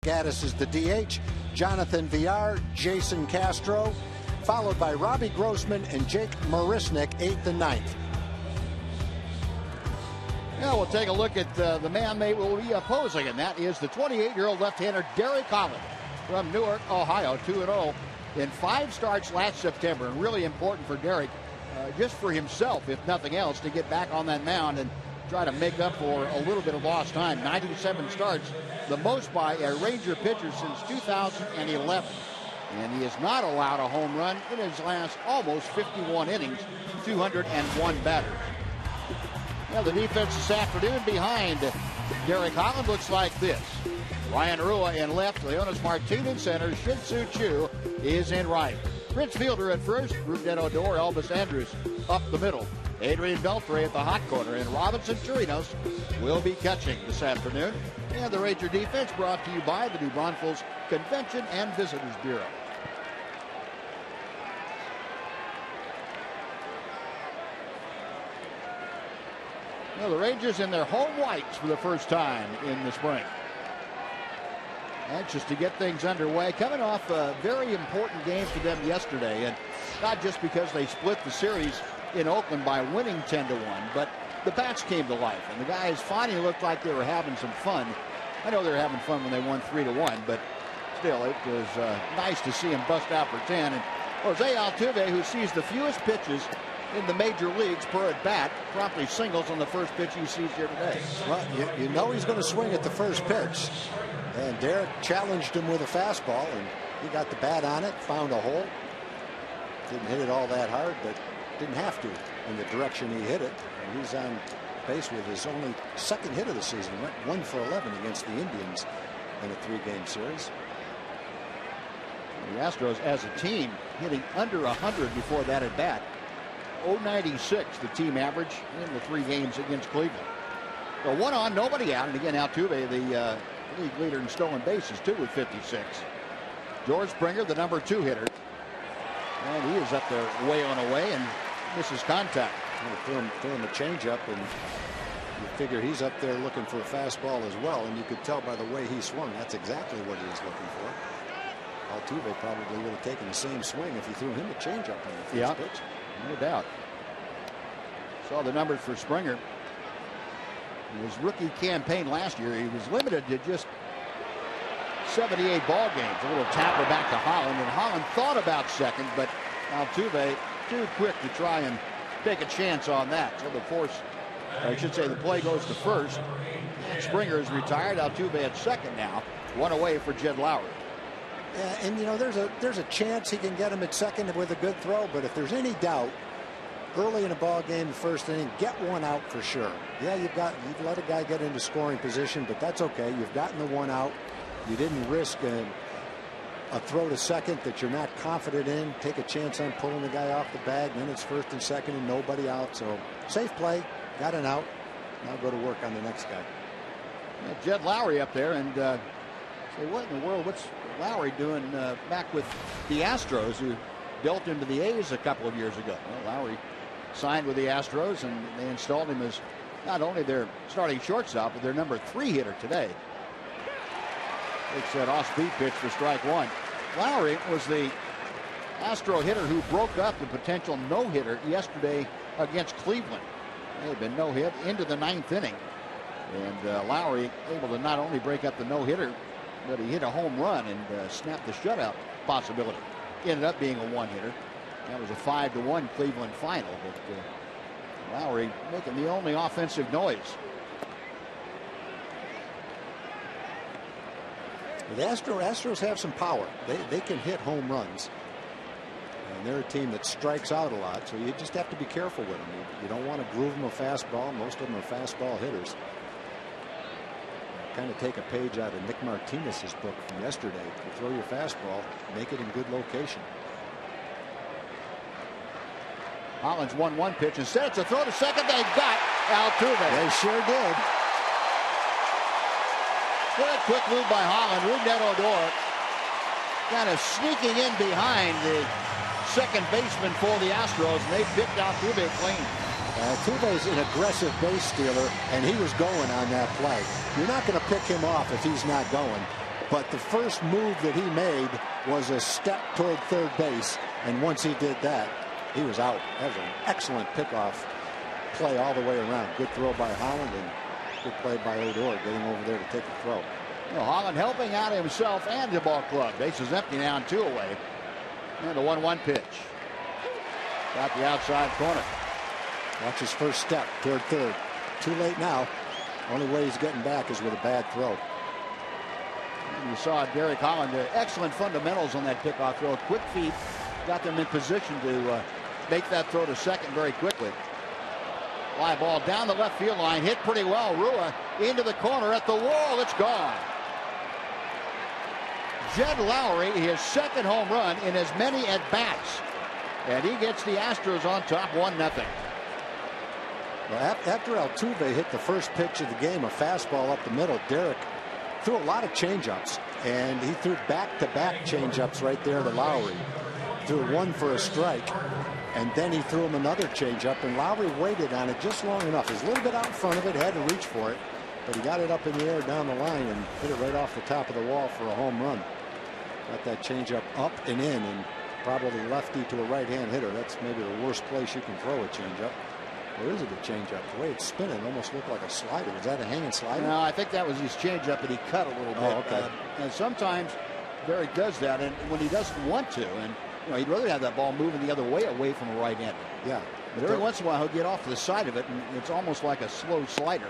Gaddis is the DH, Jonathan Villar, Jason Castro, followed by Robbie Grossman and Jake Marisnick, 8th and 9th. Now we'll take a look at the man they will be opposing, and that is the 28-year-old left-hander Derek Holland from Newark, Ohio, 2-0 in 5 starts last September. And really important for Derek, just for himself, if nothing else, to get back on that mound and try to make up for a little bit of lost time. 97 starts, the most by a Ranger pitcher since 2011. And he has not allowed a home run in his last almost 51 innings, 201 batters. Now the defense this afternoon behind Derek Holland looks like this. Ryan Rua in left, Leonis Martin in center, Shin-Soo Choo is in right. Prince Fielder at first, Rougned Odor, Elvis Andrus up the middle. Adrian Beltre at the hot corner, and Robinson Chirinos will be catching this afternoon. And the Ranger defense brought to you by the New Braunfels Convention and Visitors Bureau. Well, the Rangers in their home whites for the first time in the spring. Anxious to get things underway, coming off a very important game for them yesterday, and not just because they split the series in Oakland by winning 10-1, but the bats came to life, and the guys finally looked like they were having some fun. I know they were having fun when they won 3-1, but still, it was nice to see him bust out for 10. And Jose Altuve, who sees the fewest pitches in the major leagues per at bat, promptly singles on the first pitch he sees here today. Well, you know he's going to swing at the first pitch, and Derek challenged him with a fastball, and he got the bat on it, found a hole. Didn't hit it all that hard, but didn't have to in the direction he hit it. And he's on base with his only second hit of the season. Went 1 for 11 against the Indians in a 3-game series. The Astros as a team hitting under 100 before that at bat. 0.96 the team average in the 3 games against Cleveland. So 1 on, nobody out, and again Altuve, the league leader in stolen bases too, with 56. George Springer, the number 2 hitter, and he is up there way on away and misses contact. Throw him a changeup, and you figure he's up there looking for a fastball as well, and you could tell by the way he swung that's exactly what he was looking for. Altuve probably would have taken the same swing if he threw him a changeup on the first pitch. No doubt. Saw the numbers for Springer. In his rookie campaign last year, he was limited to just 78 ball games. A little tapper back to Holland, and Holland thought about second, but Altuve too quick to try and take a chance on that. So the the play goes to first. Springer is retired. Altuve at second now. 1 away for Jed Lowry. Yeah, and you know there's a chance he can get him at second with a good throw, but if there's any doubt, early in a ball game, the first inning, get 1 out for sure. Yeah, you've let a guy get into scoring position, but that's okay. You've gotten the 1 out. You didn't risk a throw to second that you're not confident in. Take a chance on pulling the guy off the bag. Then it's first and second and nobody out. So safe play, got an out. Now go to work on the next guy. Yeah, Jed Lowry up there, and say, what in the world? What's Lowry doing back with the Astros, who dealt into the A's a couple of years ago? Well, Lowry signed with the Astros, and they installed him as not only their starting shortstop, but their number 3 hitter today. Takes that off-speed pitch for strike 1. Lowry was the Astro hitter who broke up the potential no-hitter yesterday against Cleveland. They had been no-hit into the 9th inning. And Lowry able to not only break up the no-hitter, but he hit a home run and snapped the shutout possibility. Ended up being a 1-hitter. That was a 5-1 Cleveland final. But Lowry making the only offensive noise. The Astros have some power. They can hit home runs. And they're a team that strikes out a lot, so you just have to be careful with them. You don't want to groove them a fastball. Most of them are fastball hitters. Kind of take a page out of Nick Martinez's book from yesterday. You throw your fastball, make it in good location. Holland's 1-1 pitch. Instead, it's a throw to second. They got Altuve. They sure did. Good quick move by Holland. Rougned Odor kind of sneaking in behind the second baseman for the Astros, and they picked Altuve clean. Altuve's an aggressive base stealer, and he was going on that play. You're not going to pick him off if he's not going. But the first move that he made was a step toward third base. And once he did that, he was out. That was an excellent pickoff play all the way around. Good throw by Holland and good play by Odor getting over there to take the throw. Well, Holland helping out himself and the ball club. Bases empty now and 2 away. And the 1-1 pitch. Got the outside corner. Watch his first step toward third. Too late now. Only way he's getting back is with a bad throw. And you saw Derek Holland, excellent fundamentals on that pickoff throw. Quick feet, got them in position to make that throw to second very quickly. Fly ball down the left field line, hit pretty well. Rua into the corner at the wall. It's gone. Jed Lowry, his second home run in as many at bats, and he gets the Astros on top 1-0. Well, after Altuve hit the first pitch of the game, a fastball up the middle, Derek threw a lot of changeups, and he threw back-to-back changeups right there to Lowry. Threw one for a strike, and then he threw him another changeup, and Lowry waited on it just long enough. He was a little bit out in front of it, had to reach for it, but he got it up in the air down the line and hit it right off the top of the wall for a home run. Got that changeup up and in, and probably lefty to a right-hand hitter. That's maybe the worst place you can throw a changeup. Or is it a changeup? The way it's spinning, it almost looked like a slider. Was that a hanging slider? No, I think that was his changeup, and he cut a little bit. Oh, okay. And sometimes Derek does that, and when he doesn't want to, and he'd rather have that ball moving the other way away from a right-hander. Yeah. But every once in a while, he'll get off to the side of it, and it's almost like a slow slider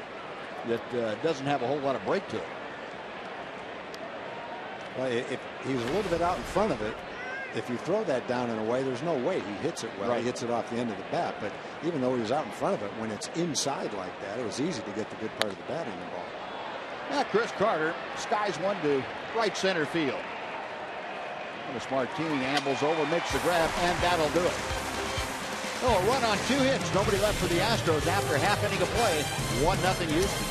that doesn't have a whole lot of break to it. Well, if he's a little bit out in front of it, if you throw that down in a way, there's no way he hits it well. Right. He hits it off the end of the bat. But even though he was out in front of it, when it's inside like that, it was easy to get the good part of the bat in the ball. Now Chris Carter skies one to right center field. Martini ambles over, makes the grab, and that'll do it. Oh, a run on 2 hits. Nobody left for the Astros after half inning of play. 1-0 Houston.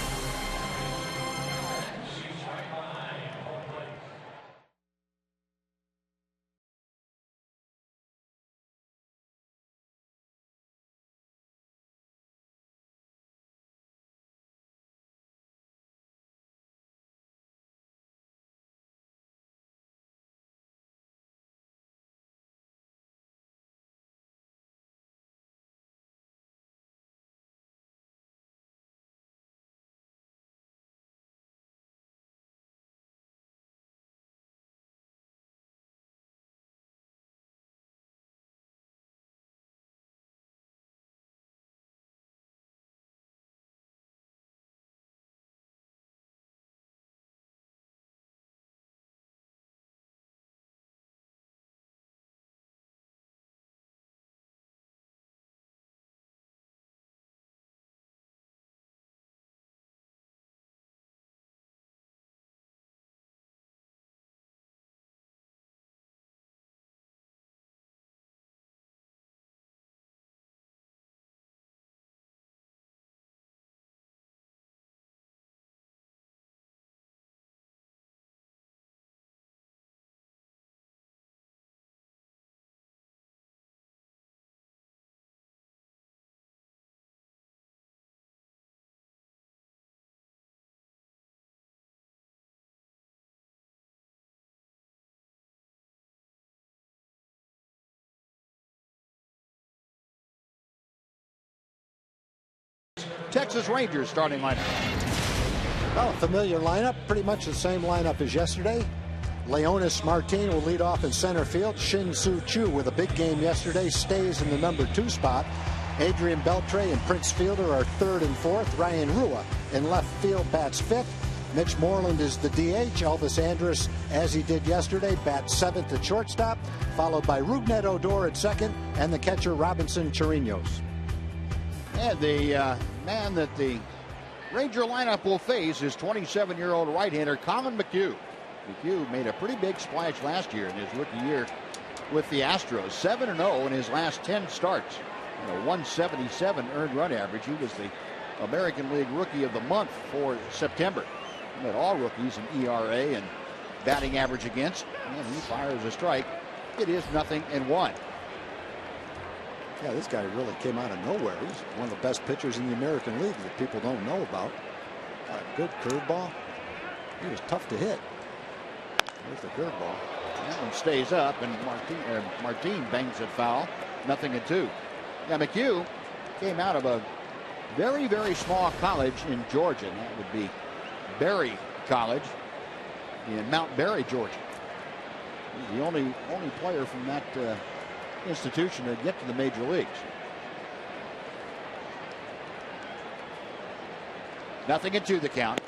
Texas Rangers starting lineup. Well, familiar lineup, pretty much the same lineup as yesterday. Leonis Martin will lead off in center field. Shin-Soo Choo, with a big game yesterday, stays in the number 2 spot. Adrian Beltre and Prince Fielder are 3rd and 4th. Ryan Rua in left field bats 5th. Mitch Moreland is the DH. Elvis Andrus, as he did yesterday, bats 7th at shortstop, followed by Rougned Odor at 2nd, and the catcher Robinson Chirinos. And the man that the Ranger lineup will face is 27-year-old right-hander Colin McHugh. McHugh made a pretty big splash last year in his rookie year with the Astros. 7-0 in his last 10 starts. And a 177 earned run average. He was the American League Rookie of the Month for September. He led all rookies in ERA and batting average against. And he fires a strike. It is 0-1. Yeah, this guy really came out of nowhere. He's one of the best pitchers in the American League that people don't know about. Good curveball. He was tough to hit. There's the curveball. That one stays up, and Martin bangs it foul. 0-2. Now McHugh came out of a very, very small college in Georgia. That would be Berry College in Mount Berry, Georgia. He's the only player from that institution to get to the major leagues. 0-2 the count.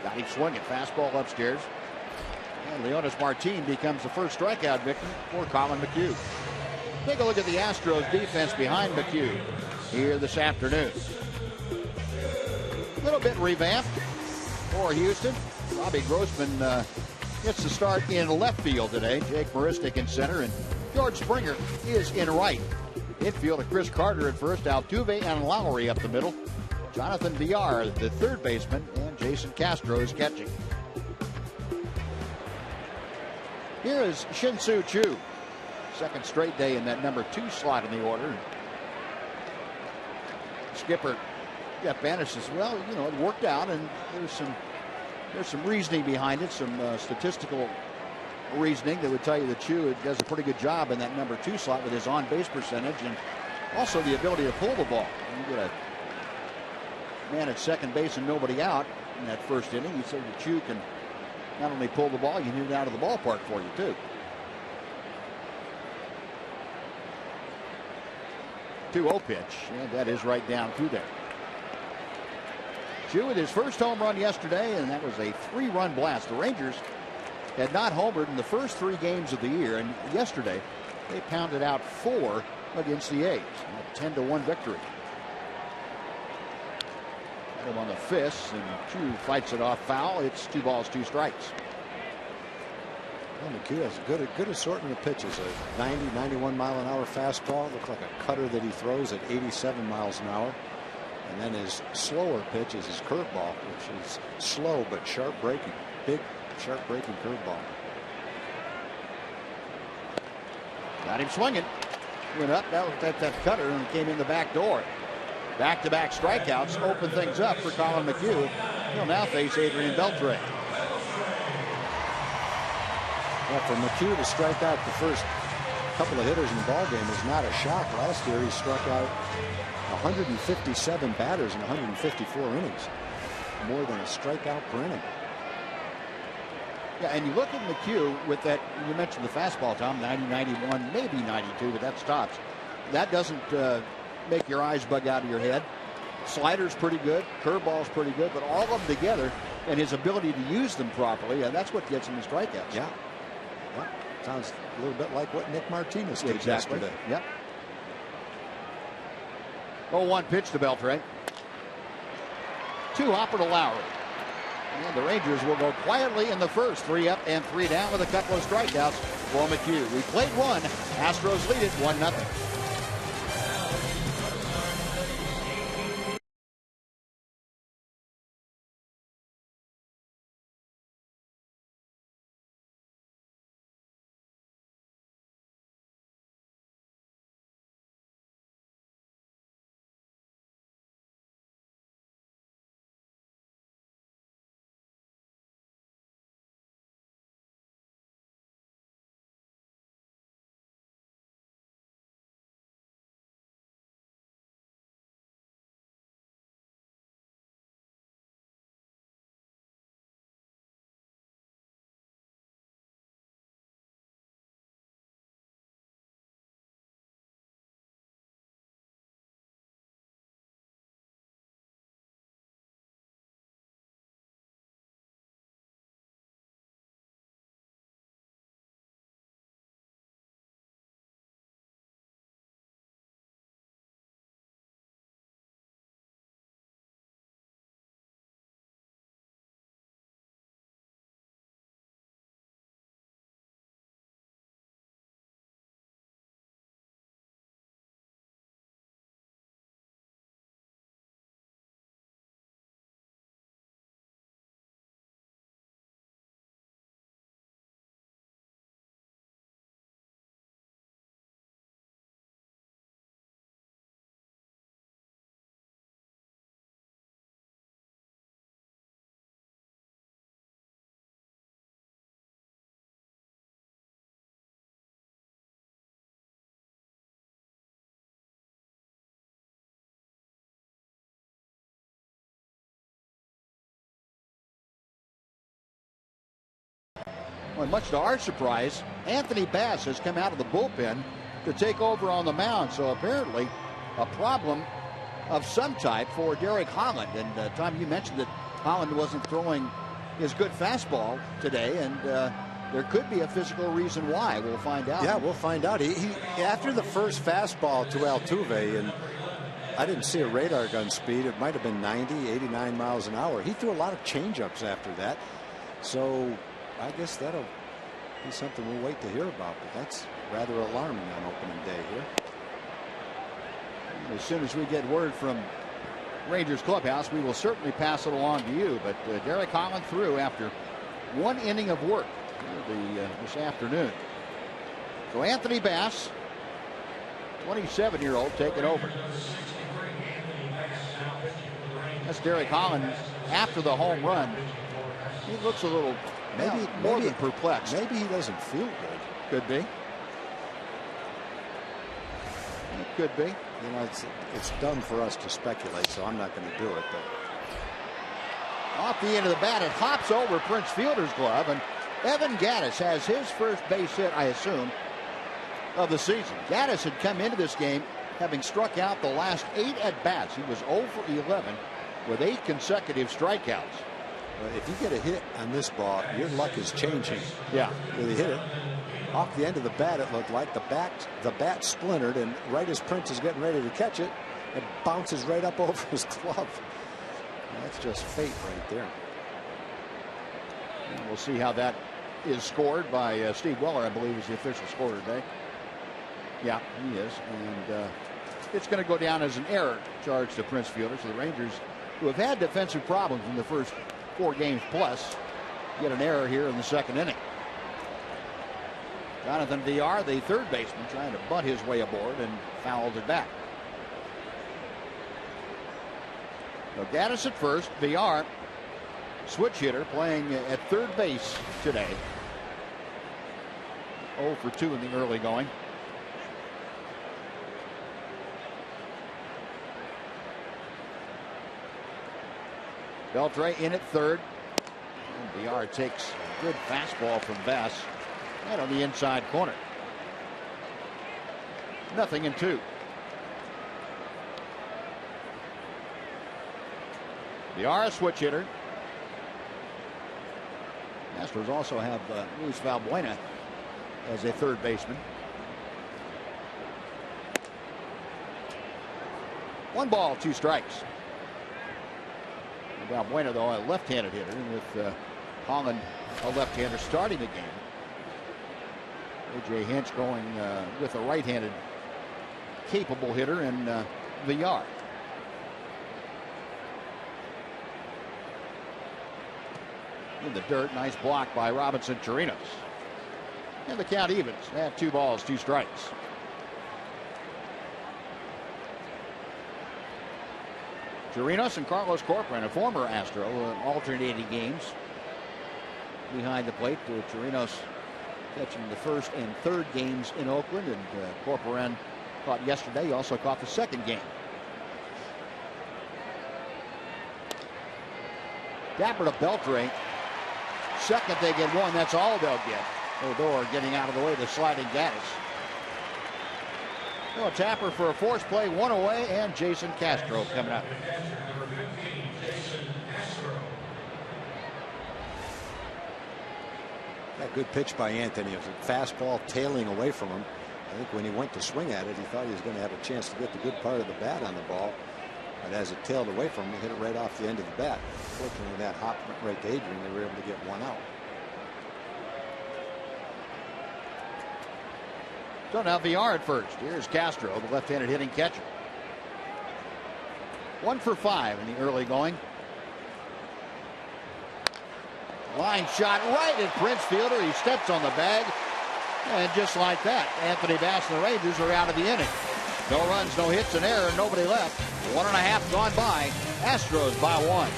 Got him swinging. Fastball upstairs. And Leonis Martin becomes the first strikeout victim for Colin McHugh. Take a look at the Astros defense behind McHugh here this afternoon. A little bit revamped for Houston. Robbie Grossman gets the start in left field today. Jake Maristic in center, and George Springer is in right. Infield, Chris Carter at first, Altuve and Lowry up the middle. Jonathan Villar, the third baseman, and Jason Castro is catching. Here is Shin-Soo Choo. Second straight day in that number 2 slot in the order. Skipper Jeff Banish says, well, you know, it worked out, and there's some reasoning behind it, some statistical reasoning that would tell you that Choo does a pretty good job in that number 2 slot with his on-base percentage and also the ability to pull the ball. You get a man at second base and nobody out in that first inning. He said that Choo can not only pull the ball, you can hit it out of the ballpark for you too. 2-0 pitch, and that is right down through there. Choo with his first home run yesterday, and that was a 3-run blast. The Rangers had not homered in the first 3 games of the year, and yesterday they pounded out 4 against the A's. A 10-1 victory. Got him on the fist, and Choo fights it off foul. It's 2 balls, 2 strikes. Well, McHugh has a good assortment of pitches. A 90, 91 mile an hour fastball. Looks like a cutter that he throws at 87 miles an hour. And then his slower pitch is his curveball, which is slow but sharp breaking. Big, sharp breaking curveball. Got him swinging. Went up. That was that cutter and came in the back door. Back-to-back strikeouts open things up for Colin McHugh. He'll now face Adrian Beltre. Well, for McHugh to strike out the first couple of hitters in the ballgame is not a shock. Last year he struck out 157 batters in 154 innings. More than a strikeout per inning. Yeah, and you look at McHugh with that, you mentioned the fastball, Tom, 90, 91, maybe 92, but that stops. That doesn't make your eyes bug out of your head. Slider's pretty good, curveball's pretty good, but all of them together and his ability to use them properly, and that's what gets him the strikeouts. Yeah. Well, sounds a little bit like what Nick Martinez did yesterday. Yep. 0-1 pitch to Beltre. 2 hopper to Lowry. And the Rangers will go quietly in the first. 3 up and 3 down with a couple of strikeouts for McHugh. We played 1. Astros lead it 1-0. Well, much to our surprise, Anthony Bass has come out of the bullpen to take over on the mound. So apparently a problem of some type for Derek Holland. And Tom, you mentioned that Holland wasn't throwing his good fastball today, and there could be a physical reason why. We'll find out. Yeah, we'll find out. He after the first fastball to Altuve, and I didn't see a radar gun speed. It might have been 90, 89 miles an hour. He threw a lot of changeups after that. So I guess that'll be something we'll wait to hear about. But that's rather alarming on opening day here. As soon as we get word from Rangers clubhouse, we will certainly pass it along to you. But Derek Holland threw after one inning of work this afternoon. So Anthony Bass, 27-year-old, taking over. That's Derek Holland after the home run. He looks a little more than perplexed. Maybe he doesn't feel good. Could be. It could be. You know, it's dumb for us to speculate, so I'm not going to do it. But off the end of the bat, it hops over Prince Fielder's glove, and Evan Gattis has his first base hit, I assume, of the season. Gattis had come into this game having struck out the last 8 at-bats. He was 0 for 11 with 8 consecutive strikeouts. If you get a hit on this ball, your luck is changing. Yeah. When he hit it off the end of the bat, it looked like the bat splintered, and right as Prince is getting ready to catch it, it bounces right up over his glove. That's just fate right there. And we'll see how that is scored by Steve Weller, I believe, is the official scorer today. Yeah, he is. And it's going to go down as an error charged to Prince Fielder. So the Rangers, who have had defensive problems in the first 4 games plus, get an error here in the second inning. Jonathan Villar, the third baseman, trying to bunt his way aboard and fouled it back. So Gattis at first, Villar, switch hitter, playing at third base today. 0 for 2 in the early going. Beltre in at third. And Villar takes a good fastball from Bass right on the inside corner. 0-2. Villar, switch hitter. Astros also have Luis Valbuena as a third baseman. 1 ball, 2 strikes. Valbuena, though, a left-handed hitter, with Holland a left-hander starting the game. A.J. Hinch going with a right-handed capable hitter in Villar. In the dirt, nice block by Robinson Chirinos. And the count evens at 2 balls, 2 strikes. Chirinos and Carlos Corcoran, a former Astro, alternating games behind the plate. Chirinos catching the first and third games in Oakland, and Corcoran caught yesterday. He also caught the second game. Dapper to Beltre. Second, they get 1. That's all they'll get. Odor getting out of the way, the sliding Gattis. Well, Tapper for a force play, 1 away, and Jason Castro coming up. That good pitch by Anthony. It was a fastball tailing away from him. I think when he went to swing at it, he thought he was going to have a chance to get the good part of the bat on the ball. But as it tailed away from him, he hit it right off the end of the bat. Fortunately, that hop went right to Adrian. They were able to get 1 out. So now Villar at first. Here's Castro, the left-handed hitting catcher. 1 for 5 in the early going. Line shot right at Prince Fielder. He steps on the bag. And just like that, Anthony Bass and the Rangers are out of the inning. No runs, no hits, an error, nobody left. 1.5 gone by. Astros by 1.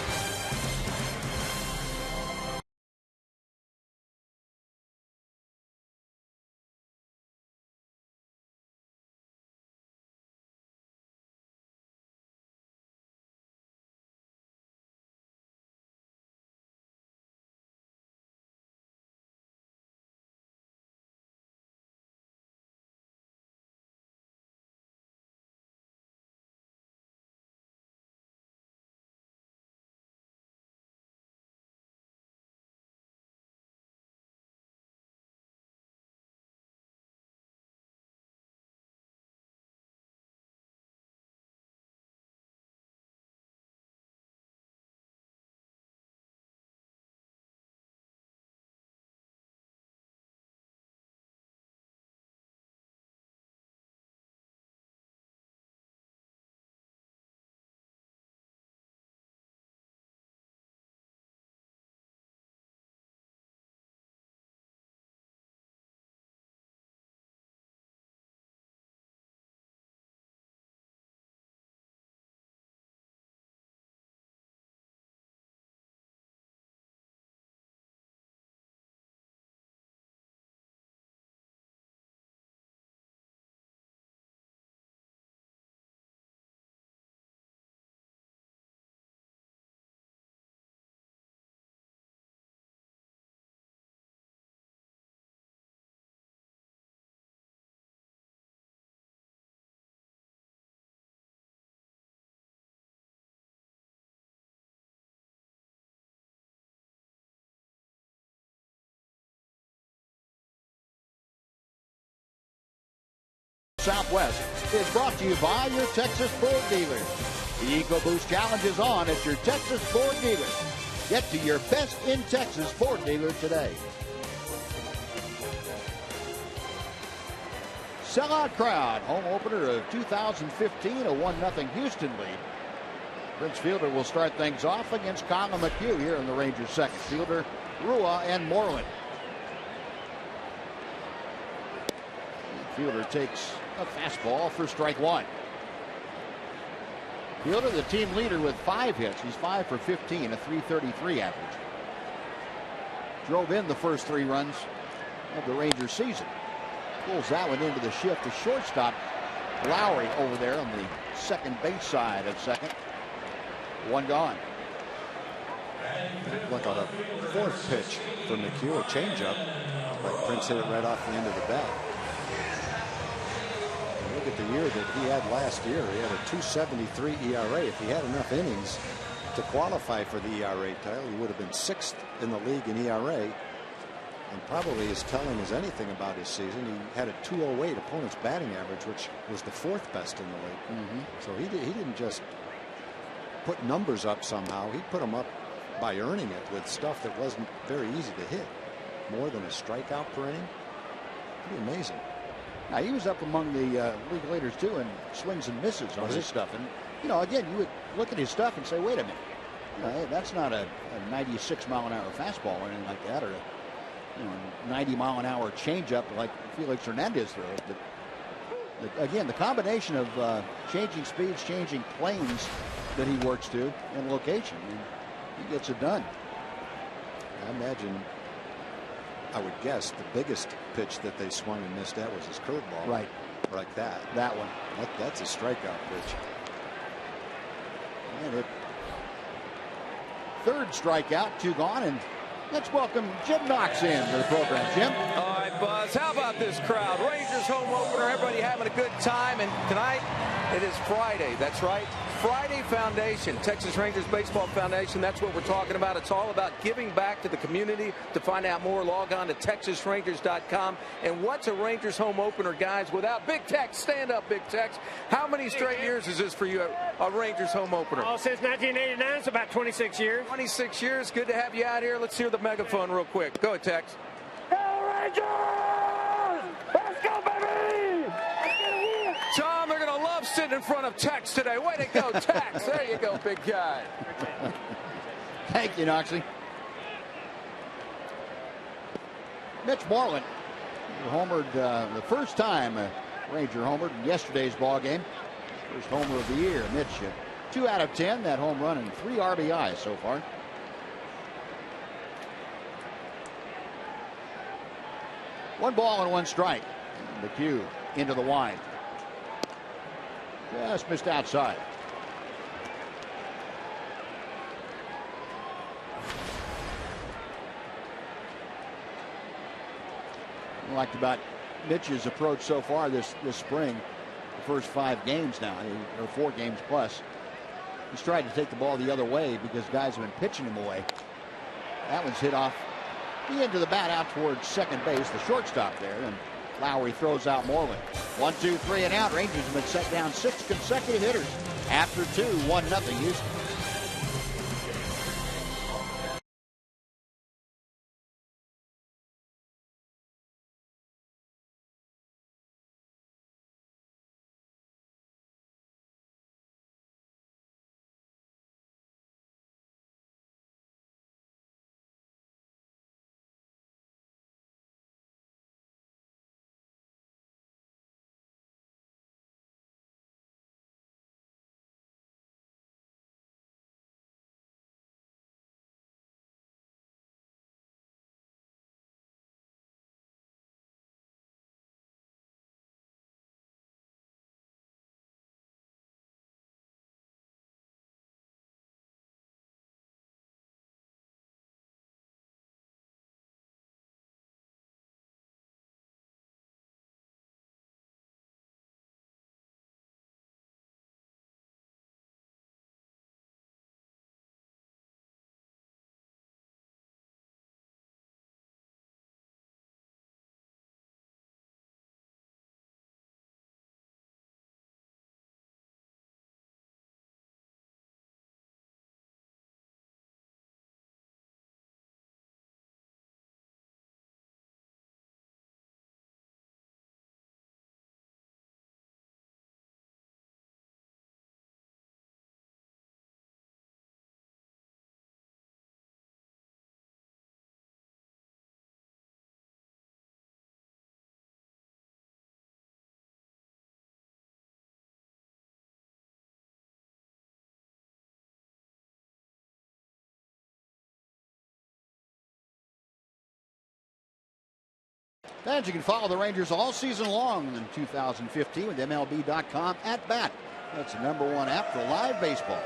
Southwest is brought to you by your Texas Ford dealers. The EcoBoost Challenge is on at your Texas Ford dealer. Get to your best in Texas Ford dealer today. Sellout crowd, home opener of 2015, a 1-0 Houston lead. Prince Fielder will start things off against Colin McHugh here in the Rangers' second. Fielder, Rua, and Moreland. Fielder takes a fastball for strike one. Fielder, the team leader with 5 hits. He's 5 for 15, a .333 average. Drove in the first 3 runs of the Rangers season. Pulls that one into the shift. The shortstop, Lowry, over there on the second base side of second. 1 gone. Look on a 4th pitch for McHugh, a changeup. But Prince hit it right off the end of the bat. And look at the year that he had last year. He had a 2.73 ERA. If he had enough innings to qualify for the ERA title, he would have been 6th in the league in ERA. And probably as telling as anything about his season, he had a 2.08 opponent's batting average, which was the 4th best in the league. So he didn't just put numbers up somehow. He put them up by earning it with stuff that wasn't very easy to hit. More than a strikeout per inning. Pretty amazing. Now, he was up among the league leaders too in swings and misses on his stuff. And you know, again, you would look at his stuff and say, wait a minute, hey, that's not a 96-mile-an-hour fastball or anything like that, or a 90-mile-an-hour changeup like Felix Hernandez throws. But again, the combination of changing speeds, changing planes that he works to, and location, and he gets it done. I imagine, I would guess, the biggest pitch that they swung and missed at was his curveball. Right. Like that. That one. That's a strikeout pitch. And it, 3rd strikeout, 2 gone, and let's welcome Jim Knox in to the program. Jim. All right, Buzz. How about this crowd? Rangers home opener. Everybody having a good time. And tonight, it is Friday. That's right. Friday Foundation, Texas Rangers Baseball Foundation. That's what we're talking about. It's all about giving back to the community. To find out more, log on to TexasRangers.com. And what's a Rangers home opener, guys, without Big Tex? Stand up, Big Tex. How many straight years is this for you, a Rangers home opener? Oh, since 1989, it's about 26 years. 26 years. Good to have you out here. Let's hear the megaphone real quick. Go ahead, Tex. Go Rangers! Let's go, baby! Tom, they're going to love sitting in front of Tex today. Way to go, Tex. There you go, big guy. Thank you, Knoxie. Mitch Moreland homered the first time a Ranger homered in yesterday's ball game. First homer of the year. Mitch, 2 out of 10, that home run, and 3 RBIs so far. One ball and 1 strike. McHugh into the wind. Just missed outside. Liked about Mitch's approach so far this spring. The first 5 games now, or 4 games plus. He's tried to take the ball the other way because guys have been pitching him away. That one's hit off the end of the bat out towards second base, the shortstop there, and Lowry throws out Moreland. 1, 2, 3 and out. Rangers have been set down 6 consecutive hitters after 2, 1-0 Houston. Fans, you can follow the Rangers all season long in 2015 with MLB.com At Bat. That's the #1 app for live baseball.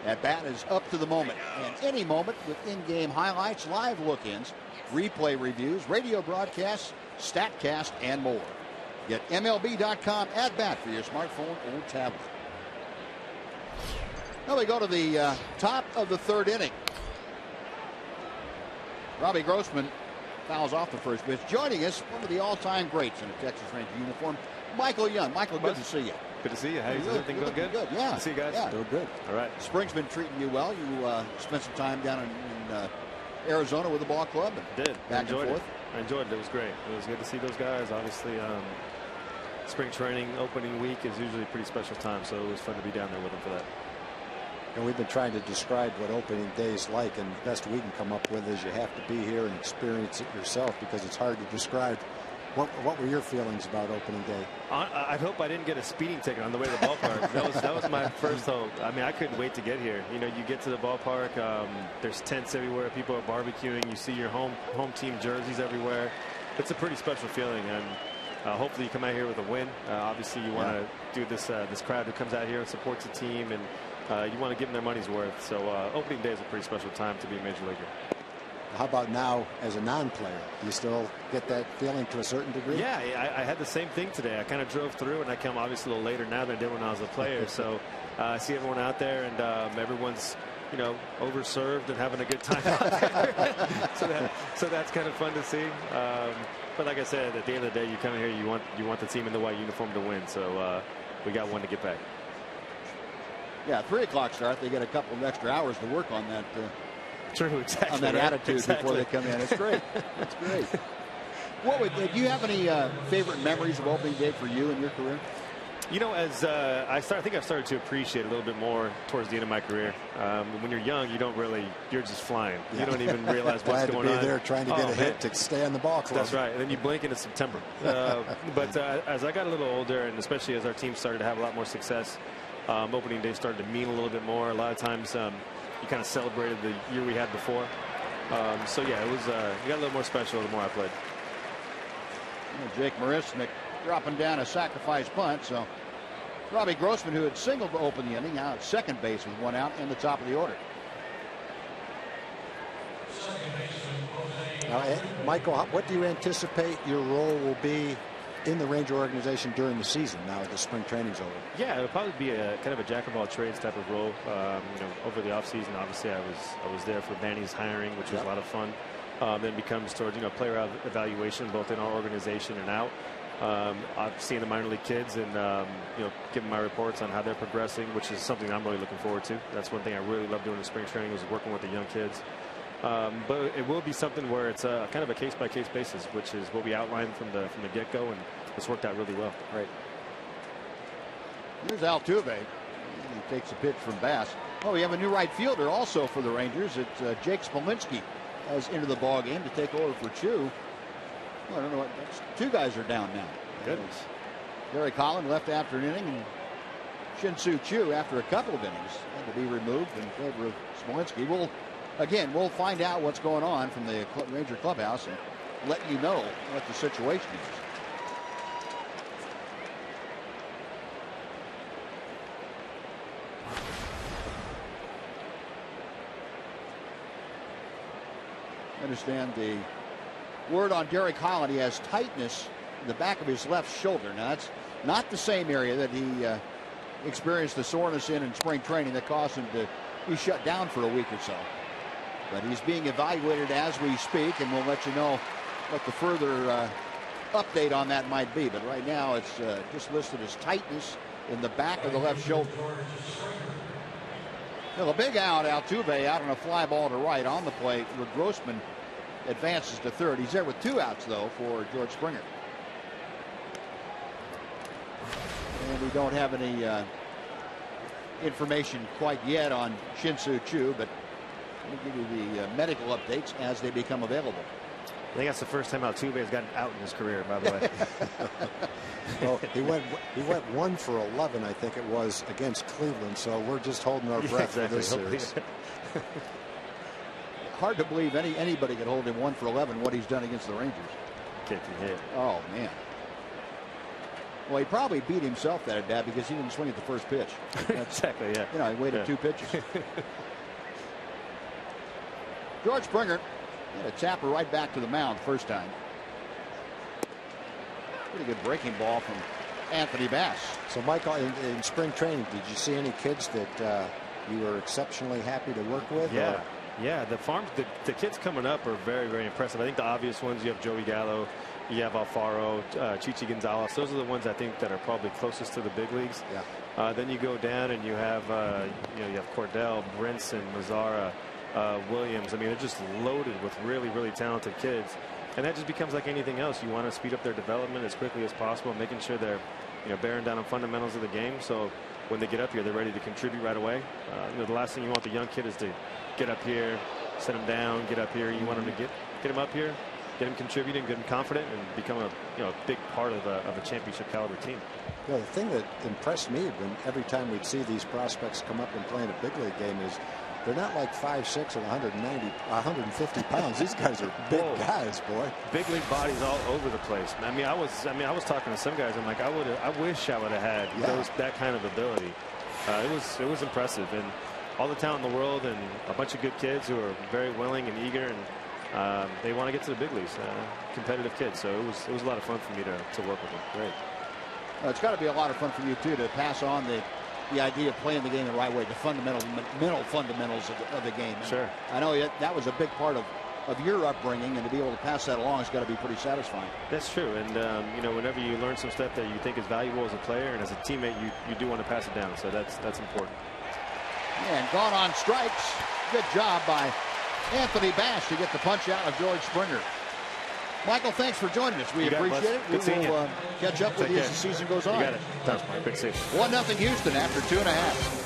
At Bat is up to the moment, and any moment with in-game highlights, live look-ins, replay reviews, radio broadcasts, StatCast, and more. Get MLB.com At Bat for your smartphone or tablet. Now we go to the top of the 3rd inning. Robbie Grossman fouls off the first pitch. Joining us, one of the all-time greats in a Texas Ranger uniform, Michael Young. Michael, good to see you. Good to see you. How's everything going? Good? Good, yeah. Good to see you guys. Yeah. Doing good. All right. Spring's been treating you well. You spent some time down in Arizona with the ball club. And did. Back and forth. I enjoyed it. It was great. It was good to see those guys. Obviously, spring training opening week is usually a pretty special time, so it was fun to be down there with them for that. And we've been trying to describe what opening day is like, and the best we can come up with is you have to be here and experience it yourself, because it's hard to describe. What were your feelings about opening day? I hope I didn't get a speeding ticket on the way to the ballpark. that was my first hope. I mean, I couldn't wait to get here. You know, you get to the ballpark, there's tents everywhere, people are barbecuing, you see your home team jerseys everywhere. It's a pretty special feeling, and hopefully you come out here with a win. Obviously you want to do this crowd who comes out here and supports the team, and you want to give them their money's worth. So opening day is a pretty special time to be a major leaguer. How about now as a non-player? Do you still get that feeling to a certain degree? Yeah, I had the same thing today. I kind of drove through, and I come obviously a little later now than I did when I was a player. So I see everyone out there, and everyone's, you know, overserved and having a good time out there. so that's kind of fun to see. But like I said, at the end of the day, you come here, you want the team in the white uniform to win. So we got one to get back. Yeah, 3 o'clock start. They get a couple of extra hours to work on that. True, exactly. On that attitude before they come in. It's great. It's great. Do you have any favorite memories of opening day for you in your career? You know, as I think I've started to appreciate a little bit more towards the end of my career. When you're young, you're just flying. Yeah. You don't even realize what's going on. Glad to be there trying to get a hit to stay on the ball club. That's right. And then you blink and it's September. But as I got a little older, and especially as our team started to have a lot more success, opening day started to mean a little bit more. A lot of times you kind of celebrated the year we had before. So yeah, it got a little more special the more I played. Jake Marisnik dropping down a sacrifice bunt. So Robbie Grossman, who had singled to open the inning, now at second base with 1 out in the top of the order. Now, Michael, what do you anticipate your role will be in the Ranger organization during the season now that the spring training's over? Yeah, it'll probably be a kind of a jack of all trades type of role. Over the offseason, obviously I was there for Manny's hiring, which was a lot of fun. Then becomes towards player evaluation both in our organization and out. I've seen the minor league kids and giving my reports on how they're progressing, which is something I'm really looking forward to. That's one thing I really love doing in spring training, is working with the young kids. But it will be something where it's kind of a case-by-case basis, which is what we outlined from the get-go, and it's worked out really well. Right. Here's Altuve. He takes a pitch from Bass. Oh, we have a new right fielder also for the Rangers. It's Jake Smolinski has entered the ball game to take over for Chu. Well, I don't know what. 2 guys are down now. Goodness. Derek Holland left after an inning, and Shin-Soo Choo after a couple of innings had to be removed in favor of Smolinski. We'll find out what's going on from the Ranger clubhouse and let you know what the situation is. I understand the word on Derek Holland. He has tightness in the back of his left shoulder. Now, that's not the same area that he experienced the soreness in spring training that caused him to be shut down for a week or so. But he's being evaluated as we speak, and we'll let you know what the further update on that might be. But right now it's just listed as tightness in the back of the left shoulder. Well, a big out. Altuve out on a fly ball to right on the plate. Grossman advances to third. He's there with 2 outs, though, for George Springer. And we don't have any information quite yet on Shin-Soo Choo, but we'll give you the medical updates as they become available. I think that's the first time Altuve has gotten out in his career, by the way. Well, he went 1 for 11, I think it was, against Cleveland. So we're just holding our breath for this series. Hard to believe anybody could hold him 1 for 11. What he's done against the Rangers. kid can hit. Oh, man. Well, he probably beat himself that at bat because he didn't swing at the first pitch. Exactly, yeah. You know, he waited 2 pitches. George Springer had a tapper right back to the mound first time. Pretty good breaking ball from Anthony Bass. So, Michael, in spring training, did you see any kids that you were exceptionally happy to work with? Yeah. Or? Yeah, the kids coming up are very, very impressive. I think the obvious ones, you have Joey Gallo, you have Alfaro, Chichi Gonzalez. Those are the ones I think that are probably closest to the big leagues. Yeah. Then you go down and you have you have Cordell, Brinson, Mazzara, Williams. I mean, they're just loaded with really, really talented kids. And that just becomes like anything else. You want to speed up their development as quickly as possible, making sure they're bearing down on fundamentals of the game. So when they get up here, they're ready to contribute right away. The last thing you want the young kid is to get up here, set him down, get up here. You want them to get him up here, get him contributing, get him confident, and become a big part of a championship caliber team. The thing that impressed me when every time we'd see these prospects come up and play in a big league game is they're not like 5'6" and 150 pounds. These guys are big guys, boy. Big league bodies all over the place. I mean, I was talking to some guys. I'm like, I wish I would have had that kind of ability. It was impressive, and all the talent in the world, and a bunch of good kids who are very willing and eager, and they want to get to the big leagues. Competitive kids, so it was a lot of fun for me to work with them. Great. It's got to be a lot of fun for you too to pass on the idea of playing the game the right way, the mental fundamentals of the game. Sure. I know that was a big part of your upbringing, and to be able to pass that along has got to be pretty satisfying. That's true, and whenever you learn some stuff that you think is valuable as a player and as a teammate, you do want to pass it down. So that's important. And gone on strikes. Good job by Anthony Bass to get the punch out of George Springer. Michael, thanks for joining us. We appreciate it. We will catch up with you as the season goes on. You got it. Thanks, Mike. Good to see you. 1-0 Houston after 2.5.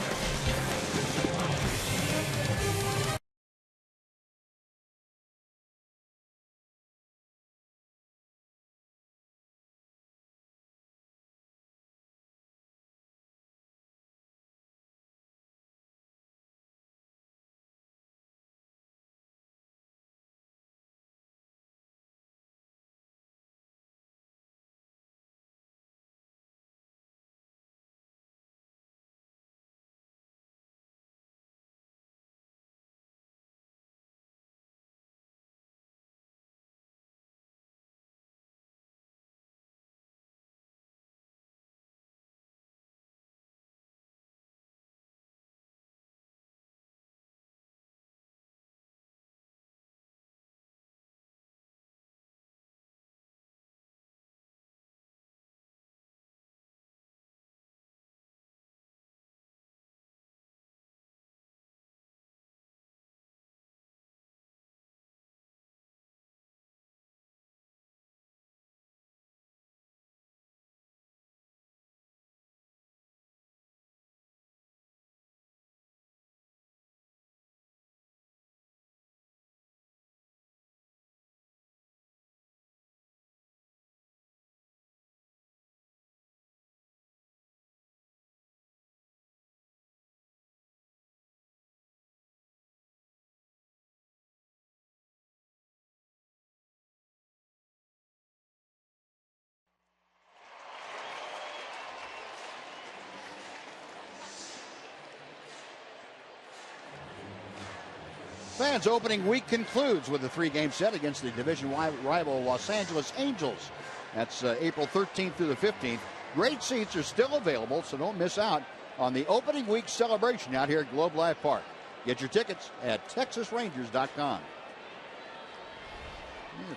Fans opening week concludes with a 3-game set against the division rival Los Angeles Angels. That's April 13th through the 15th. Great seats are still available, so don't miss out on the opening week celebration out here at Globe Life Park. Get your tickets at TexasRangers.com.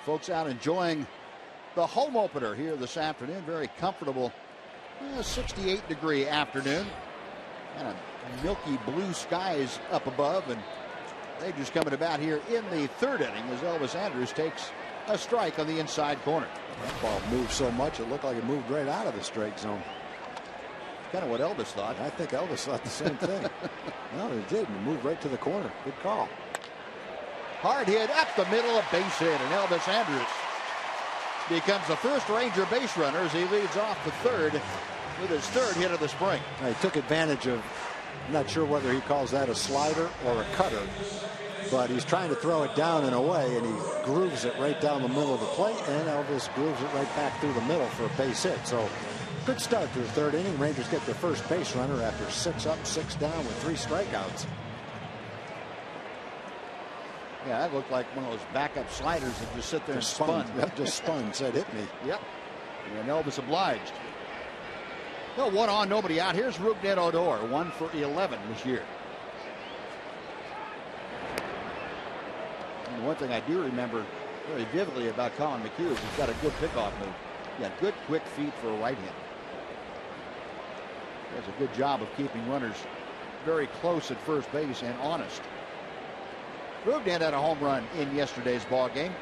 Folks out enjoying the home opener here this afternoon. Very comfortable 68-degree afternoon. Kind of milky blue skies up above, and they just coming about here in the 3rd inning as Elvis Andrus takes a strike on the inside corner. That ball moved so much it looked like it moved right out of the strike zone. Kind of what Elvis thought. I think Elvis thought the same thing. No, it did. It moved right to the corner. Good call. Hard hit up the middle, a base hit, and Elvis Andrus becomes the first Ranger base runner as he leads off the 3rd with his 3rd hit of the spring. He took advantage of, I'm not sure whether he calls that a slider or a cutter, but he's trying to throw it down and away, and he grooves it right down the middle of the plate, and Elvis grooves it right back through the middle for a base hit. So good start to the third inning. Rangers get their first base runner after 6 up, 6 down with 3 strikeouts. Yeah, that looked like one of those backup sliders that just sit there and spun. Yep, just spun, said hit me. Yep. And Elvis obliged. No, 1 on, nobody out. Here's Rougned Odor, 1 for 11 this year. And one thing I do remember very vividly about Colin McHugh is he's got a good pickoff move. Yeah, good quick feet for a right-hander. He does a good job of keeping runners very close at first base and honest. Rougned had a home run in yesterday's ball game.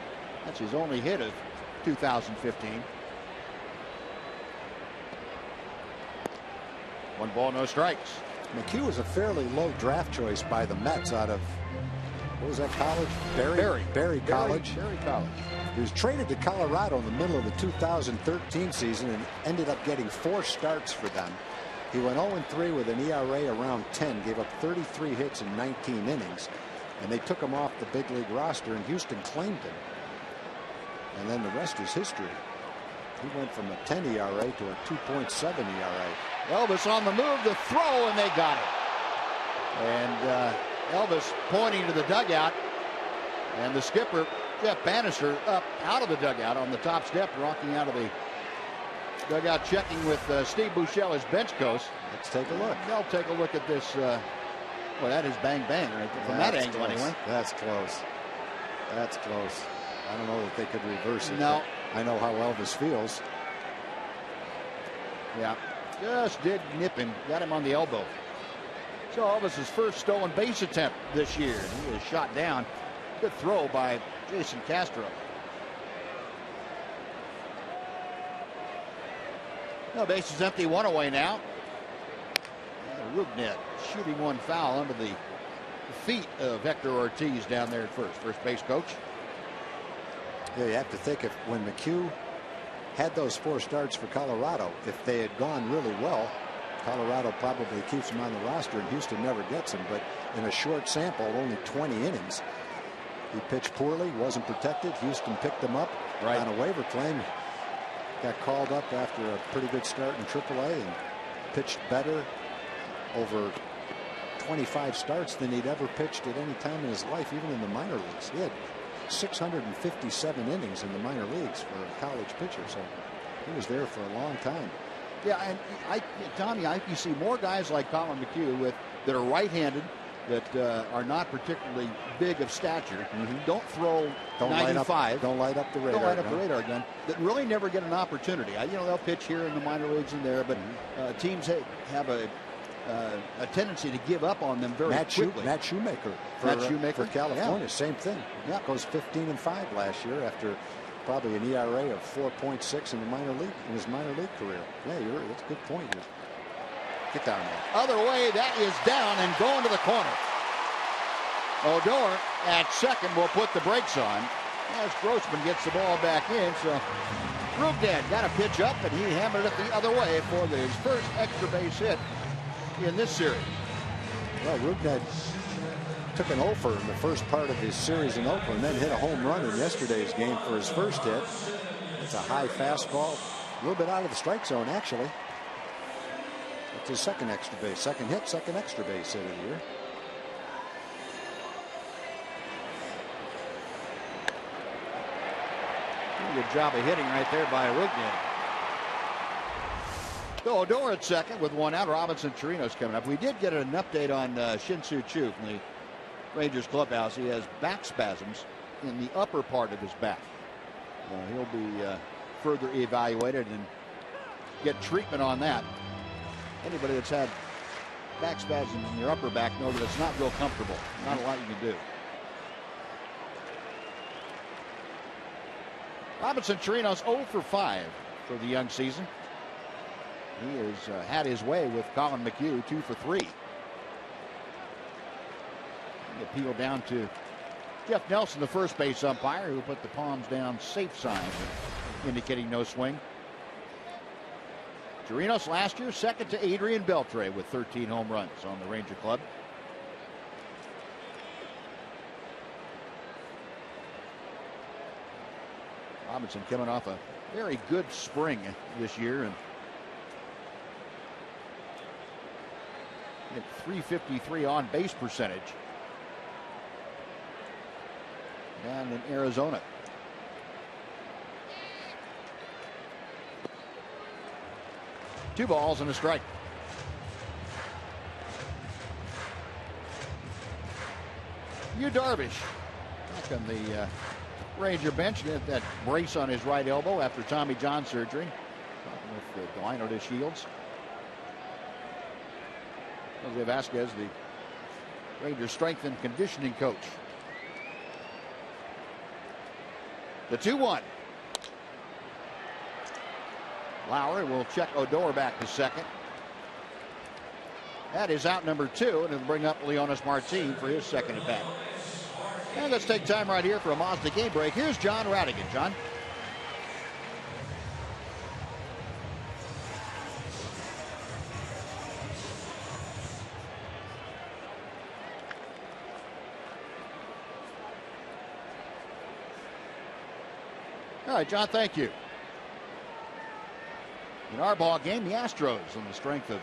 That's his only hit of 2015. 1 ball, no strikes. McHugh was a fairly low draft choice by the Mets out of, what was that college? Berry College. Berry College. He was traded to Colorado in the middle of the 2013 season and ended up getting 4 starts for them. He went 0-3 with an ERA around 10, gave up 33 hits in 19 innings, and they took him off the big league roster, and Houston claimed him. And then the rest is history. He went from a 10 ERA to a 2.7 ERA. Elvis on the move, the throw, and they got it. And Elvis pointing to the dugout, and the skipper, Jeff Bannister, up out of the dugout on the top step, rocking out of the dugout, checking with Steve Buechele, his bench coach. Let's take a look. They'll take a look at this. Well, that is bang bang right there, from that angle close. anyway. That's close. That's close. I don't know that they could reverse it. No. I know how Elvis feels. Yeah, just did nip him, got him on the elbow. So Elvis's first stolen base attempt this year. He was shot down. Good throw by Jason Castro. No, base is empty, 1 away now. And Rougned shooting 1 foul under the feet of Hector Ortiz down there at first base coach. Yeah, you have to think if when McHugh had those 4 starts for Colorado, if they had gone really well, Colorado probably keeps him on the roster and Houston never gets him. But in a short sample, only 20 innings, he pitched poorly, wasn't protected. Houston picked him up on a waiver claim. Got called up after a pretty good start in AAA and pitched better over 25 starts than he'd ever pitched at any time in his life, even in the minor leagues. He had 657 innings in the minor leagues for a college pitcher, so he was there for a long time. Yeah, and Tommy, you see more guys like Colin McHugh that are right-handed, that are not particularly big of stature, don't throw 95, don't light up the radar, gun, that really never get an opportunity. They'll pitch here in the minor leagues and there, but teams have a tendency to give up on them very quickly. Matt Shoemaker for California, same thing. Yeah, goes 15-5 last year after probably an ERA of 4.6 in his minor league career. Yeah, that's a good point here. Get down there. Other way, that is down and going to the corner. Odor at second will put the brakes on as Grossman gets the ball back in. So Rougned got a pitch up, and he hammered it the other way for his first extra base hit in this series. Well, Rougned took an offer in the first part of his series in Oakland, then hit a home run in yesterday's game for his first hit. It's a high fastball, a little bit out of the strike zone, actually. That's his second extra base, second hit, second extra base hit of the year. Good job of hitting right there by Rougned. So Odor at second with 1 out. Robinson Chirinos coming up. We did get an update on Shin-Soo Choo from the Rangers clubhouse. He has back spasms in the upper part of his back. He'll be further evaluated and get treatment on that. Anybody that's had back spasms in your upper back know that it's not real comfortable. Not a lot you can do. Robinson Chirinos 0 for 5 for the young season. He has had his way with Colin McHugh, 2 for 3. Appeal down to Jeff Nelson, the first base umpire, who put the palms down safe sign, indicating no swing. Chirinos last year second to Adrian Beltre with 13 home runs on the Ranger club. Robinson coming off a very good spring this year and at .353 on base percentage down in Arizona. Two balls and a strike. Yu Darvish back on the Ranger bench. Get that brace on his right elbow after Tommy John surgery. Talking with Delino de Shields. Jose Vasquez, the Rangers strength and conditioning coach. The 2-1. Lowry will check Odor back to second. That is out number 2, and it'll bring up Leonis Martin for his second at bat. And let's take time right here for a Mazda game break. Here's John Radigan. John. All right, John, thank you. In our ball game, the Astros, on the strength of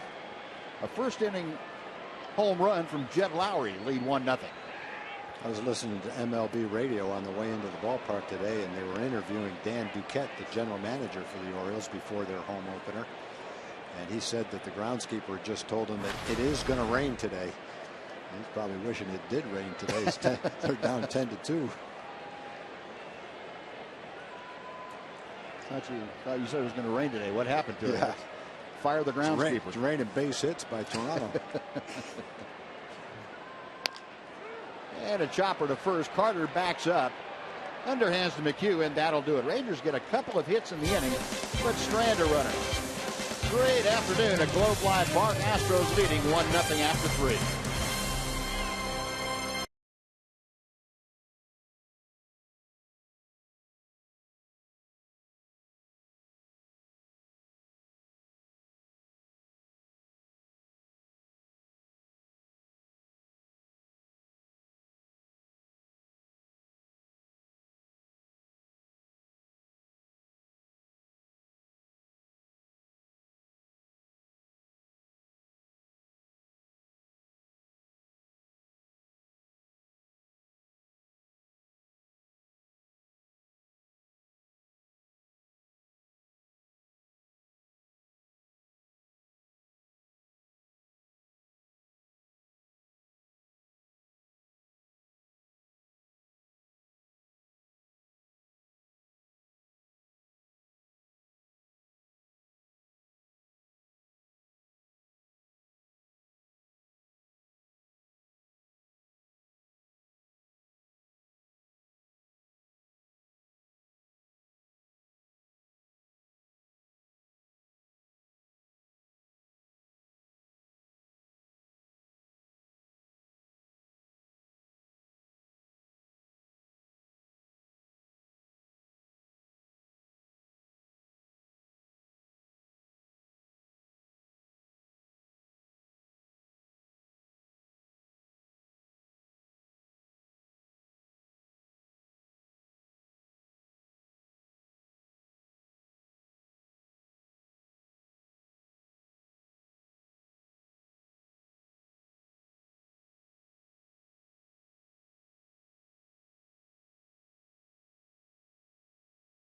a first inning home run from Jed Lowry, lead 1-0. I was listening to MLB radio on the way into the ballpark today, and they were interviewing Dan Duquette, the general manager for the Orioles, before their home opener. And he said that the groundskeeper just told him that it is going to rain today. He's probably wishing it did rain today. They're down 10-2. Thought you said it was going to rain today. What happened to it? Fire the groundskeeper. It's raining base hits by Toronto. And a chopper to first. Carter backs up. Underhands to McHugh, and that'll do it. Rangers get a couple of hits in the inning, but strand a runner. Great afternoon at Globe Life Park. Astros leading 1-0 after 3.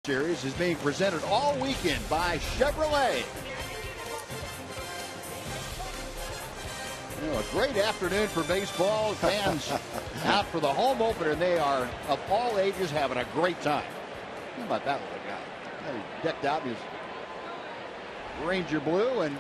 Series is being presented all weekend by Chevrolet. You know, a great afternoon for baseball. Fans out for the home opener, and they are of all ages having a great time. How about that little guy? He's decked out in his Ranger blue, and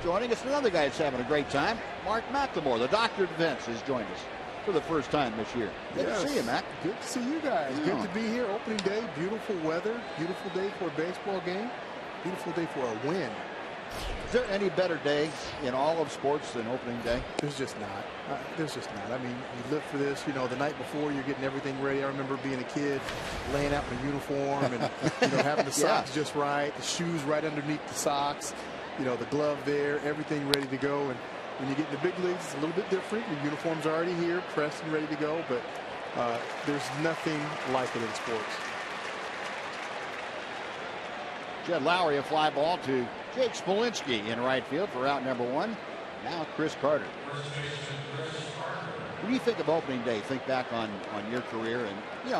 joining us another guy that's having a great time. Mark McLemore, the doctor of events, has joined us for the first time this year. Good to see you, Mac. Good to see you guys. Yeah. Good to be here. Opening day, beautiful weather, beautiful day for a baseball game, beautiful day for a win. Is there any better day in all of sports than opening day? There's just not. There's just not. I mean, you live for this. You know, the night before, you're getting everything ready. I remember being a kid, laying out in a uniform and having the socks just right, the shoes right underneath the socks, the glove there, everything ready to go. And when you get in the big leagues, it's a little bit different. Your uniform's already here, pressed and ready to go, but there's nothing like it in sports. Jed Lowry, a fly ball to Jake Smolinski in right field for out number 1. Now Chris Carter. When you think of opening day, think back on your career, and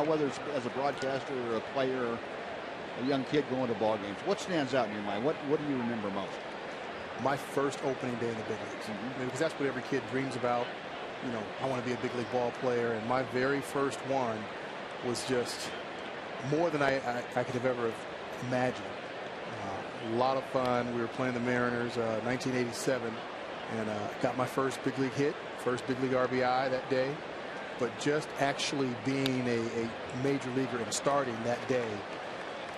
whether it's as a broadcaster or a player or a young kid going to ball games. What stands out in your mind? What do you remember most? My first opening day in the big leagues. I mean, because that's what every kid dreams about. I want to be a big league ball player, and my very first one was just more than I could have ever imagined. A lot of fun. We were playing the Mariners, 1987, and got my first big league hit, first big league RBI that day. But just actually being a major leaguer and starting that day,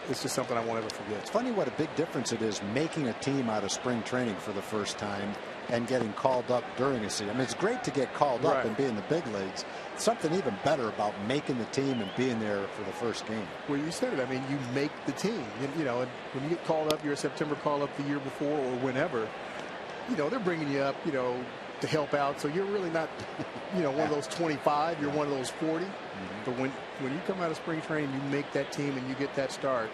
it's just something I won't ever forget. It's funny what a big difference it is making a team out of spring training for the first time and getting called up during a season. I mean, it's great to get called up and be in the big leagues. Something even better about making the team and being there for the first game. Well, you said it. I mean, you make the team. And when you get called up, you're a September call up the year before or whenever, they're bringing you up, to help out. So you're really not, one of those 25. You're one of those 40. But when you come out of spring training, you make that team and you get that start.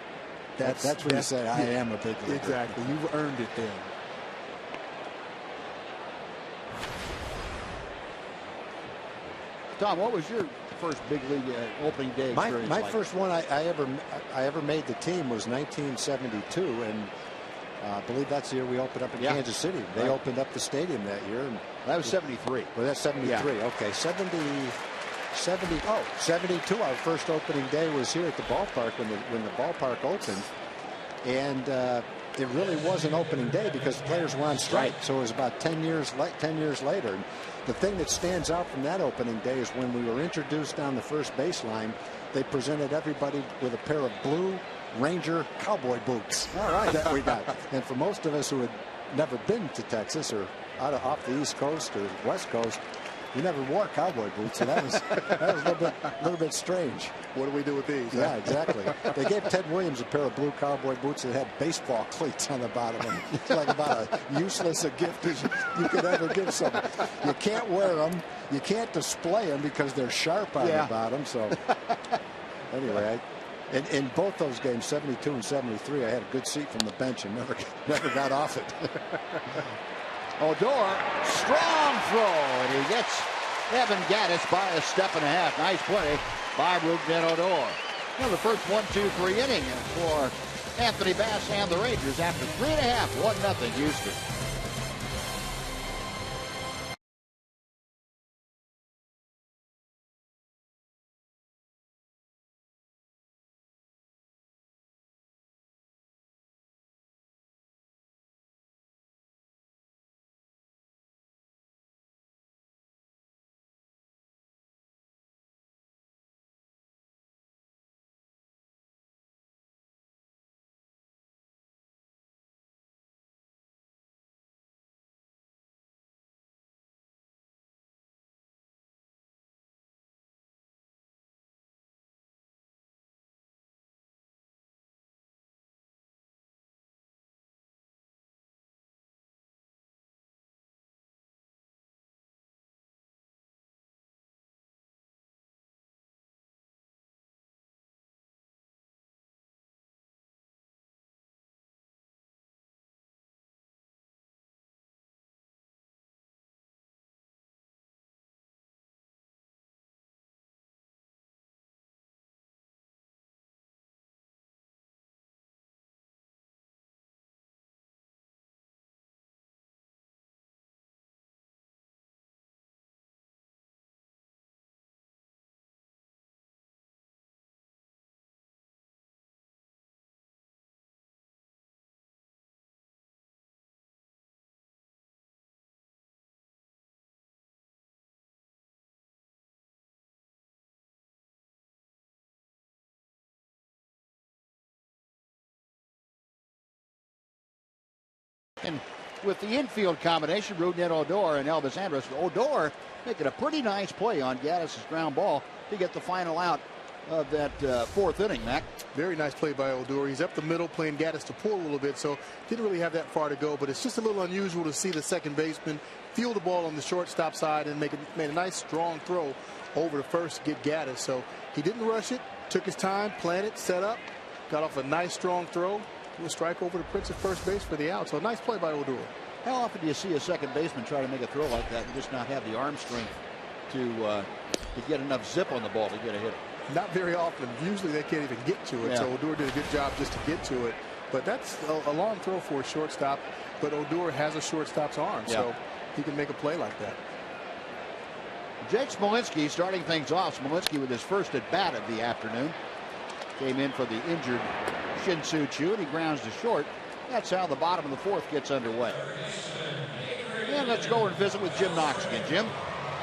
That's when you say, I am a big leaguer. Exactly. You've earned it then. Tom, what was your first big league opening day experience my like? first one I ever made the team was 1972, and I believe that's the year we opened up in Kansas City. They opened up the stadium that year. And that was 73. Well, that's 73. Yeah. Okay, 72. Our first opening day was here at the ballpark when the ballpark opened, and it really was an opening day because the players were on strike. So it was about 10 years later. And the thing that stands out from that opening day is when we were introduced down the first baseline, they presented everybody with a pair of blue Ranger cowboy boots. All right, that we got. And for most of us who had never been to Texas or off the East Coast or West Coast, we never wore cowboy boots, so that was a little bit strange. What do we do with these? Yeah, exactly. They gave Ted Williams a pair of blue cowboy boots that had baseball cleats on the bottom. And it's like about as useless a gift as you could ever give someone. You can't wear them. You can't display them because they're sharp on the bottom. So anyway, in both those games, 72 and 73, I had a good seat from the bench and never got off it. Odor, strong throw, and he gets Evan Gattis by a step and a half. Nice play by Rougned Odor. The first 1-2-3 inning for Anthony Bass and the Rangers after 3.5, 1-0 Houston. And with the infield combination, Rougned Odor and Elvis Andrus, Odor making a pretty nice play on Gattis' ground ball to get the final out of that fourth inning, Mac. Very nice play by Odor. He's up the middle playing Gattis to pull a little bit, so didn't really have that far to go, but it's just a little unusual to see the second baseman field the ball on the shortstop side and made a nice strong throw over to first to get Gattis. So he didn't rush it, took his time, planted, set up, got off a nice strong throw, We'll strike over to Prince at first base for the out. So nice play by Odor. How often do you see a second baseman try to make a throw like that and just not have the arm strength to get enough zip on the ball to get a hit? Not very often. Usually they can't even get to it. Yeah. So Odor did a good job just to get to it. But that's a long throw for a shortstop. But Odor has a shortstop's arm, so he can make a play like that. Jake Smolinski starting things off. Smolinski with his first at bat of the afternoon. Came in for the injured Shin-Soo Choo, and he grounds to short. That's how the bottom of the fourth gets underway. And let's go and visit with Jim Knox again. Jim?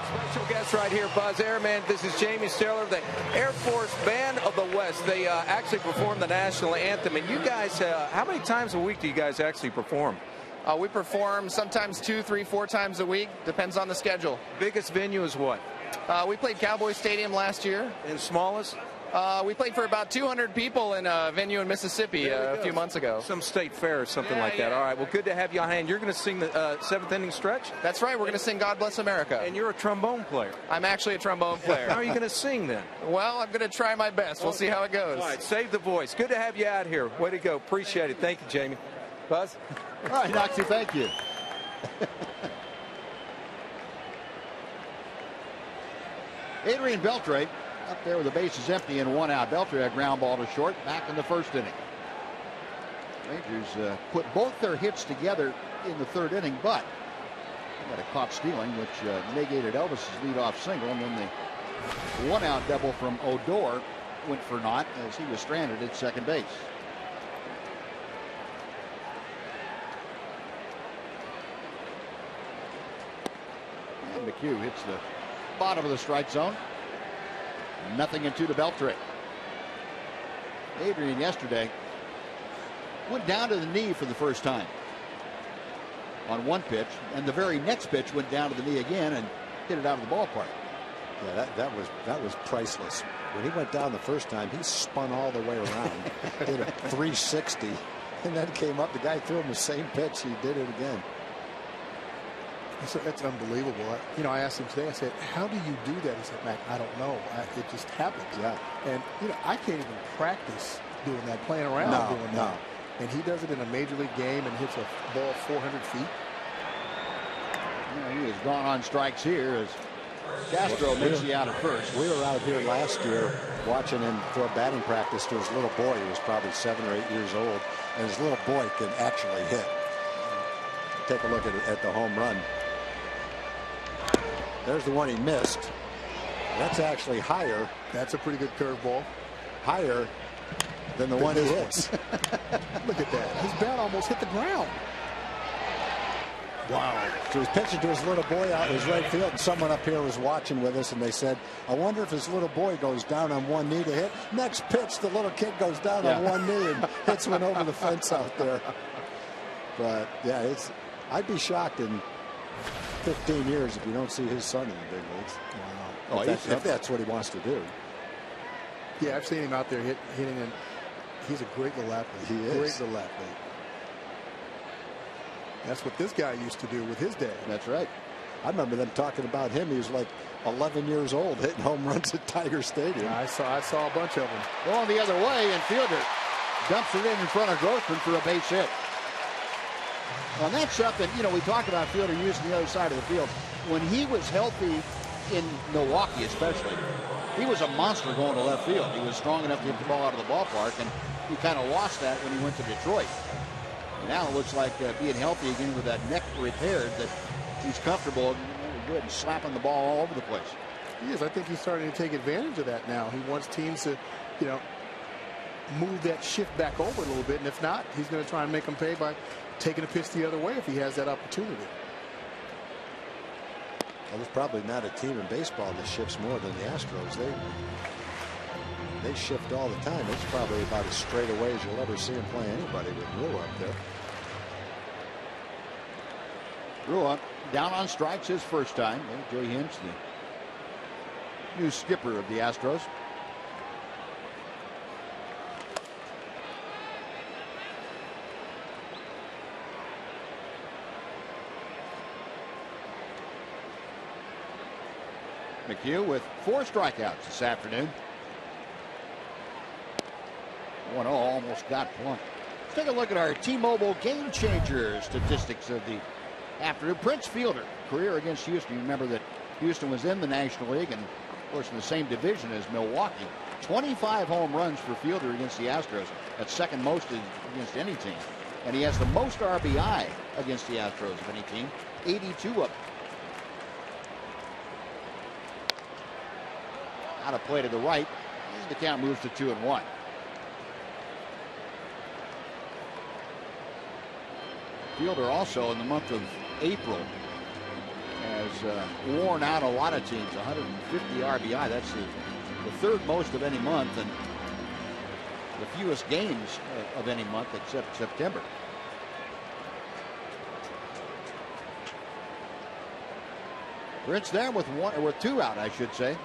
Special guest right here, Buzz Airman. This is Jamie Sterler, the Air Force Band of the West. They actually perform the national anthem. And you guys, how many times a week do you guys actually perform? We perform sometimes 2, 3, 4 times a week. Depends on the schedule. Biggest venue is what? We played Cowboy Stadium last year. And smallest? We played for about 200 people in a venue in Mississippi a few months ago. Some state fair or something like that. All right, well, good to have you on hand. You're going to sing the seventh inning stretch? That's right. We're going to sing God Bless America. And you're a trombone player. I'm actually a trombone player. How are you going to sing then? Well, I'm going to try my best. We'll see how it goes. All right, save the voice. Good to have you out here. Way to go. Appreciate it. Thank you, Jamie. Buzz? All right, Knoxy, thank you. Adrian Beltre up there with the bases empty and one out. Beltre a ground ball to short back in the first inning. Rangers put both their hits together in the third inning, but they got a caught stealing, which negated Elvis's leadoff single, and then the one out double from Odor went for naught as he was stranded at second base. And McHugh hits the bottom of the strike zone. 0-2 to Beltre. Adrian yesterday went down to the knee for the first time on one pitch, and the very next pitch went down to the knee again and hit it out of the ballpark. Yeah, that was priceless. When he went down the first time, he spun all the way around, did a 360, and then came up. The guy threw him the same pitch. He did it again. That's unbelievable. I asked him today, I said, how do you do that? He said, Mac, I don't know. It just happens. Yeah. And, I can't even practice doing that, playing around doing that. And he does it in a major league game and hits a ball 400 feet. He has gone on strikes here as Castro makes the out at first. We were out here last year watching him throw batting practice to his little boy. He was probably 7 or 8 years old, and his little boy can actually hit. Take a look at the home run. There's the one he missed. That's actually higher. That's a pretty good curveball. Higher than the one he hits. Look at that. His bat almost hit the ground. Wow. So he's pitching to his little boy out in his right field, and someone up here was watching with us, and they said, I wonder if his little boy goes down on one knee to hit. Next pitch, the little kid goes down on one knee and hits one over the fence out there. But, yeah, I'd be shocked in 15 years if you don't see his son in the big leagues. Wow. If that's what he wants to do. Yeah, I've seen him out there hitting, and he's a great little athlete. He is. Great little athlete. That's what this guy used to do with his dad. That's right. I remember them talking about him. He was like 11 years old hitting home runs at Tiger Stadium. I saw a bunch of them. Going the other way, and Fielder dumps it in front of Grossman for a base hit. Well, that's something, we talk about Fielder using the other side of the field. When he was healthy in Milwaukee especially, he was a monster going to left field. He was strong enough to hit the ball out of the ballpark, and he kind of lost that when he went to Detroit. Now it looks like being healthy again with that neck repaired, that he's comfortable and good and slapping the ball all over the place. He is. I think he's starting to take advantage of that now. He wants teams to, move that shift back over a little bit, and if not, he's going to try and make them pay by taking a pitch the other way if he has that opportunity. Well, there's probably not a team in baseball that shifts more than the Astros. They shift all the time. It's probably about as straight away as you'll ever see him play anybody with Rua up there. Rua down on strikes his first time. Joey Hinch, the new skipper of the Astros. McHugh with 4 strikeouts this afternoon. 1-0, almost got Plunk. take a look at our T-Mobile game changer statistics of the afternoon. Prince Fielder, career against Houston. You remember that Houston was in the National League and, of course, in the same division as Milwaukee. 25 home runs for Fielder against the Astros. That's second most against any team. And he has the most RBI against the Astros of any team, 82 of them. Out of play to the right. The count moves to 2-1. Fielder also in the month of April has worn out a lot of teams. 150 RBI. That's the third most of any month and the fewest games of any month except September. Prince there with two out, I should say.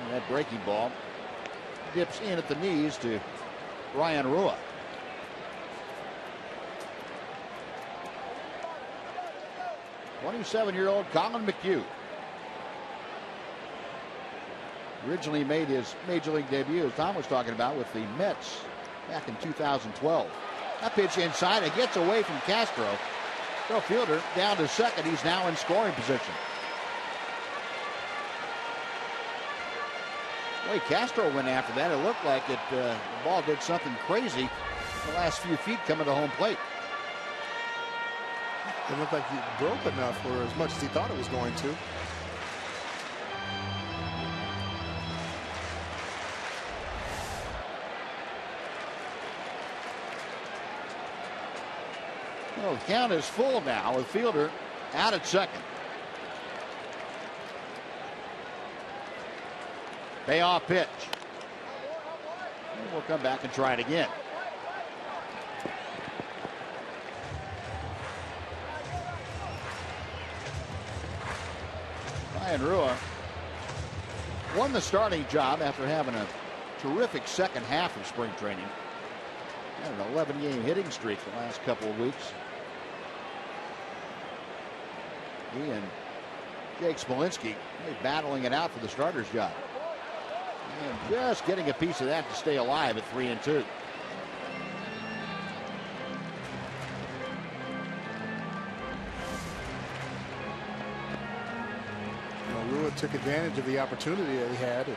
And that breaking ball dips in at the knees to Ryan Rua. '27-year-old Colin McHugh. Originally made his major league debut, as Tom was talking about, with the Mets back in 2012. That pitch inside, it gets away from Castro. So Fielder down to second. He's now in scoring position. The way Castro went after that, it looked like the ball did something crazy the last few feet coming to home plate. It looked like he broke enough for as much as he thought it was going to. Well, the count is full now with Fielder out at second. Payoff pitch. And we'll come back and try it again. Ryan Rua won the starting job after having a terrific second half of spring training. Had an 11-game hitting streak the last couple of weeks. He and Jake Smolinski battling it out for the starter's job. And just getting a piece of that to stay alive at 3-2. Rua took advantage of the opportunity that he had and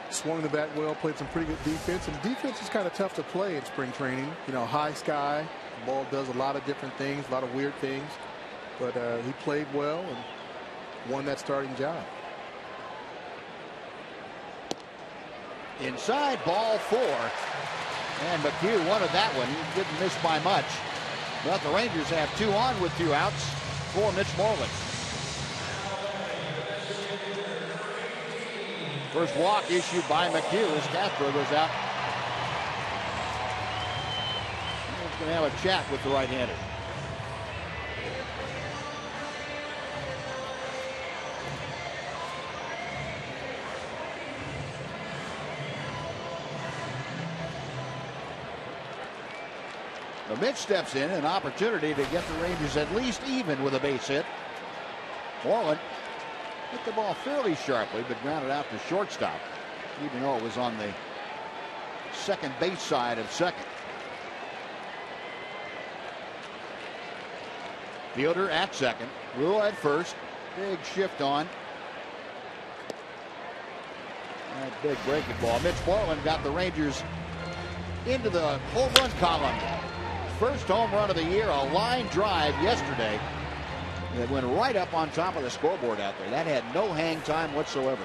swung the bat well, played some pretty good defense. And defense is kind of tough to play in spring training. You know, high sky, the ball does a lot of different things, a lot of weird things. But he played well and won that starting job. Inside, ball 4. And McHugh wanted that one. He didn't miss by much. But the Rangers have 2 on with 2 outs for Mitch Moreland. First walk issued by McHugh as Castro goes out. He's going to have a chat with the right-hander. So Mitch steps in, an opportunity to get the Rangers at least even with a base hit. Moreland hit the ball fairly sharply, but grounded out to shortstop, even though it was on the second base side of second. Fielder at second, Rua at first. Big shift on. That big breaking ball. Mitch Moreland got the Rangers into the home run column. First home run of the year, a line drive yesterday. It went right up on top of the scoreboard out there. That had no hang time whatsoever.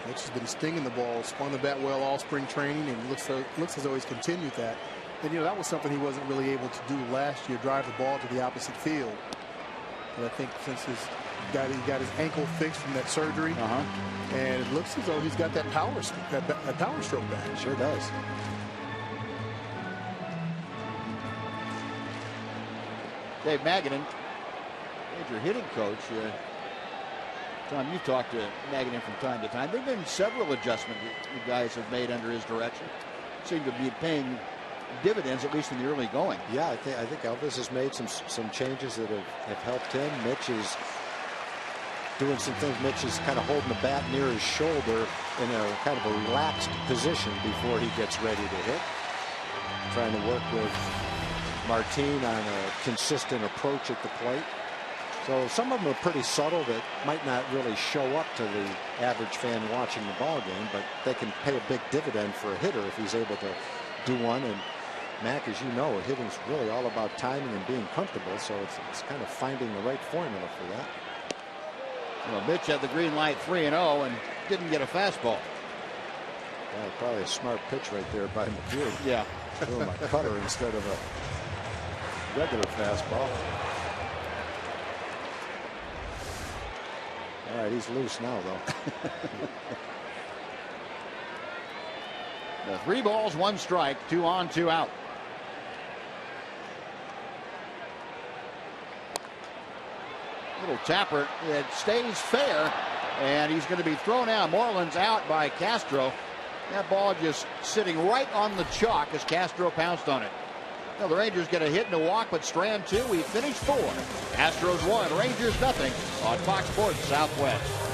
Mitch has been stinging the ball, swung the bat well all spring training, and looks as though he's continued that. And you know, that was something he wasn't really able to do last year, drive the ball to the opposite field. But I think since he got his ankle fixed from that surgery, and it looks as though he's got that power stroke back. Sure does. Dave Magadan, major hitting coach. Tom, you've talked to Magadan from time to time. There have been several adjustments that you guys have made under his direction. Seem to be paying dividends, at least in the early going. Yeah, I think Elvis has made some changes that have helped him. Mitch has doing some things. Mitch is kind of holding the bat near his shoulder in a kind of a relaxed position before he gets ready to hit. Trying to work with Martin on a consistent approach at the plate. So some of them are pretty subtle that might not really show up to the average fan watching the ball game, but they can pay a big dividend for a hitter if he's able to do one. And Mac, as you know, hitting's really all about timing and being comfortable, so it's kind of finding the right formula for that. Well, Mitch had the green light 3-0 and didn't get a fastball. Yeah, probably a smart pitch right there by McHugh. Yeah. Threw him a cutter instead of a regular fastball. All right, he's loose now, though. The 3 balls, 1 strike, 2 on, 2 out. Little tapper. It stays fair, and he's going to be thrown out. Marlins out by Castro. That ball just sitting right on the chalk as Castro pounced on it. Well, the Rangers get a hit and a walk, but Strand 2. We finished 4. Astros 1, Rangers nothing on Fox Sports Southwest.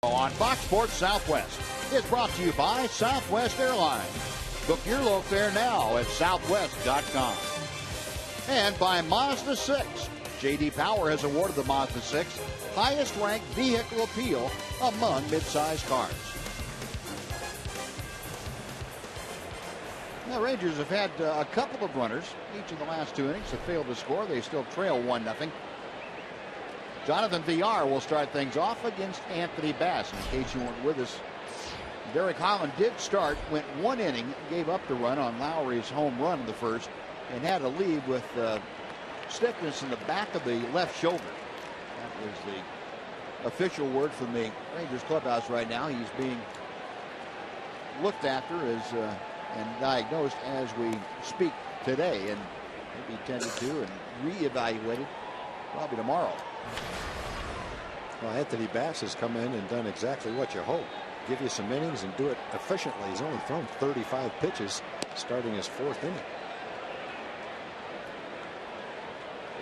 On Fox Sports Southwest. It's brought to you by Southwest Airlines. Book your low fare now at southwest.com. And by Mazda 6. J.D. Power has awarded the Mazda 6 highest ranked vehicle appeal among midsize cars. The Rangers have had a couple of runners. Each of the last 2 innings have failed to score. They still trail 1-0. Jonathan Villar will start things off against Anthony Bass. In case you weren't with us, Derek Holland did start, went 1 inning, gave up the run on Lowry's home run in the first, and had to leave with stiffness in the back of the left shoulder. That was the official word from the Rangers clubhouse right now. He's being looked after and diagnosed as we speak today, and maybe tended to and reevaluated probably tomorrow. Well, Anthony Bass has come in and done exactly what you hope. Give you some innings and do it efficiently. He's only thrown 35 pitches starting his 4th inning.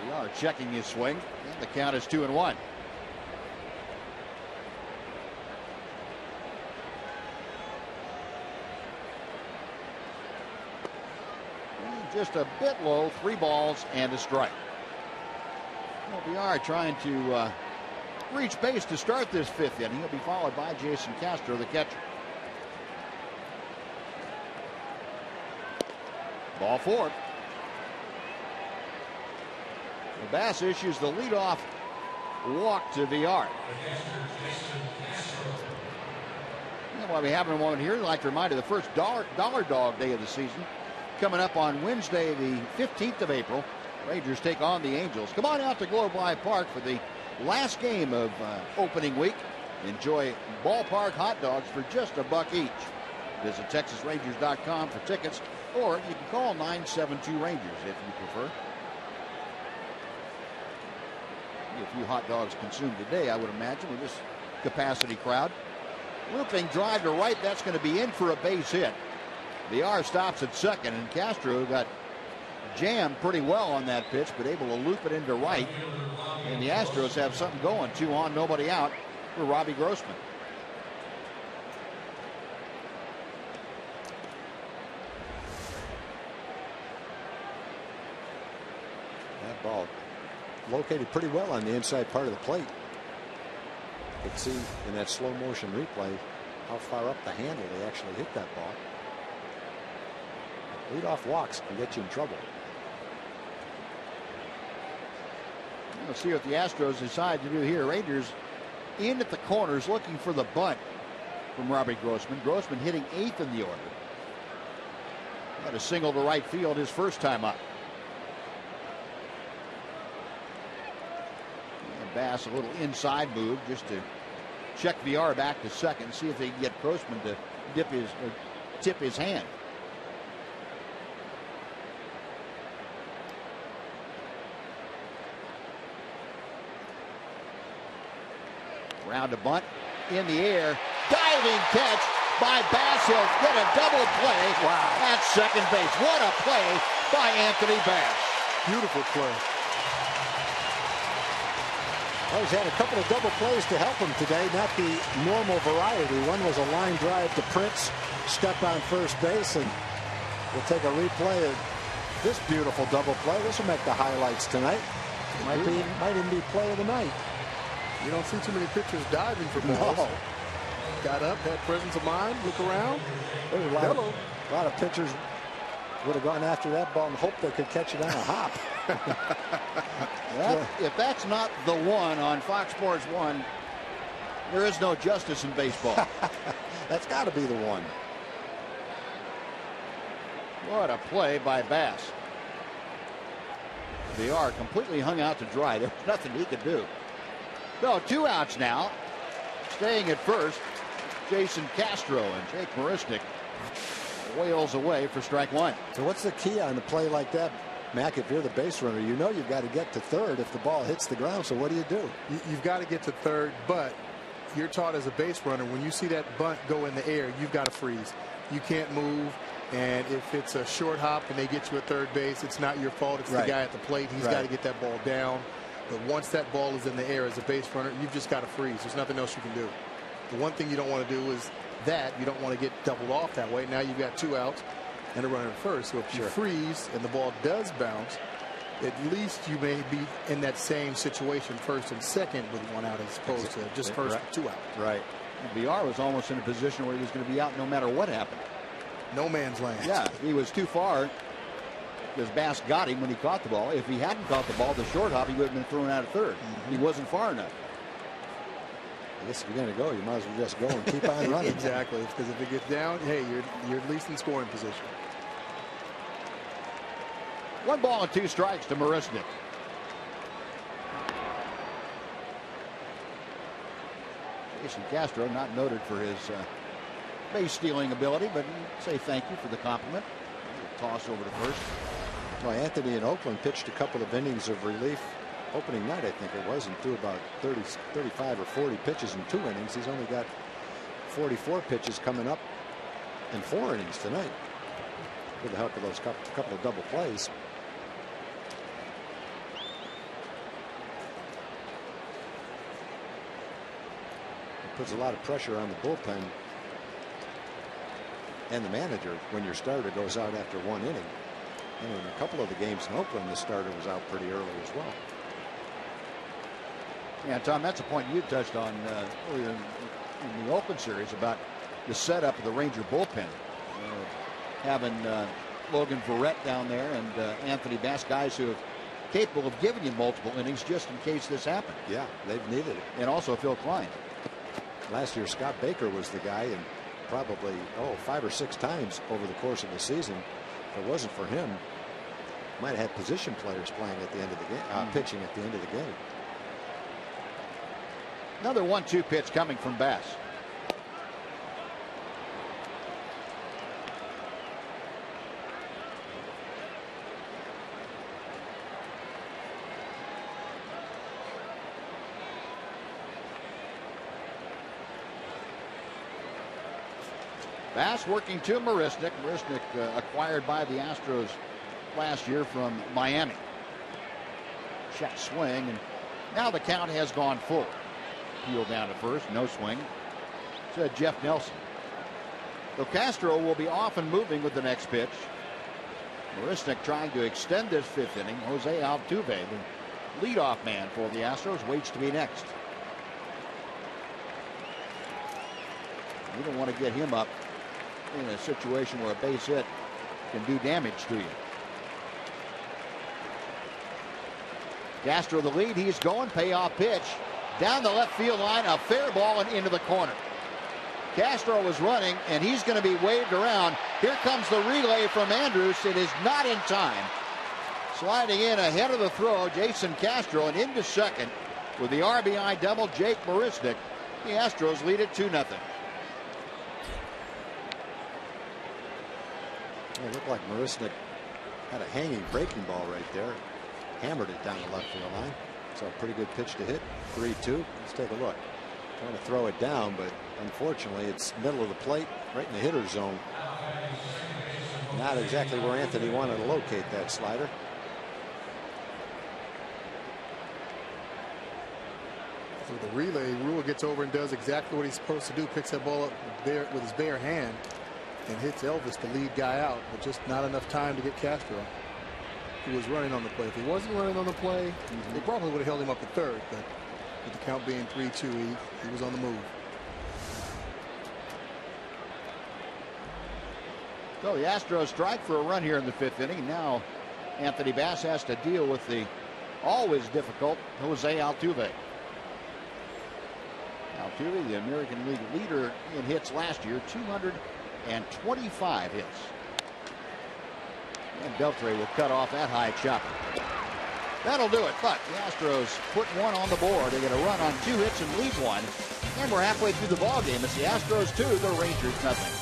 They are checking his swing, and the count is 2-1. Just a bit low, 3 balls and a strike. Well, we are trying to reach base to start this 5th inning. He'll be followed by Jason Castro, the catcher. Ball 4. The Bass issues the leadoff walk to Villar. And while we have a moment here, I'd like to remind you the first dollar dog day of the season coming up on Wednesday, the 15th of April. Rangers take on the Angels. Come on out to Globe Life Park for the last game of opening week. Enjoy ballpark hot dogs for just $1 each. Visit TexasRangers.com for tickets, or you can call 972-RANGERS if you prefer. A few hot dogs consumed today, I would imagine, with this capacity crowd. Looping drive to right. That's going to be in for a base hit. VR stops at second, and Castro got jammed pretty well on that pitch, but able to loop it into right. And the Astros have something going. 2 on, nobody out for Robbie Grossman. That ball located pretty well on the inside part of the plate. You could see in that slow motion replay how far up the handle they actually hit that ball. Leadoff walks can get you in trouble. Let's see what the Astros decide to do here. Rangers in at the corners looking for the bunt from Robbie Grossman. Grossman hitting 8th in the order. Had a single to right field his first time up. And Bass a little inside move just to check VR back to second, see if they can get Grossman to tip his hand. Round to bunt in the air. Diving catch by Bass. He'll get a double play at second base. What a play by Anthony Bass. Beautiful play. Well, he's had a couple of double plays to help him today. Not the normal variety. One was a line drive to Prince. Step on first base, and we'll take a replay of this beautiful double play. This will make the highlights tonight. Might even be play of the night. You don't see too many pitchers diving for balls. No. Got up, had presence of mind, look around. There's a lot of pitchers would have gone after that ball and hoped they could catch it on a hop. Well, if that's not the one on Fox Sports 1, there is no justice in baseball. That's got to be the one. What a play by Bass. VR completely hung out to dry. There was nothing he could do. So 2 outs now. Staying at first, Jason Castro, and Jake Marisnik wails away for strike 1. So what's the key on a play like that, Mac? If you're the base runner, you know you've got to get to third if the ball hits the ground. So what do? You've got to get to third, but you're taught as a base runner, when you see that bunt go in the air, you've got to freeze. You can't move. And if it's a short hop and they get you at third base, it's not your fault. It's the guy at the plate. He's got to get that ball down. But once that ball is in the air as a base runner, you've just got to freeze. There's nothing else you can do. The one thing you don't want to do is that. You don't want to get doubled off that way. Now you've got 2 outs and a runner at first. So if you freeze and the ball does bounce, at least you may be in that same situation first and second with 1 out as opposed to just first and 2 out. Right. VR was almost in a position where he was going to be out no matter what happened. No man's land. Yeah, he was too far because Bass got him when he caught the ball. If he hadn't caught the ball, the short hop, he would have been thrown out at third. He wasn't far enough. I guess if you're going to go, you might as well just go and keep on running. Exactly, because if it gets down, hey, you're at least in scoring position. 1 ball and 2 strikes to Marisnik. Jason Castro, not noted for his base stealing ability, but say thank you for the compliment. Toss over to first. Well, Anthony in Oakland pitched a couple of innings of relief opening night, I think it was, and threw about 35 or 40 pitches in 2 innings. He's only got 44 pitches coming up in 4 innings tonight with the help of those couple of double plays. It puts a lot of pressure on the bullpen and the manager when your starter goes out after 1 inning. And in a couple of the games in Oakland, the starter was out pretty early as well. Yeah, Tom, that's a point you touched on earlier in the Oakland series about the setup of the Ranger bullpen. Having Logan Verrett down there and Anthony Bass, guys who are capable of giving you multiple innings just in case this happened. Yeah, they've needed it. And also Phil Klein. Last year, Scott Baker was the guy, and probably 5 or 6 times over the course of the season. If it wasn't for him, might have had position players playing at the end of the game, pitching at the end of the game. Another 1-2 pitch coming from Bass. Bass working to Marisnick. Marisnick acquired by the Astros last year from Miami. Check swing, and now the count has gone full. Peel down to first, no swing. Said Jeff Nelson. So Castro will be off and moving with the next pitch. Marisnick trying to extend this 5th inning. Jose Altuve, the leadoff man for the Astros, waits to be next. You don't want to get him up in a situation where a base hit can do damage to you. Castro the lead. He's going. Payoff pitch down the left field line. A fair ball and into the corner. Castro was running, and he's going to be waved around. Here comes the relay from Andrus. It is not in time. Sliding in ahead of the throw, Jason Castro, and into second with the RBI double, Jake Marisnick. The Astros lead it 2-0. It looked like Marisnick had a hanging breaking ball right there. Hammered it down the left field line. So a pretty good pitch to hit. 3-2. Let's take a look. Trying to throw it down, but unfortunately it's middle of the plate, right in the hitter's zone. Not exactly where Anthony wanted to locate that slider. So the relay rule gets over and does exactly what he's supposed to do. Picks that ball up there with his bare hand and hits Elvis, the lead guy, out, but just not enough time to get Castro. He was running on the play. If he wasn't running on the play, they probably would have held him up at third, but with the count being 3-2, he was on the move. So the Astros strike for a run here in the 5th inning. Now Anthony Bass has to deal with the always difficult Jose Altuve. Altuve, the American League leader in hits last year, 225 hits. And Beltre will cut off that high chopper. That'll do it, but the Astros put one on the board. They get a run on 2 hits and lead one. And we're halfway through the ball game. It's the Astros 2, the Rangers nothing.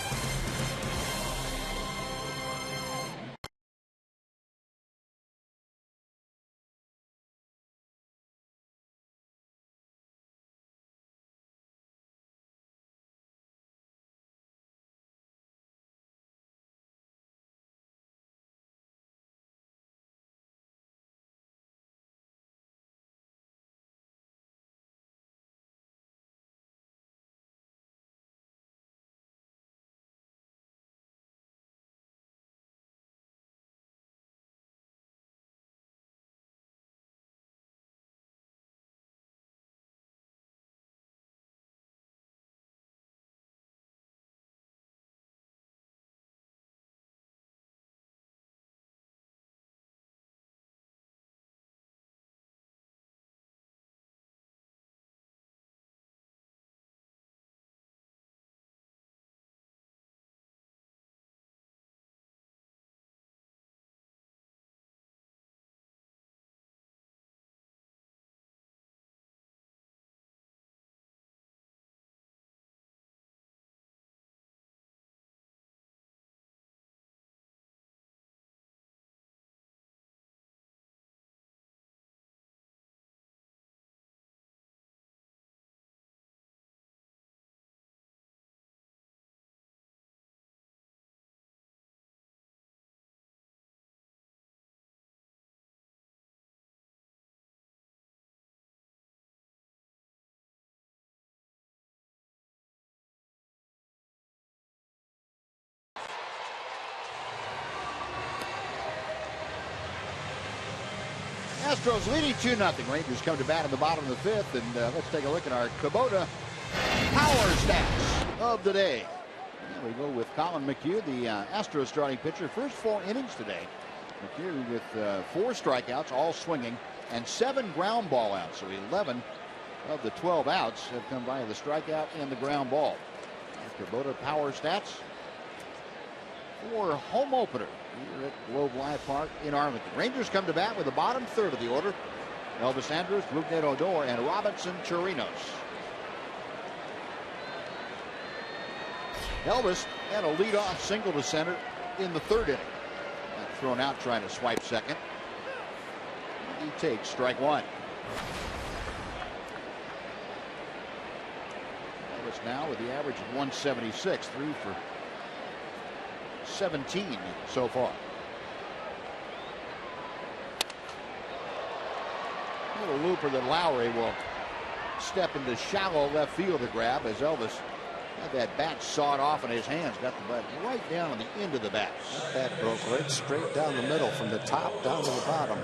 Astros leading 2-0. Rangers come to bat in the bottom of the 5th, and let's take a look at our Kubota power stats of the day. And we go with Colin McHugh, the Astros starting pitcher. First 4 innings today. McHugh with 4 strikeouts, all swinging, and 7 ground ball outs. So 11 of the 12 outs have come via the strikeout and the ground ball. Kubota power stats for home opener here at Globe Life Park in Arlington. Rangers come to bat with the bottom third of the order. Elvis Andrus, Rougned Odor, and Robinson Chirinos. Elvis had a leadoff single to center in the 3rd inning. Thrown out trying to swipe second. He takes strike 1. Elvis now with the average of 176, 3 for 17 so far. A little looper that Lowry will step into shallow left field to grab as Elvis had that bat sawed off in his hands. Got the bat right down on the end of the bat. That bat broke right straight down the middle from the top down to the bottom.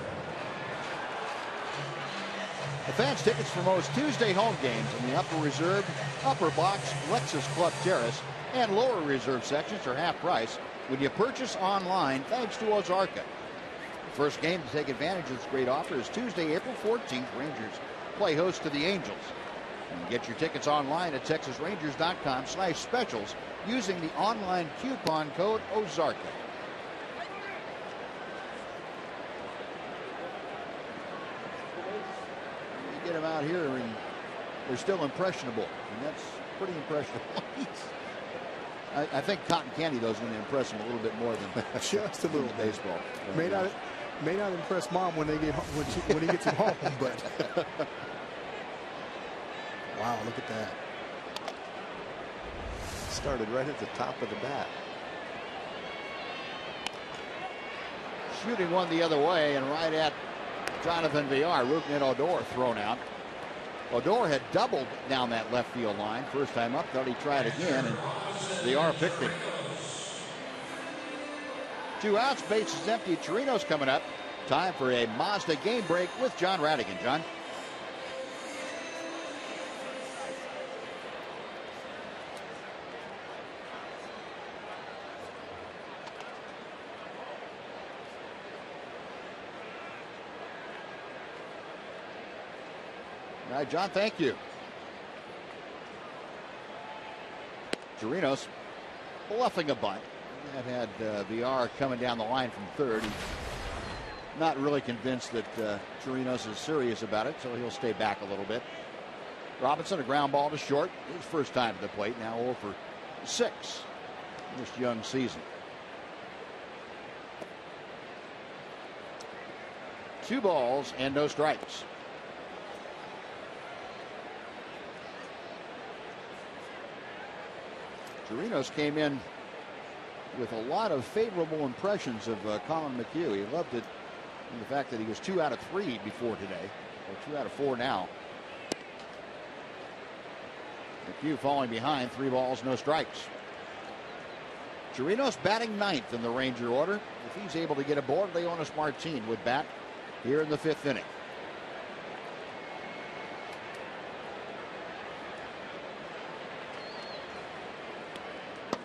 Advance tickets for most Tuesday home games in the upper reserve, upper box, Lexus Club Terrace, and lower reserve sections are half price when you purchase online thanks to Ozarka. The first game to take advantage of this great offer is Tuesday, April 14th. Rangers play host to the Angels. And get your tickets online at TexasRangers.com/specials using the online coupon code Ozarka. You get them out here and they're still impressionable, and that's pretty impressionable. I think cotton candy though is going to impress him a little bit more than just a little baseball. May not impress mom when they get when he gets him home, but wow, look at that. Started right at the top of the bat. Shooting one the other way and right at Jonathan Villar. Rougned Odor thrown out. Odor had doubled down that left field line. First time up, thought he'd try it again, and Villar picked it. 2 outs, base is empty. Chirinos coming up. Time for a Mazda game break with John Radigan. John. All right, John, thank you. Chirinos bluffing a bunt. That had Villar coming down the line from third. He's not really convinced that Chirinos is serious about it, so he'll stay back a little bit. Robinson, a ground ball to short. His first time at the plate, now 0 for 6 this young season. 2 balls and no strikes. Chirinos came in with a lot of favorable impressions of Colin McHugh. He loved it in the fact that he was 2 out of 3 before today, or 2 out of 4 now. McHugh falling behind, 3 balls, no strikes. Chirinos batting 9th in the Ranger order. If he's able to get aboard, Leonis Martin would bat here in the 5th inning.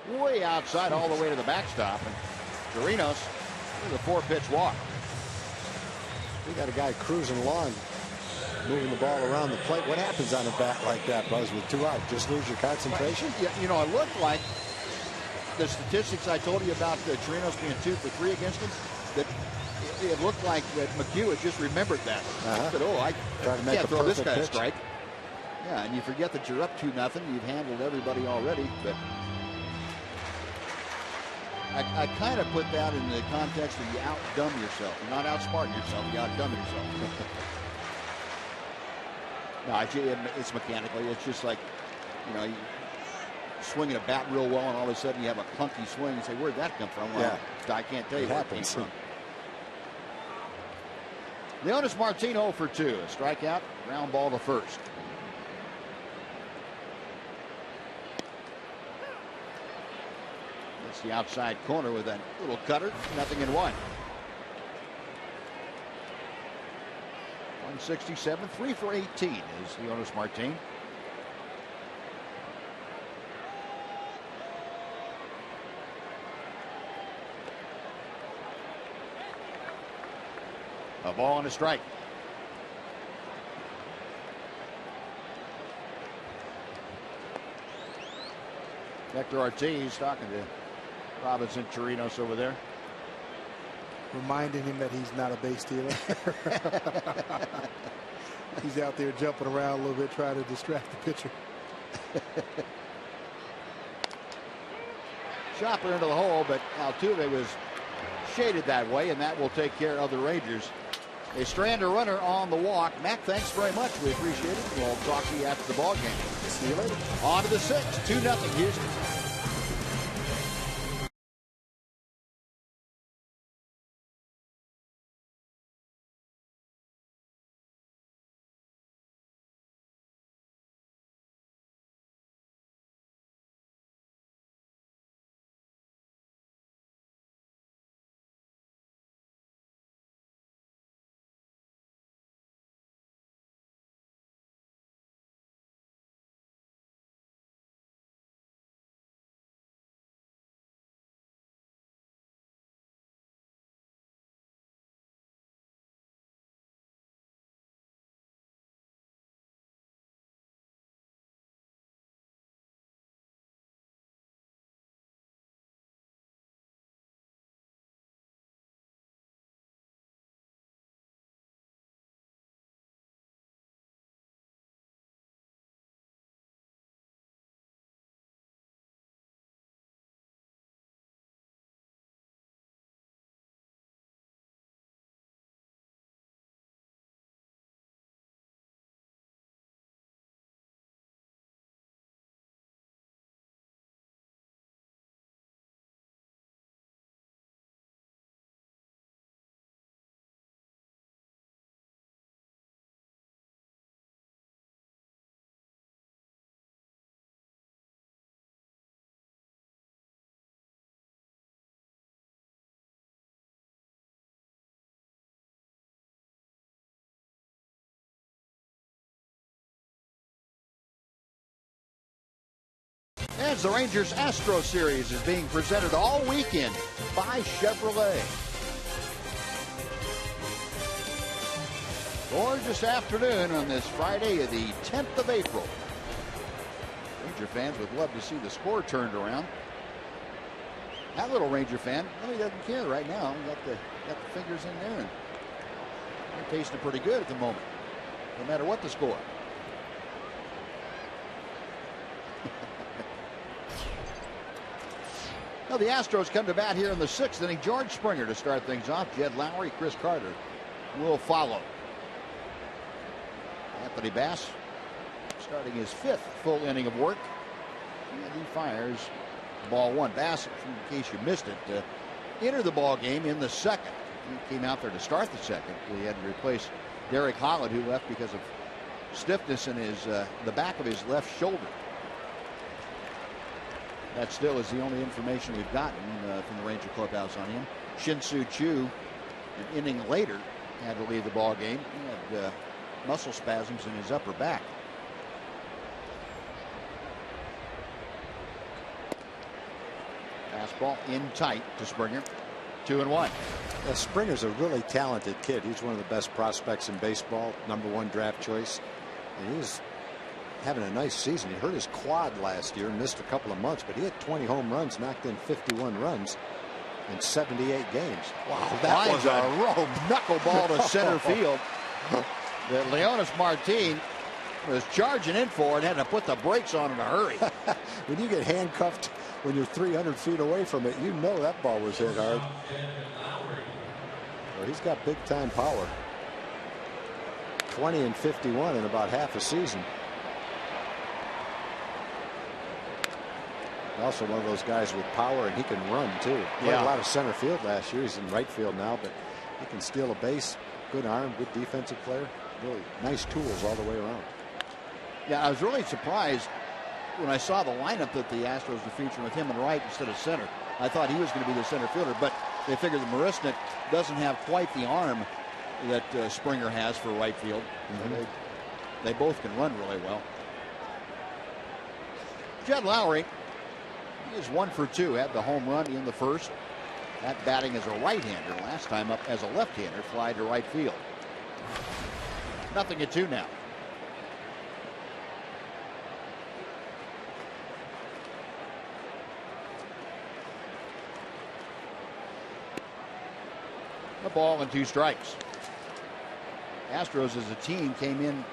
Way outside all the way to the backstop, and Chirinos with a 4-pitch walk. We got a guy cruising along, moving the ball around the plate. What happens on a bat like that, Buzz, with 2 out? Just lose your concentration? Yeah, you know, it looked like the statistics I told you about Chirinos being 2 for 3 against him, that it looked like that McHugh had just remembered that. Said, oh, I can't throw this guy a strike. Yeah, and you forget that you're up 2-0. You've handled everybody already, but I kind of put that in the context of you outdumb yourself. You're not outsmarting yourself, you outdumb yourself. No, it's mechanical. It's just like, you know, you swinging a bat real well and all of a sudden you have a clunky swing and say, where'd that come from? Well, I can't tell you where it came from. Leonis Martin 0 for 2. A strikeout, ground ball to first. That's the outside corner with that little cutter. 0-1. 167, 3 for 18 is Leonis Martin. A ball and a strike. Hector Ortiz talking to Robinson Chirinos over there. Reminding him that he's not a base stealer. He's out there jumping around a little bit, trying to distract the pitcher. Chopper into the hole, but Altuve was shaded that way, and that will take care of the Rangers. They strand a runner on the walk. Mac, thanks very much. We appreciate it. We'll talk to you after the ball game. See you later. On to the 6th, 2-0 Houston. As the Rangers Astros series is being presented all weekend by Chevrolet. Gorgeous afternoon on this Friday of the 10th of April. Ranger fans would love to see the score turned around. That little Ranger fan, well, he doesn't care right now. He got the fingers in there, and they're tasting pretty good at the moment, no matter what the score. Now the Astros come to bat here in the 6th inning. George Springer to start things off. Jed Lowry, Chris Carter will follow. Anthony Bass starting his 5th full inning of work. And he fires ball 1. Bass, in case you missed it, entered the ball game in the 2nd. He came out there to start the 2nd. He had to replace Derek Holland, who left because of stiffness in his the back of his left shoulder. That still is the only information we've gotten from the Ranger clubhouse on him. Shin-Soo Choo, an inning later, had to leave the ball game. He had muscle spasms in his upper back. Fastball in tight to Springer. 2-1. Yeah, Springer's a really talented kid. He's one of the best prospects in baseball. #1 draft choice. And he's having a nice season. He hurt his quad last year and missed a couple of months, but he had 20 home runs, knocked in 51 runs in 78 games. Wow, that was a knuckleball to center field that Leonis Martin was charging in for and had to put the brakes on in a hurry. When you get handcuffed when you're 300 feet away from it, you know that ball was hit hard. Well, he's got big time power. 20 and 51 in about half a season. Also one of those guys with power, and he can run too. Played a lot of center field last year. He's in right field now, but he can steal a base. Good arm, good defensive player. Really nice tools all the way around. Yeah, I was really surprised when I saw the lineup that the Astros were featuring with him in right instead of center. I thought he was going to be the center fielder, but they figured that Marisnik doesn't have quite the arm that Springer has for right field. They both can run really well. Jed Lowry is 1 for 2. Had the home run in the 1st. That batting as a right-hander. Last time up as a left-hander. Fly to right field. 0-2 now. A ball and 2 strikes. Astros as a team came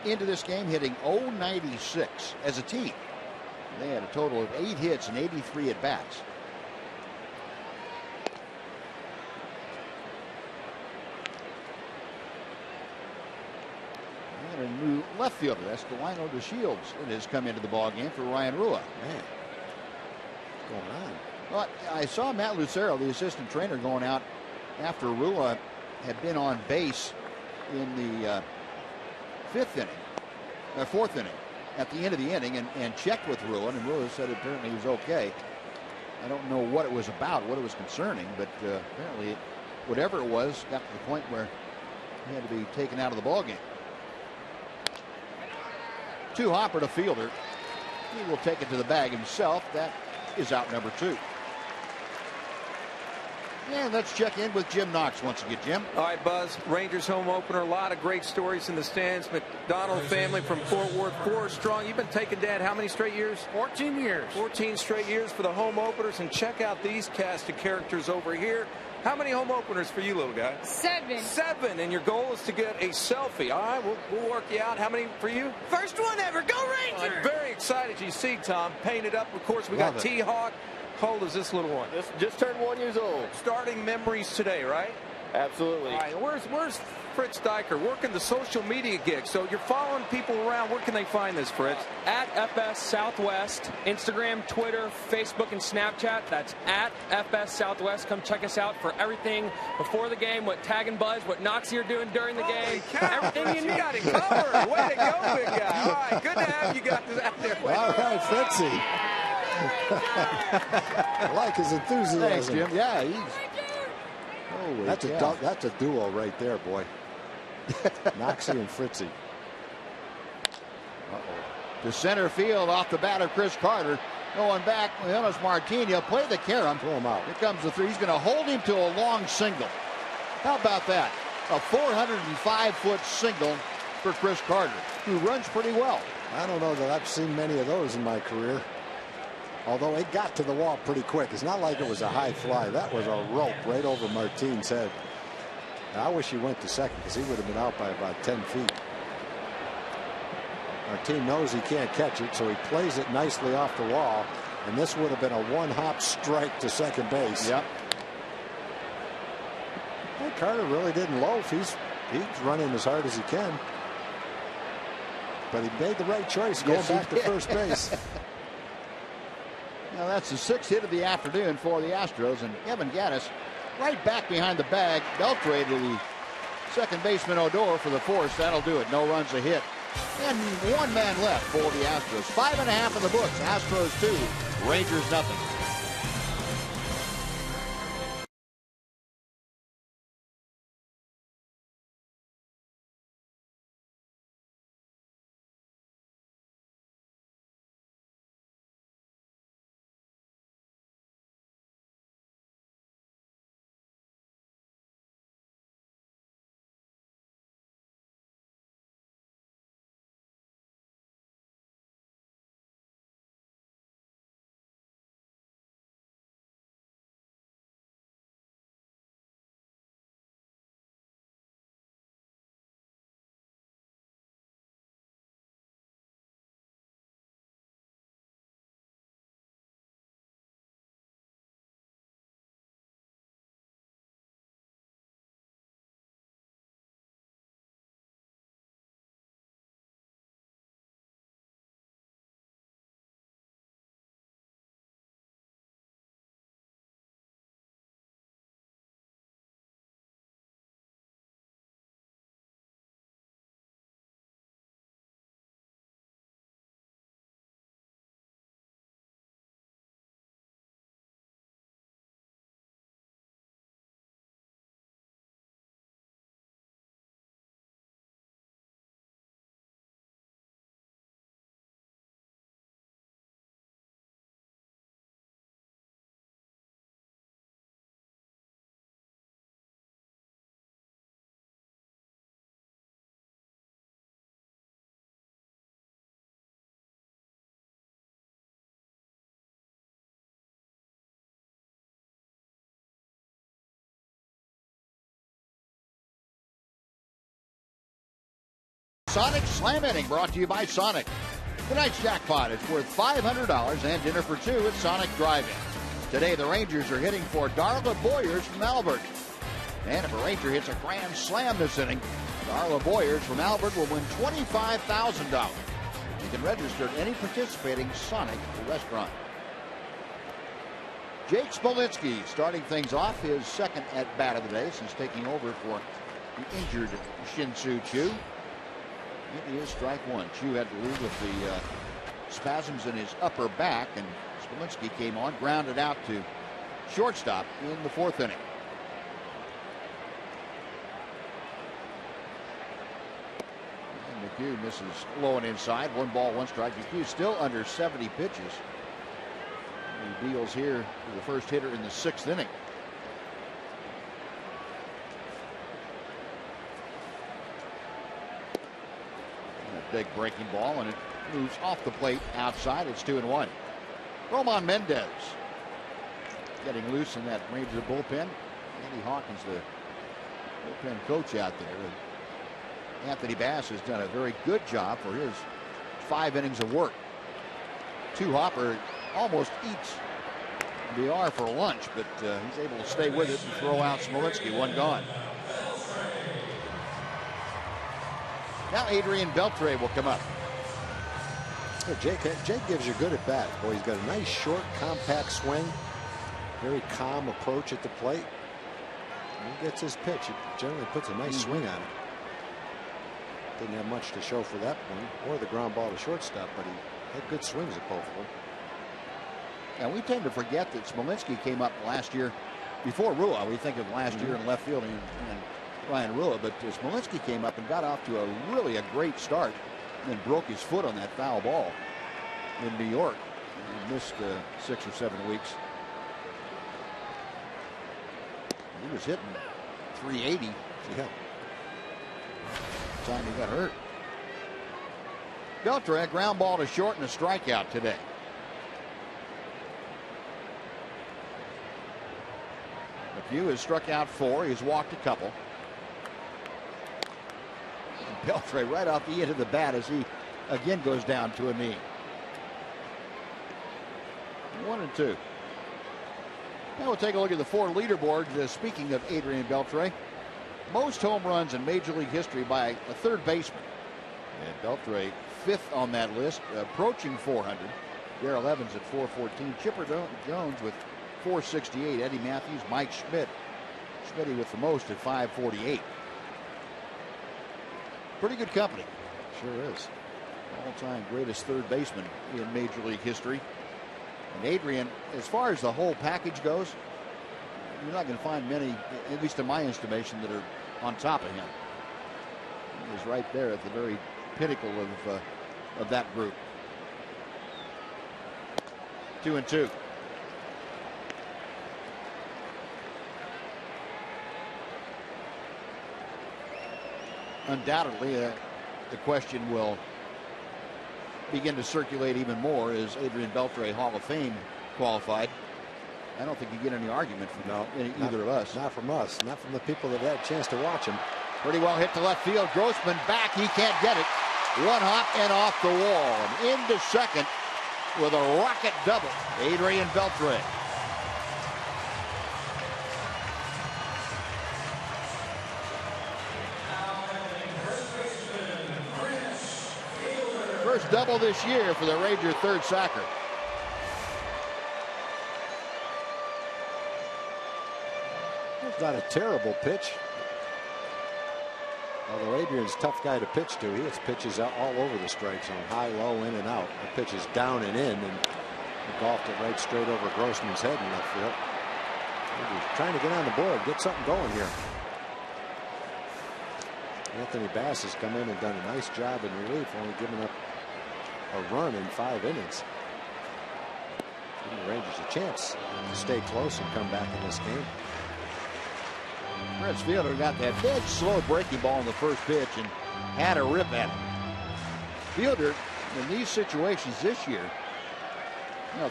into this game hitting .096 as a team. They had a total of 8 hits and 83 at-bats. And a new left fielder, that's Delino DeShields, that has come into the ballgame for Ryan Rua. Man, what's going on? Well, I saw Matt Lucero, the assistant trainer, going out after Rua had been on base in the 4th inning, at the end of the inning, and checked with Rua, and Rua said apparently he was okay. I don't know what it was about, what it was concerning, but apparently whatever it was got to the point where he had to be taken out of the ballgame. 2 hopper to fielder. He will take it to the bag himself. That is out number 2. And let's check in with Jim Knox once again. Jim. All right, Buzz. Rangers home opener. A lot of great stories in the stands. McDonald family from Fort Worth, 4 strong. You've been taking Dad how many straight years? 14 years. 14 straight years for the home openers. And check out these cast of characters over here. How many home openers for you, little guy? 7. 7. And your goal is to get a selfie. All right, we'll work you out. How many for you? First one ever. Go Rangers! I'm very excited. You see, Tom, painted up. Of course, we got T-Hawk. How old is this little one? Just turned 1 year old. Starting memories today, right? Absolutely. All right, where's Fritz Dyker working the social media gig? So you're following people around. Where can they find this, Fritz? At FS Southwest, Instagram, Twitter, Facebook, and Snapchat. That's at FS Southwest. Come check us out for everything before the game, what Tag and Buzz, what Noxie are doing during the game. Everything you got it covered. Way to go, big guy. All right, good to have you guys out there. All right, Fritzy. I like his enthusiasm. Thanks, Jim. Yeah, that's a duo right there, boy. Noxie and Fritzy. To center field off the bat of Chris Carter. Going back, Jonas Martin. He'll play the carom. Throw him out. Here comes the 3. He's going to hold him to a long single. How about that? A 405-foot single for Chris Carter, who runs pretty well. I don't know that I've seen many of those in my career. Although it got to the wall pretty quick. It's not like it was a high fly. That was a rope right over Martin's head. I wish he went to second because he would have been out by about 10 feet. Martin knows he can't catch it, so he plays it nicely off the wall. And this would have been a 1-hop strike to second base. Yep. Well, Carter really didn't loaf. He's running as hard as he can. But he made the right choice going back to first base. Now that's the 6th hit of the afternoon for the Astros, and Kevin Gaddis right back behind the bag. Beltre to the second baseman Odor for the 4th. That'll do it. No runs, a hit. And 1 man left for the Astros. 5.5 in the books. Astros 2, Rangers nothing. Sonic Slam Inning brought to you by Sonic. Tonight's jackpot is worth $500 and dinner for two at Sonic Drive-In. Today, the Rangers are hitting for Darla Boyers from Albert. And if a Ranger hits a grand slam this inning, Darla Boyers from Albert will win $25,000. You can register at any participating Sonic restaurant. Jake Smolinski starting things off, his second at-bat of the day since taking over for the injured Shin-Soo Choo. It is strike one. Choo had to leave with the spasms in his upper back, and Smolinski came on, grounded out to shortstop in the fourth inning. And McHugh misses low and inside. 1 ball, 1 strike. McHugh still under 70 pitches. He deals here to the first hitter in the 6th inning. Big breaking ball, and it moves off the plate outside. It's 2-1. Roman Mendez getting loose in that Ranger bullpen. Andy Hawkins, the bullpen coach out there. And Anthony Bass has done a very good job for his 5 innings of work. Hopper almost eats BR for lunch, but he's able to stay with it and throw out Smolinski. 1 gone. Now Adrian Beltre will come up. Jake gives you good at bat. Boy, he's got a nice, short, compact swing. Very calm approach at the plate. When he gets his pitch, he generally puts a nice swing on it. Didn't have much to show for that one, or the ground ball to shortstop, but he had good swings at both of them. And we tend to forget that Smolinski came up last year before Rua. We think of last year in left field and Ryan Rua, but Smolinski came up and got off to a great start, and then broke his foot on that foul ball in New York. He missed 6 or 7 weeks. He was hitting 380. Yeah. Time he got hurt. Beltre, ground ball to short and a strikeout today. McHugh has struck out 4. He's walked a couple. Beltre right off the end of the bat as he again goes down to a knee. 1-2. Now we'll take a look at the 4 leaderboards. Speaking of Adrian Beltre, most home runs in Major League history by a third baseman. And Beltre 5th on that list, approaching 400. Darrell Evans at 414. Chipper Jones with 468. Eddie Matthews, Mike Schmidt. Schmitty with the most at 548. Pretty good company. Sure is. All-time greatest third baseman in Major League history. And Adrian, as far as the whole package goes, you're not going to find many, at least in my estimation, that are on top of him. He's right there at the very pinnacle of that group. 2-2. Undoubtedly, the question will begin to circulate even more. Is Adrian Beltre Hall of Fame qualified? I don't think you get any argument from either of us. Not from us. Not from the people that had a chance to watch him. Pretty well hit to left field. Grossman back. He can't get it. 1 hop and off the wall. And into second with a rocket double. Adrian Beltre. First double this year for the Ranger third sacker. It's not a terrible pitch. Although Adrian's a tough guy to pitch to, he hits pitches out all over the strike zone, high, low, in and out. The pitch is down and in, and he golfed it right straight over Grossman's head in left field. He's trying to get on the board, get something going here. Anthony Bass has come in and done a nice job in relief, only giving up a run in 5 innings. Giving the Rangers a chance to stay close and come back in this game. Reds fielder got that big slow breaking ball in the first pitch and had a rip at it. Fielder in these situations this year,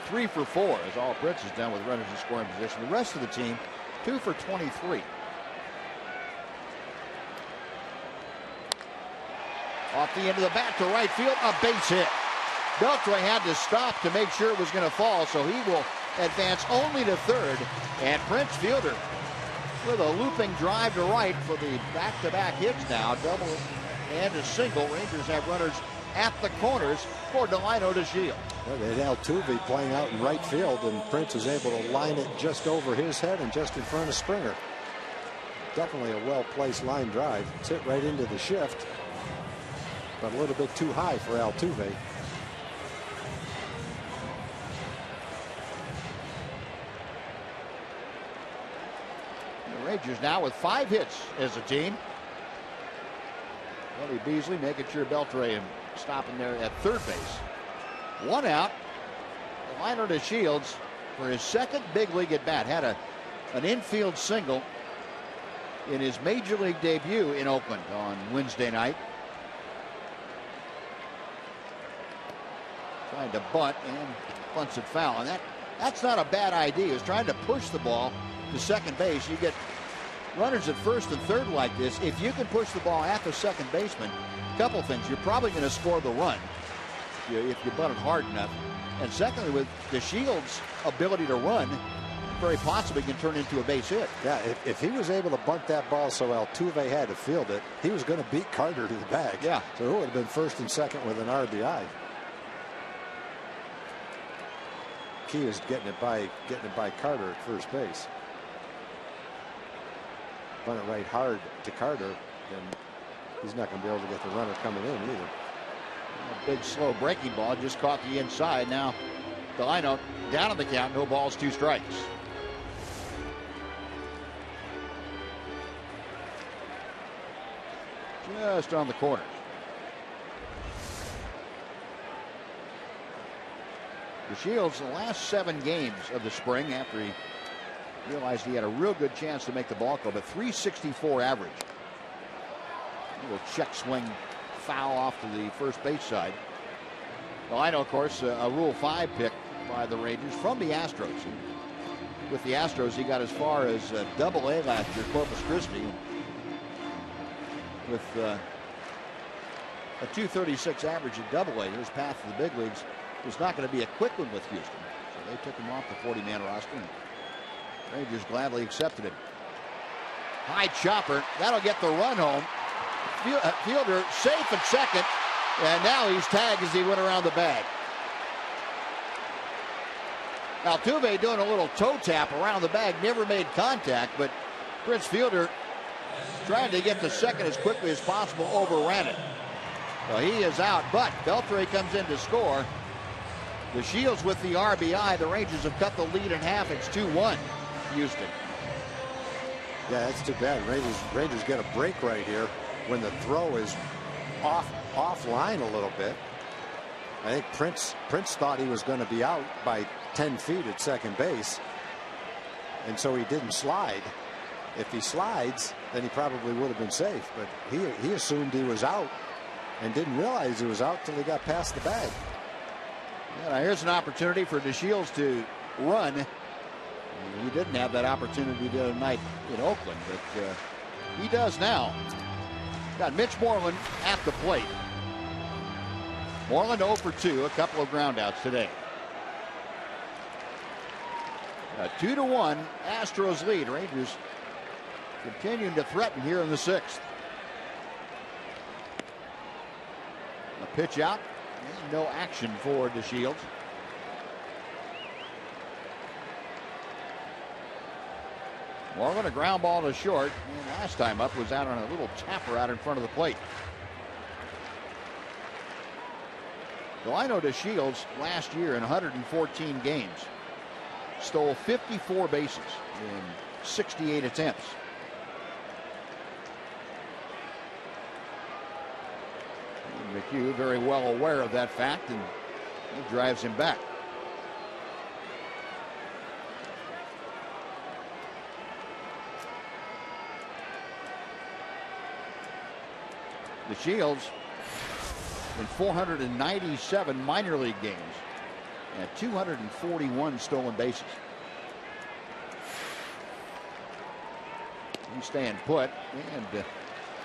3 for 4 is all Pritz has done with runners in scoring position. The rest of the team 2 for 23. Off the end of the bat to right field, a base hit. Beltre had to stop to make sure it was going to fall, so he will advance only to third. And Prince Fielder with a looping drive to right for the back-to-back hits now. Double and a single. Rangers have runners at the corners for Delino DeShields. Well, they had Altuve playing out in right field, and Prince is able to line it just over his head and just in front of Springer. Definitely a well-placed line drive. It's hit right into the shift, but a little bit too high for Altuve. The Rangers now with 5 hits as a team. Willie Beasley making sure Beltre stopping there at third base. 1 out. Delino DeShields for his second big league at bat had an infield single in his major league debut in Oakland on Wednesday night. Trying to bunt and bunts it foul, and that's not a bad idea. He was trying to push the ball to second base. You get runners at first and third like this. If you can push the ball at the second baseman, a couple things. You're probably going to score the run if you bunt it hard enough. And secondly, with DeShields' ability to run, very possibly can turn into a base hit. Yeah, if he was able to bunt that ball so Altuve had to field it, he was going to beat Carter to the bag. Yeah. So it would have been first and second with an RBI. Key is getting it by Carter at first base. Bunt it right hard to Carter, then he's not going to be able to get the runner coming in either. A big slow breaking ball just caught the inside. Now Delino down on the count, no balls, 2 strikes. Just on the corner. DeShields, the last 7 games of the spring, after he realized he had a real good chance to make the ball club, a .364 average. A little check swing foul off to the first base side. Delino, of course, a Rule 5 pick by the Rangers from the Astros. And with the Astros, he got as far as Double-A last year, Corpus Christi. With a .236 average at Double-A, his path to the big leagues was not going to be a quick one with Houston. So they took him off the 40-man roster, and Rangers gladly accepted him. High chopper, that'll get the run home. Fielder safe at second, and now he's tagged as he went around the bag. Altuve doing a little toe tap around the bag, never made contact, but Prince Fielder trying to get to second as quickly as possible, overran it. Well, he is out, but Beltre comes in to score. DeShields with the RBI. The Rangers have cut the lead in half. It's 2-1 Houston. Yeah, that's too bad. Rangers get a break right here when the throw is offline a little bit. I think Prince thought he was going to be out by 10 feet at second base, and so he didn't slide. If he slides, then he probably would have been safe, but he assumed he was out and didn't realize he was out till he got past the bag. Yeah, now here's an opportunity for DeShields to run. He didn't have that opportunity the other night in Oakland, but he does now. Got Mitch Moreland at the plate. Moreland 0 for 2, a couple of groundouts today. A 2-1 Astros lead. Rangers continuing to threaten here in the 6th. A pitch out. No action for DeShields. Moreland, a ground ball to short. And last time up was out on a little tapper out in front of the plate. Delino DeShields last year in 114 games stole 54 bases in 68 attempts. And McHugh very well aware of that fact, and he drives him back. DeShields in 497 minor league games and 241 stolen bases. He's staying put, and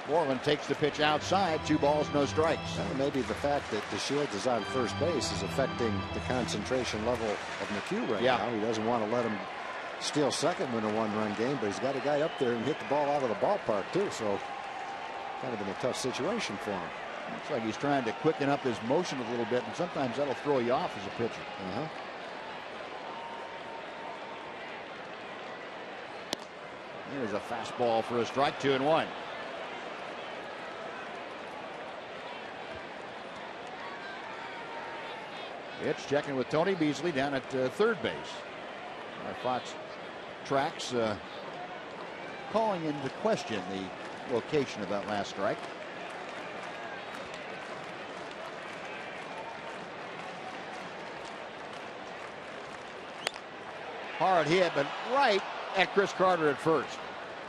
Moreland takes the pitch outside. 2 balls, no strikes. Well, maybe the fact that DeShields is on first base is affecting the concentration level of McHugh right now. He doesn't want to let him steal second in a 1-run game, but he's got a guy up there and hit the ball out of the ballpark too. So kind of in a tough situation for him. Looks like he's trying to quicken up his motion a little bit, and sometimes that'll throw you off as a pitcher. Here's a fastball for a strike. 2-1. It's checking with Tony Beasley down at third base. Our Fox tracks calling into question the location of that last strike. Hard hit, but right at Chris Carter at first.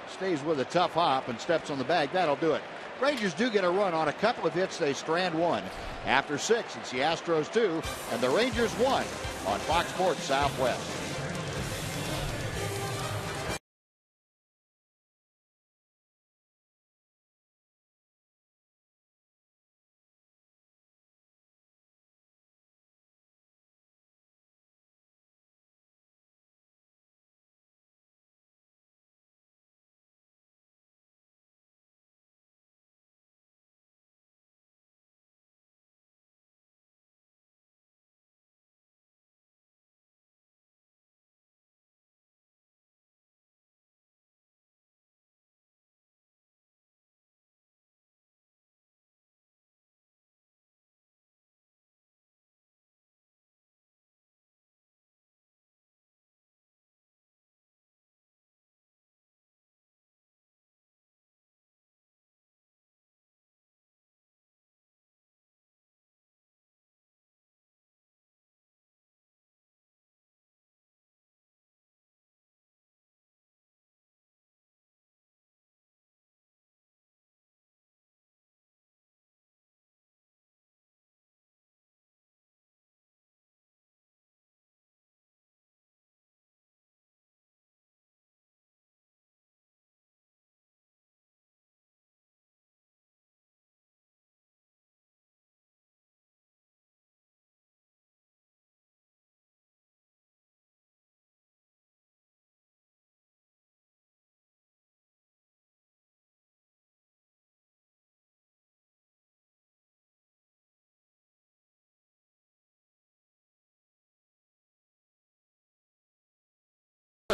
Stays with a tough hop and steps on the bag. That'll do it. Rangers do get a run on a couple of hits. They strand 1. After 6, it's the Astros 2 and the Rangers 1 on Fox Sports Southwest.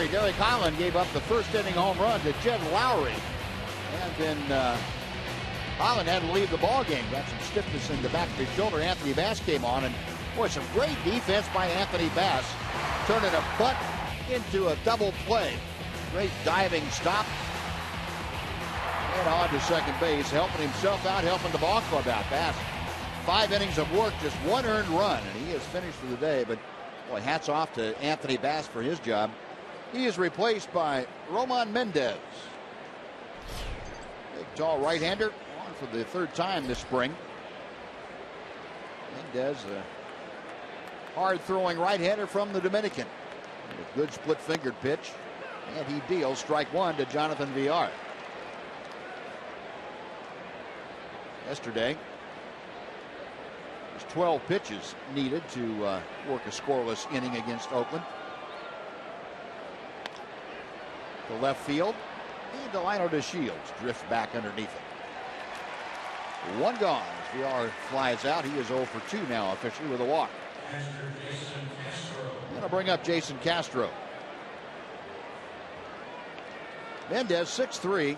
Derek Holland gave up the first inning home run to Jed Lowry. And then Holland had to leave the ball game. Got some stiffness in the back of his shoulder. Anthony Bass came on, and boy, some great defense by Anthony Bass, turning a bunt into a double play. Great diving stop. And on to second base, helping himself out, helping the ball club out. Bass, 5 innings of work, just 1 earned run, and he is finished for the day. But boy, hats off to Anthony Bass for his job. He is replaced by Roman Mendez. Big, tall right-hander, on for the 3rd time this spring. Mendez, a hard-throwing right-hander from the Dominican. A good split-fingered pitch. And he deals strike 1 to Jonathan Villar. Yesterday, there's 12 pitches needed to work a scoreless inning against Oakland. To left field, and Delino DeShields drifts back underneath it. 1 gone as Villar flies out. He is 0 for 2 now officially with a walk. Going to bring up Jason Castro. Mendez, 6'3",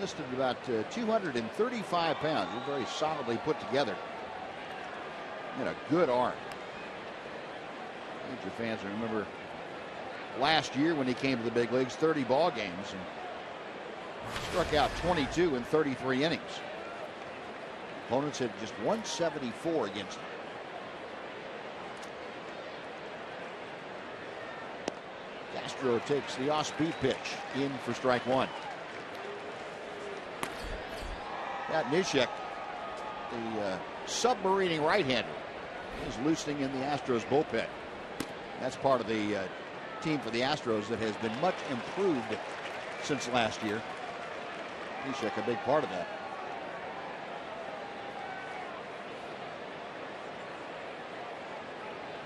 listed about 235 pounds. He's very solidly put together. And a good arm. Ranger fans remember last year when he came to the big leagues, 30 ball games, and struck out 22 in 33 innings. Opponents had just 174 against him. Castro takes the off-speed pitch in for strike 1. That Nishek, the submarining right-hander, is loosening in the Astros bullpen. That's part of the team for the Astros that has been much improved since last year. Neshek, a big part of that.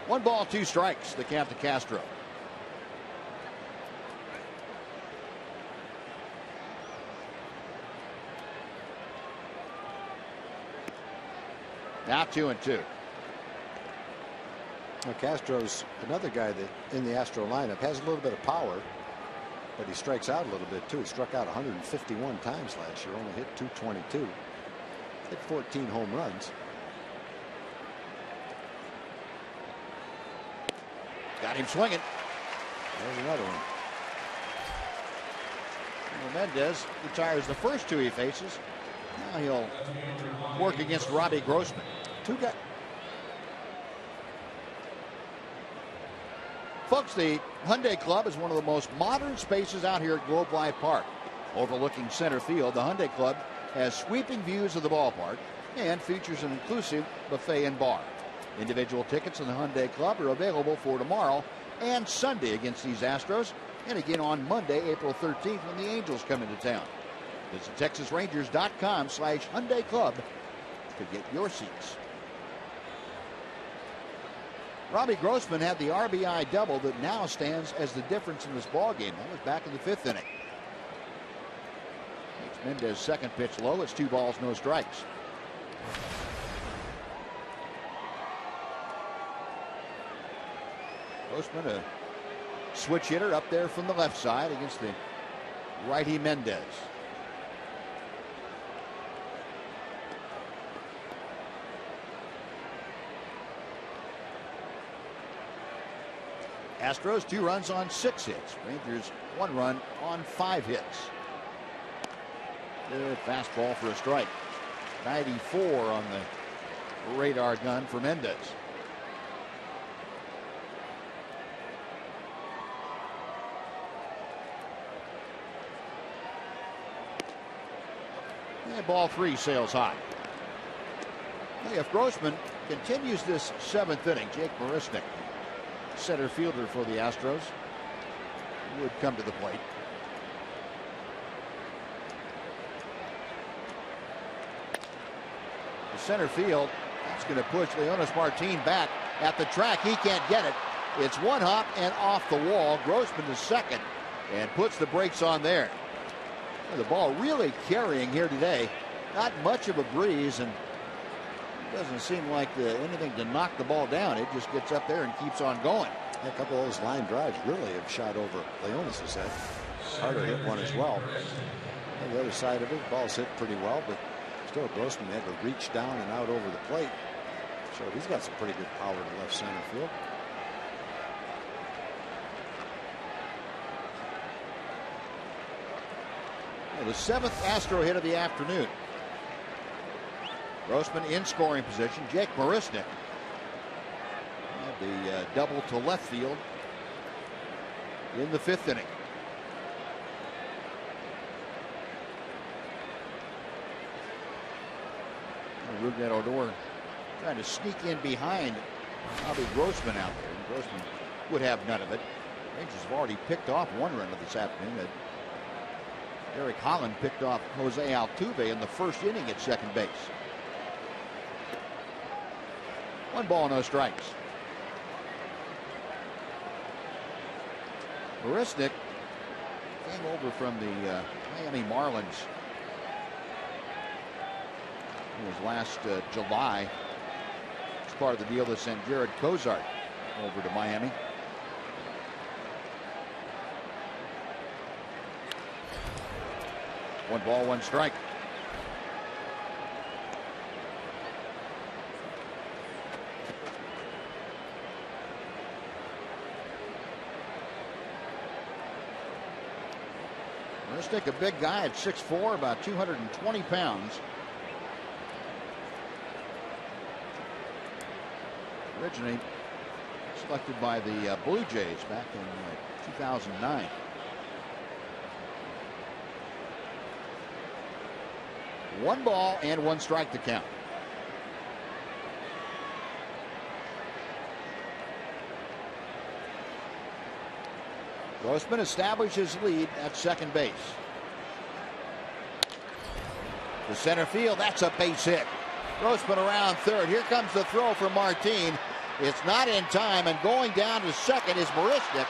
One ball, two strikes, the count to Castro. Now 2-2. Now Castro's another guy that in the Astro lineup has a little bit of power, but he strikes out a little bit too. He struck out 151 times last year, only hit 222. Hit 14 home runs. Got him swinging. There's another one. Mendez retires the first two he faces. Now he'll work against Robbie Grossman. Two guys. Folks, the Hyundai Club is one of the most modern spaces out here at Globe Life Park. Overlooking center field, the Hyundai Club has sweeping views of the ballpark and features an inclusive buffet and bar. Individual tickets in the Hyundai Club are available for tomorrow and Sunday against these Astros, and again on Monday, April 13th, when the Angels come into town. Visit TexasRangers.com/Hyundai Club to get your seats. Robbie Grossman had the RBI double that now stands as the difference in this ball game. That was back in the 5th inning. It's Mendez's second pitch low. It's 2 balls, no strikes. Grossman, a switch hitter up there from the left side against the righty Mendez. Astros 2 runs on 6 hits. Rangers 1 run on 5 hits. Good fastball for a strike. 94 on the radar gun for Mendez. And ball 3 sails high. If Grossman continues this 7th inning, Jake Marisnik, center fielder for the Astros, would come to the plate. The center field, that's going to push Leonis Martin back at the track. He can't get it. It's one hop and off the wall. Grossman to second and puts the brakes on there. The ball really carrying here today. Not much of a breeze, and it doesn't seem like anything to knock the ball down. It just gets up there and keeps on going. A couple of those line drives really have shot over Leonis' head. Carter hit one as well. On the other side of it, the ball's hit pretty well, but still Grossman had to reach down and out over the plate. So he's got some pretty good power to left center field. Well, the 7th Astro hit of the afternoon. Grossman in scoring position. Jake Marisnik had the double to left field in the 5th inning. Rougned Odor trying to sneak in behind Robbie Grossman out there. And Grossman would have none of it. Rangers have already picked off 1 run this afternoon. Derek Holland picked off Jose Altuve in the 1st inning at second base. 1 ball, no strikes. Marisnik came over from the Miami Marlins. It was last July. It's part of the deal that sent Jared Cozart over to Miami. One ball, 1 strike. Let's take a big guy at 6'4", about 220 pounds. Originally selected by the Blue Jays back in 2009. One ball and 1 strike to count. Grossman establishes lead at second base. To center field, that's a base hit. Grossman around third. Here comes the throw for Martin. It's not in time, and going down to second is Marisnick.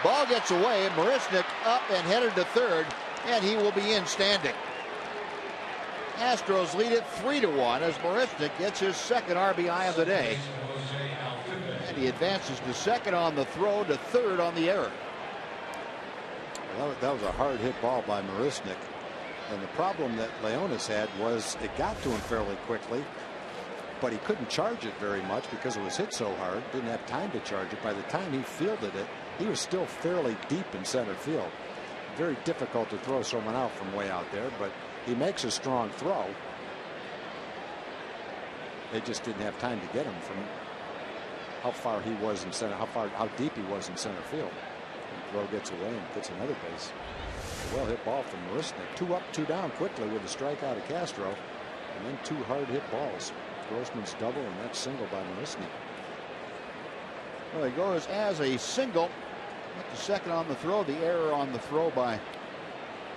Ball gets away. Marisnick up and headed to third, and he will be in standing. Astros lead it 3-1 as Marisnick gets his second RBI of the day. And he advances to second on the throw, to third on the error. Well, that was a hard hit ball by Marisnick. And the problem that Leonis had was it got to him fairly quickly, but he couldn't charge it very much because it was hit so hard. Didn't have time to charge it. By the time he fielded it, he was still fairly deep in center field. Very difficult to throw someone out from way out there, but he makes a strong throw. They just didn't have time to get him from how far he was in center, how deep he was in center field. The throw gets away and gets another base. A well-hit ball from Marisnick. 2 up, 2 down quickly with a strikeout of Castro, and then 2 hard-hit balls. Grossman's double and that single by Marisnick. Well, he goes as a single. Went to second on the throw. The error on the throw by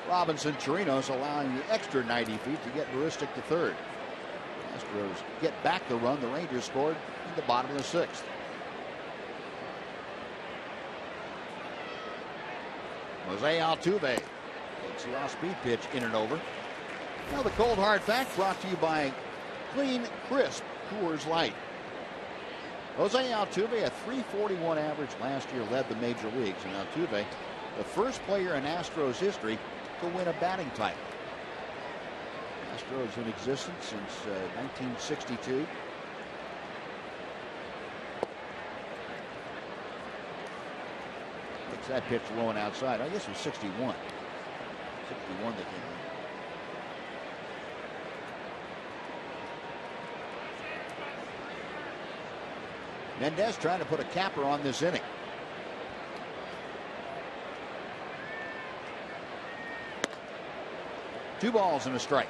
Robinson Chirinos, allowing the extra 90 feet to get Marisnick to third. Astros get back the run. The Rangers scored in the bottom of the 6th. Jose Altuve takes the off-speed pitch in and over. Now the cold hard fact brought to you by Clean Crisp Coors Light. Jose Altuve, a .341 average last year, led the major leagues. And Altuve, the first player in Astros history to win a batting title. Astros in existence since 1962. Takes that pitch low and outside. I guess it was 61. 61 that came in. Mendez trying to put a capper on this inning. Two balls and a strike.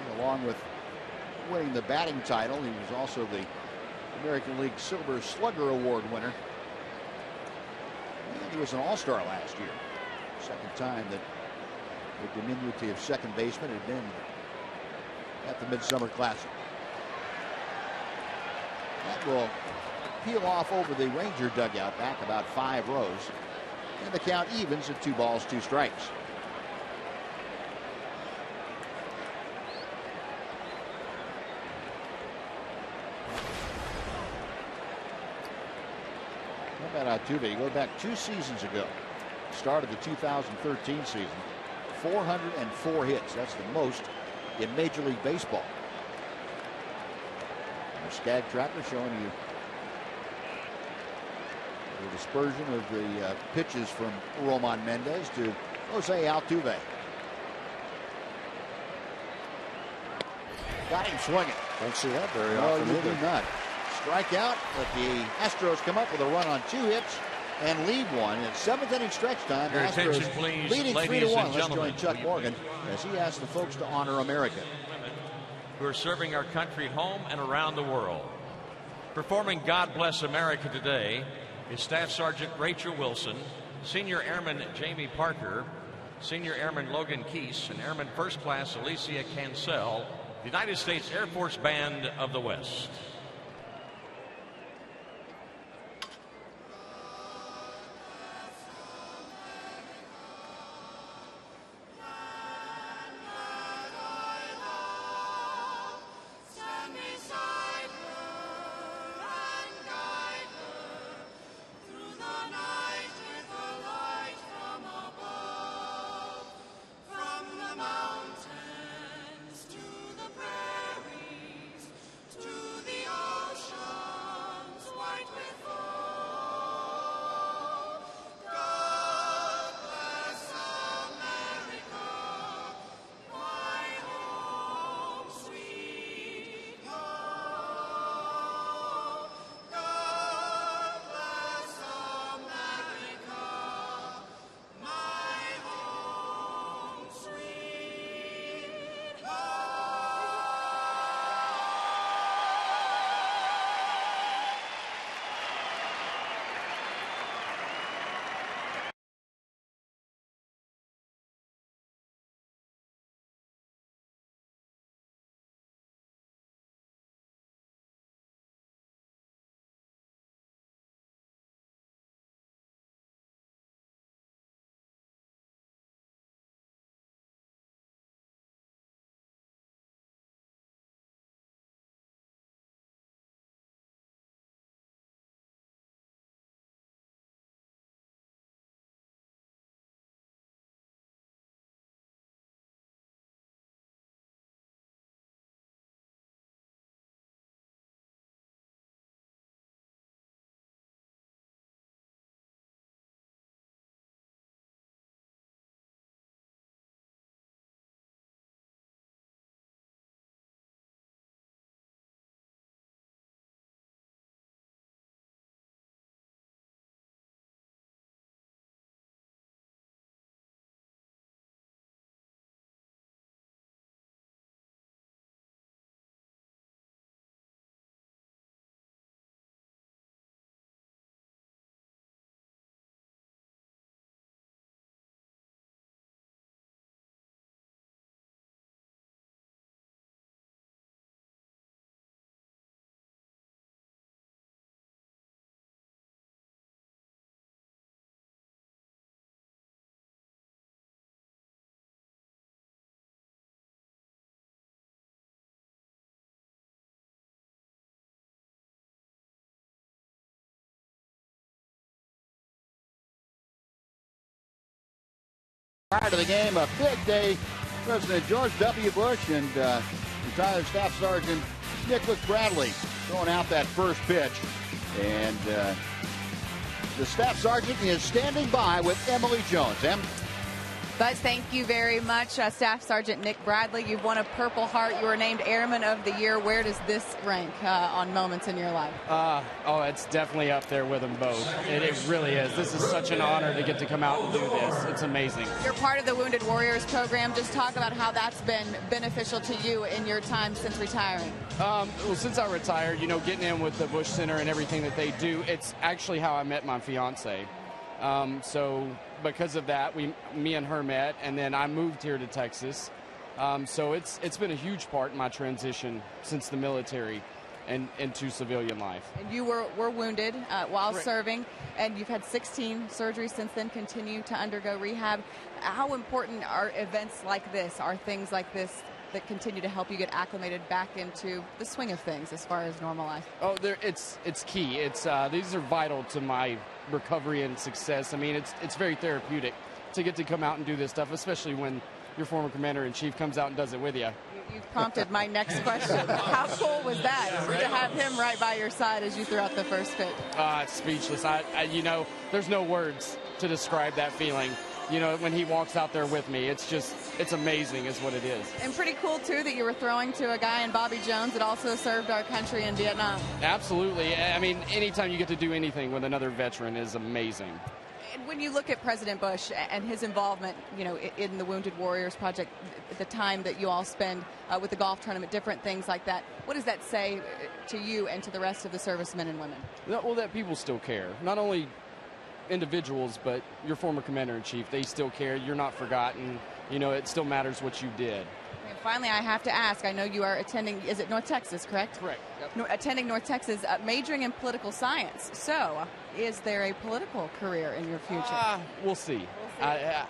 And along with winning the batting title, he was also the American League Silver Slugger Award winner. And he was an All-Star last year. Second time that the diminutive second baseman had been at the Midsummer Classic. That will peel off over the Ranger dugout back about 5 rows. And the count evens at 2 balls, 2 strikes. How about Altuve? You go back 2 seasons ago. Start of the 2013 season, 404 hits. That's the most in Major League Baseball. Our Skag tracker showing you the dispersion of the pitches from Roman Mendez to Jose Altuve. Got him swinging. Don't see that very No, often you either. do not. Strikeout, but the Astros come up with a run on 2 hits and lead one. It's 7th inning stretch time. Your Astros attention, please, leading ladies 3-1. and Let's gentlemen. join Chuck Morgan as he asks the folks to honor America. Who are serving our country home and around the world. Performing God Bless America today is Staff Sergeant Rachel Wilson, Senior Airman Jamie Parker, Senior Airman Logan Keese, and Airman First Class Alicia Cancel, the United States Air Force Band of the West. Mountains to the prairies, to the Prior to the game, a big day. President George W. Bush and retired Staff Sergeant Nicholas Bradley throwing out that first pitch. And the Staff Sergeant is standing by with Emily Jones. Em? Buzz, thank you very much. Staff Sergeant Nick Bradley, you've won a Purple Heart. You were named Airman of the Year. Where does this rank on moments in your life? Oh, it's definitely up there with them both. It really is. This is such an honor to get to come out and do this. It's amazing. You're part of the Wounded Warriors program. Just talk about how that's been beneficial to you in your time since retiring. Well, since I retired, getting in with the Bush Center and everything that they do, it's actually how I met my fiance. So because of that, me and her met, and then I moved here to Texas. So it's been a huge part in my transition since the military and into civilian life. And you were wounded while Correct. serving, and you've had 16 surgeries since then, continue to undergo rehab. How important are events like this, are things like this that continue to help you get acclimated back into the swing of things as far as normal life? Oh, it's key. These are vital to my recovery and success. I mean, it's very therapeutic to get to come out and do this stuff, especially when your former commander-in-chief comes out and does it with you. You've prompted my next question. How cool was that to have him right by your side as you threw out the first pitch? It's speechless. There's no words to describe that feeling. When he walks out there with me, it's amazing is what it is. And pretty cool, too, that you were throwing to a guy in Bobby Jones that also served our country in Vietnam. Absolutely. I mean, anytime you get to do anything with another veteran is amazing. And when you look at President Bush and his involvement, in the Wounded Warriors Project, the time that you all spend with the golf tournament, different things like that, what does that say to you and to the rest of the servicemen and women? Well, that people still care. Not only individuals, but your former commander-in-chief, they still care. You're not forgotten. It still matters what you did. And finally, I have to ask, I know you are attending, is it North Texas, correct? Correct. Yep. Attending North Texas, majoring in political science. So, is there a political career in your future? We'll see.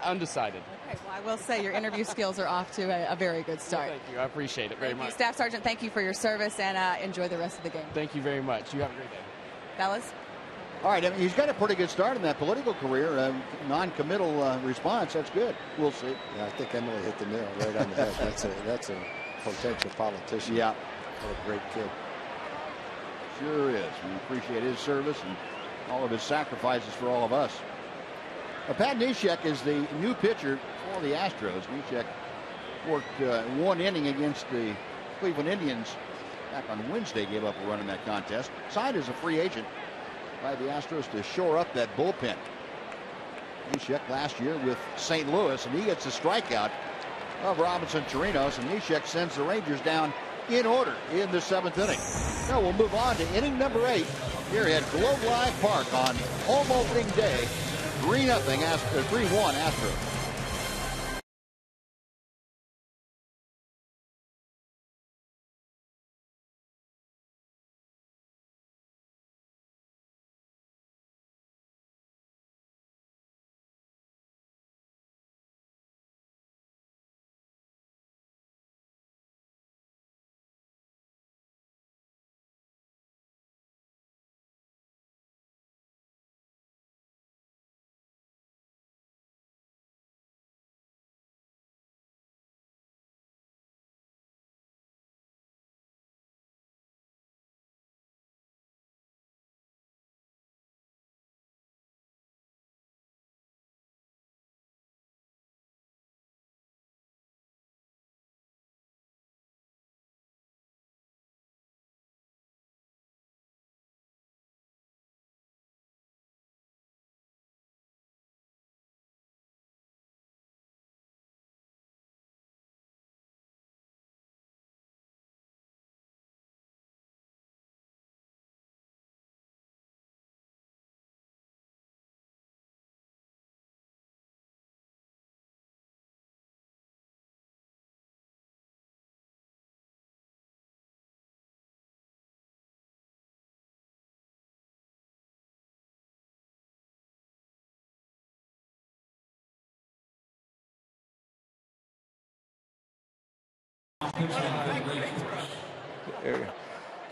Undecided. Okay, well, I will say your interview skills are off to a very good start. Well, thank you. I appreciate it very much. Staff Sergeant, thank you for your service, and enjoy the rest of the game. Thank you very much. You have a great day. Fellas? All right, he's got a pretty good start in that political career. Non-committal response, that's good. We'll see. Yeah, I think Emily hit the nail right on the head. That's a potential politician. Yeah. What a great kid. Sure is. We appreciate his service and all of his sacrifices for all of us. Pat Neshek is the new pitcher for the Astros. Neshek worked one inning against the Cleveland Indians back on Wednesday, gave up a run in that contest. Signed as a free agent by the Astros to shore up that bullpen. Neshek last year with St. Louis, and he gets a strikeout of Robinson Chirinos, and Neshek sends the Rangers down in order in the 7th inning. Now we'll move on to inning number 8 here at Globe Life Park on home opening day. 3-1 Astros.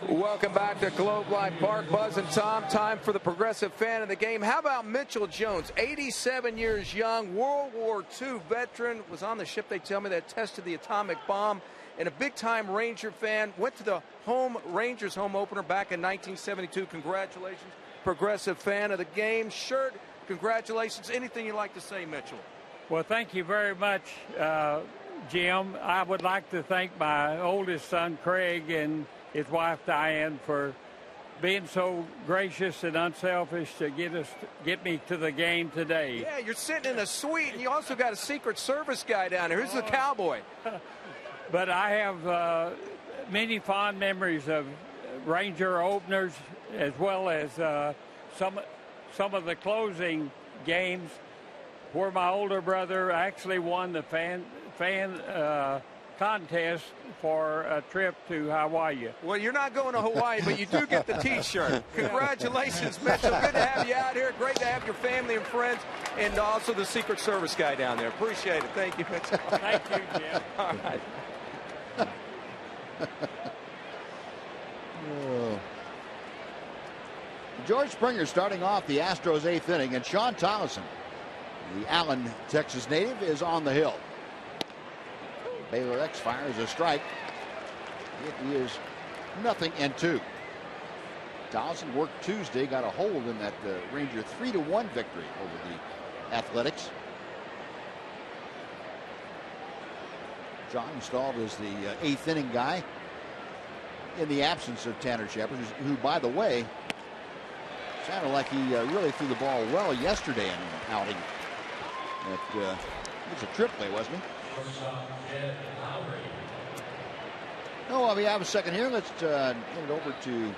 Welcome back to Globe Life Park. Buzz and Tom, time for the progressive fan of the game. How about Mitchell Jones, 87 years young, World War II veteran, was on the ship, they tell me, that tested the atomic bomb, and a big-time Ranger fan, went to the Rangers home opener back in 1972. Congratulations, progressive fan of the game. Shirt, congratulations. Anything you'd like to say, Mitchell? Well, thank you very much, Jim. I would like to thank my oldest son, Craig, and his wife Diane for being so gracious and unselfish to get me to the game today. Yeah, you're sitting in a suite, and you also got a Secret Service guy down there. Who's the cowboy? But I have many fond memories of Ranger openers, as well as some of the closing games where my older brother actually won the fan contest for a trip to Hawaii. Well, you're not going to Hawaii, but you do get the T-shirt. Congratulations, Mitchell. Good to have you out here. Great to have your family and friends, and also the Secret Service guy down there. Appreciate it. Thank you, Mitchell. Thank you, Jim. All right. George Springer starting off the Astros 8th inning, and Sean Tolleson, the Allen, Texas native, is on the hill. Baylor X fires a strike. It is 0-2. Tolleson worked Tuesday, got a hold in that Ranger 3-1 victory over the Athletics. John installed as the 8th inning guy in the absence of Tanner Shepard, who, by the way, sounded like he really threw the ball well yesterday in an outing. It was a AAA, wasn't he? Oh, we have a second here. Let's get it over to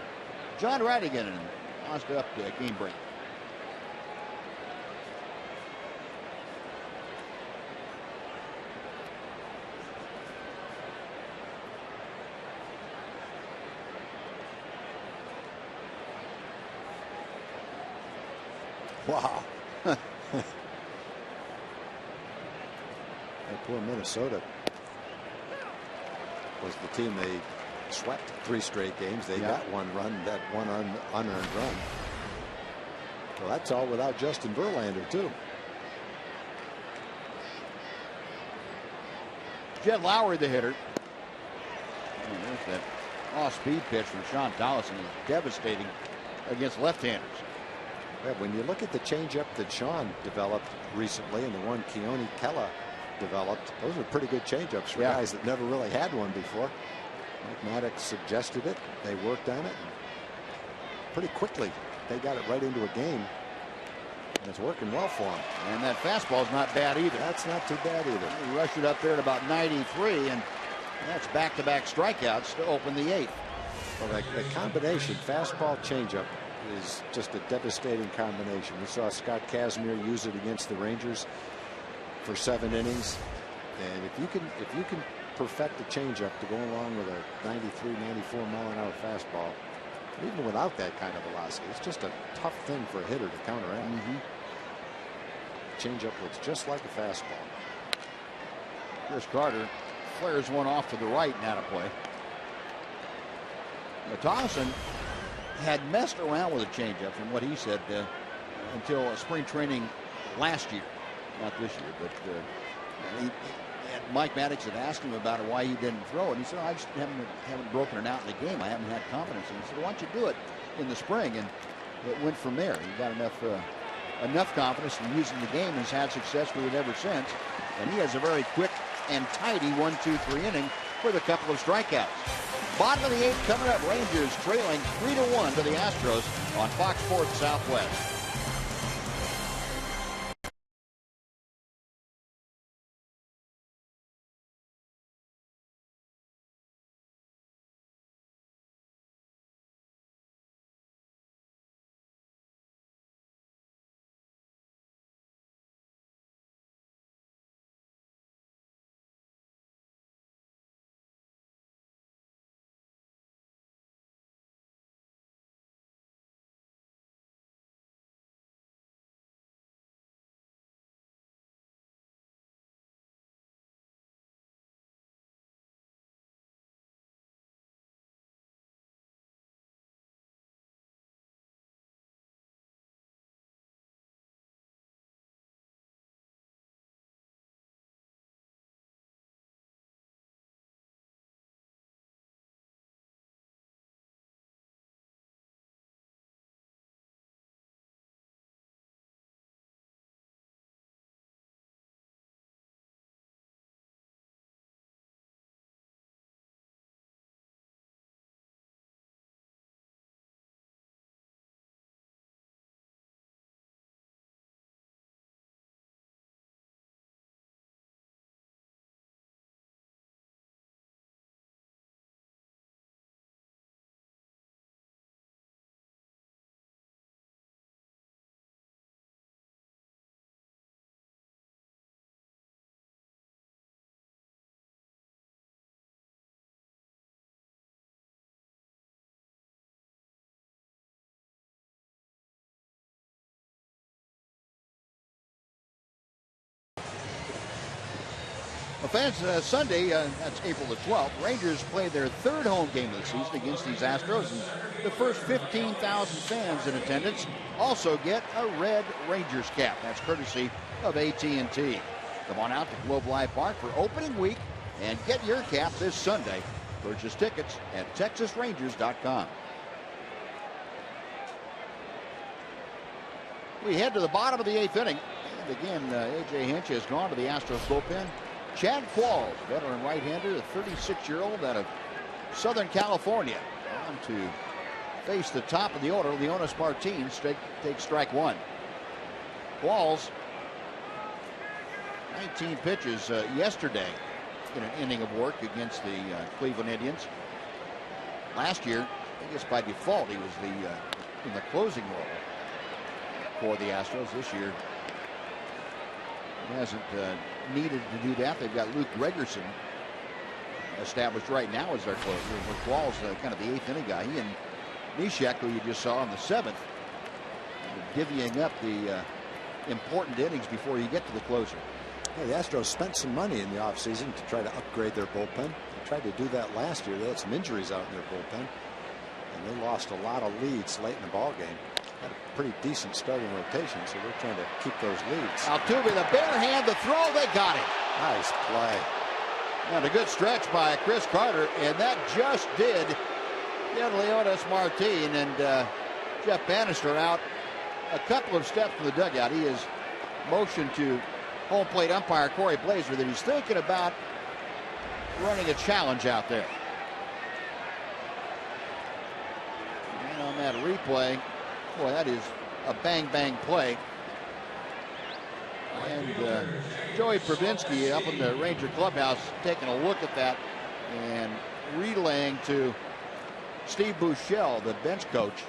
John Radigan and Oscar up to game break. Wow. Poor Minnesota was the team they swept 3 straight games. They got one run, that one unearned run. Well, that's all without Justin Verlander, too. Jed Lowry, the hitter. And there's that off-speed pitch from Sean Tolleson. Is devastating against left-handers. Yeah, when you look at the changeup that Sean developed recently and the one Keone Kela developed, those are pretty good changeups for guys that never really had one before. Mike Maddox suggested it. They worked on it. Pretty quickly, they got it right into a game. And it's working well for them. And that fastball's not bad either. That's not too bad either. He rushed it up there at about 93, and that's back-to-back strikeouts to open the 8th. Well, the combination, fastball changeup, is just a devastating combination. We saw Scott Kazmir use it against the Rangers for 7 innings. And if you can perfect a changeup to go along with a 93, 94 mile-an-hour fastball, even without that kind of velocity, it's just a tough thing for a hitter to counteract. Changeup looks just like a fastball. Chris Carter flares one off to the right and out of play. Tolleson had messed around with a changeup, from what he said, until spring training last year, not this year. But Mike Maddox had asked him about it, why he didn't throw it. And he said, I just haven't broken it out in the game. I haven't had confidence. And he said, why don't you do it in the spring? And it went from there. He got enough confidence in using the game, and has had success with it ever since. And he has a very quick and tidy 1-2-3 inning with a couple of strikeouts. Bottom of the 8th coming up. Rangers trailing 3-1 to the Astros on Fox Sports Southwest. Well, fans, Sunday, that's April the 12th, Rangers play their third home game of the season against these Astros. And the first 15,000 fans in attendance also get a red Rangers cap. That's courtesy of AT&T. Come on out to Globe Life Park for opening week and get your cap this Sunday. Purchase tickets at TexasRangers.com. We head to the bottom of the 8th inning. And again, A.J. Hinch has gone to the Astros bullpen. Chad Qualls, veteran right-hander, the 36-year-old out of Southern California, on to face the top of the order. Leonis Martins takes strike one. Qualls, 19 pitches yesterday in an inning of work against the Cleveland Indians. Last year, I guess by default, he was in the closing role for the Astros. This year, he hasn't needed to do that. They've got Luke Gregerson established right now as their closer. Qualls, kind of the 8th inning guy. He and Neshek, who you just saw in the 7th, divvying up the important innings before you get to the closer. Hey, the Astros spent some money in the offseason to try to upgrade their bullpen. They tried to do that last year. They had some injuries out in their bullpen, and they lost a lot of leads late in the ball game. Had a pretty decent starting rotation, so they're trying to keep those leads. Altuve, the bare hand, the throw, they got it. Nice play. And a good stretch by Chris Carter, and that just did get Leonis Martin and Jeff Bannister out a couple of steps from the dugout. He is motioned to home plate umpire Corey Blazer that he's thinking about running a challenge out there. And on that replay, boy, that is a bang-bang play. And Joey Pravinsky up in the Ranger clubhouse taking a look at that and relaying to Steve Buechele, the bench coach,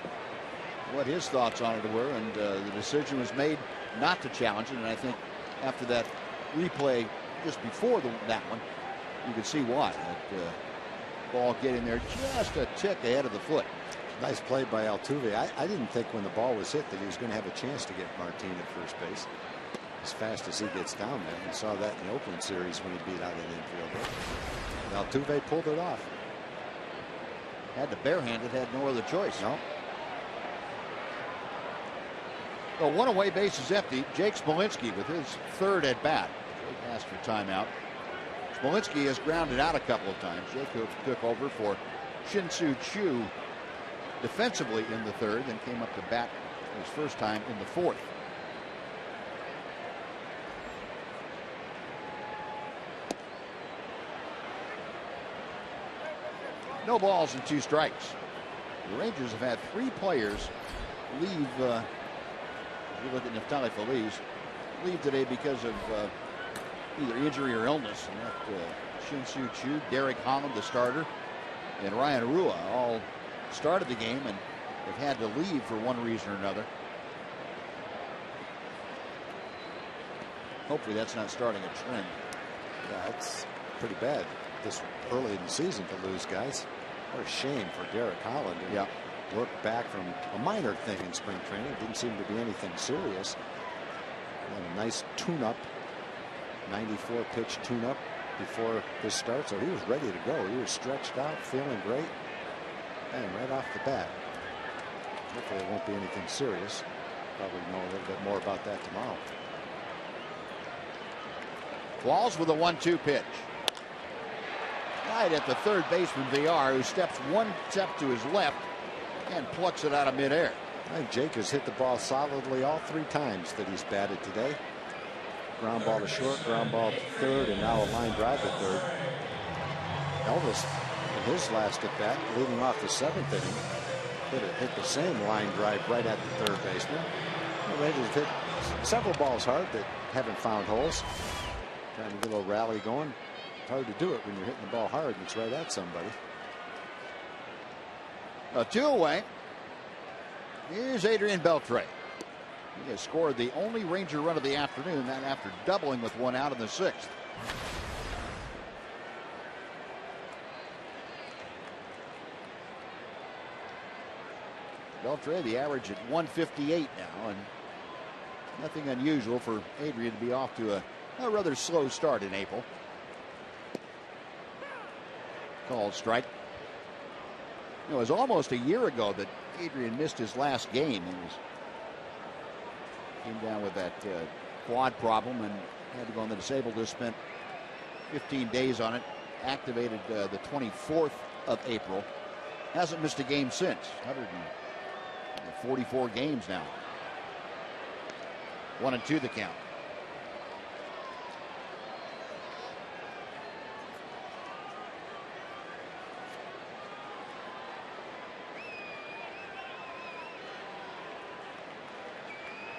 what his thoughts on it were. And the decision was made not to challenge it. And I think after that replay just before that one, you could see why. That ball getting there just a tick ahead of the foot. Nice play by Altuve. I didn't think when the ball was hit that he was going to have a chance to get Martin at first base as fast as he gets down there. We saw that in the Oakland series when he beat out an infielder. And Altuve pulled it off. Had to barehand it, had no other choice. No. Well, one away, base is empty. Jake Smolinski with his third at bat. Jake asked for timeout. Smolinski has grounded out a couple of times. Jake took over for Shin-Soo Choo defensively in the third, then came up to bat his first time in the fourth. No balls and 2 strikes. The Rangers have had 3 players leave. If you look at Neftali Feliz, leave today because of either injury or illness. And that Shin-Soo Choo, Derek Holland, the starter, and Ryan Rua all started the game and have had to leave for one reason or another. Hopefully that's not starting a trend. Yeah, it's pretty bad this early in the season to lose guys. What a shame for Derek Holland. Yeah. Worked back from a minor thing in spring training. Didn't seem to be anything serious. Had a nice tune-up, 94 pitch tune-up before this start, so he was ready to go. He was stretched out, feeling great, and right off the bat. Hopefully it won't be anything serious. Probably know a little bit more about that tomorrow. Walls with a 1-2 pitch. Right at the third baseman VR, who steps one step to his left and plucks it out of midair. I think Jake has hit the ball solidly all 3 times that he's batted today. Ground ball to short, ground ball to third, and now a line drive to third. Elvis, in his last at bat, leading off the 7th inning, hit the same line drive right at the third baseman. The Rangers hit several balls hard that haven't found holes. Trying to get a little rally going. It's hard to do it when you're hitting the ball hard and it's right at somebody. 2 away. Here's Adrian Beltre. He has scored the only Ranger run of the afternoon, that after doubling with 1 out in the 6th. Beltre, the average at 158 now, and nothing unusual for Adrian to be off to a rather slow start in April. Called strike. It was almost a year ago that Adrian missed his last game. He came down with that quad problem and had to go on the disabled list. Spent 15 days on it. Activated the 24th of April. Hasn't missed a game since. 144 games now. 1-2 the count.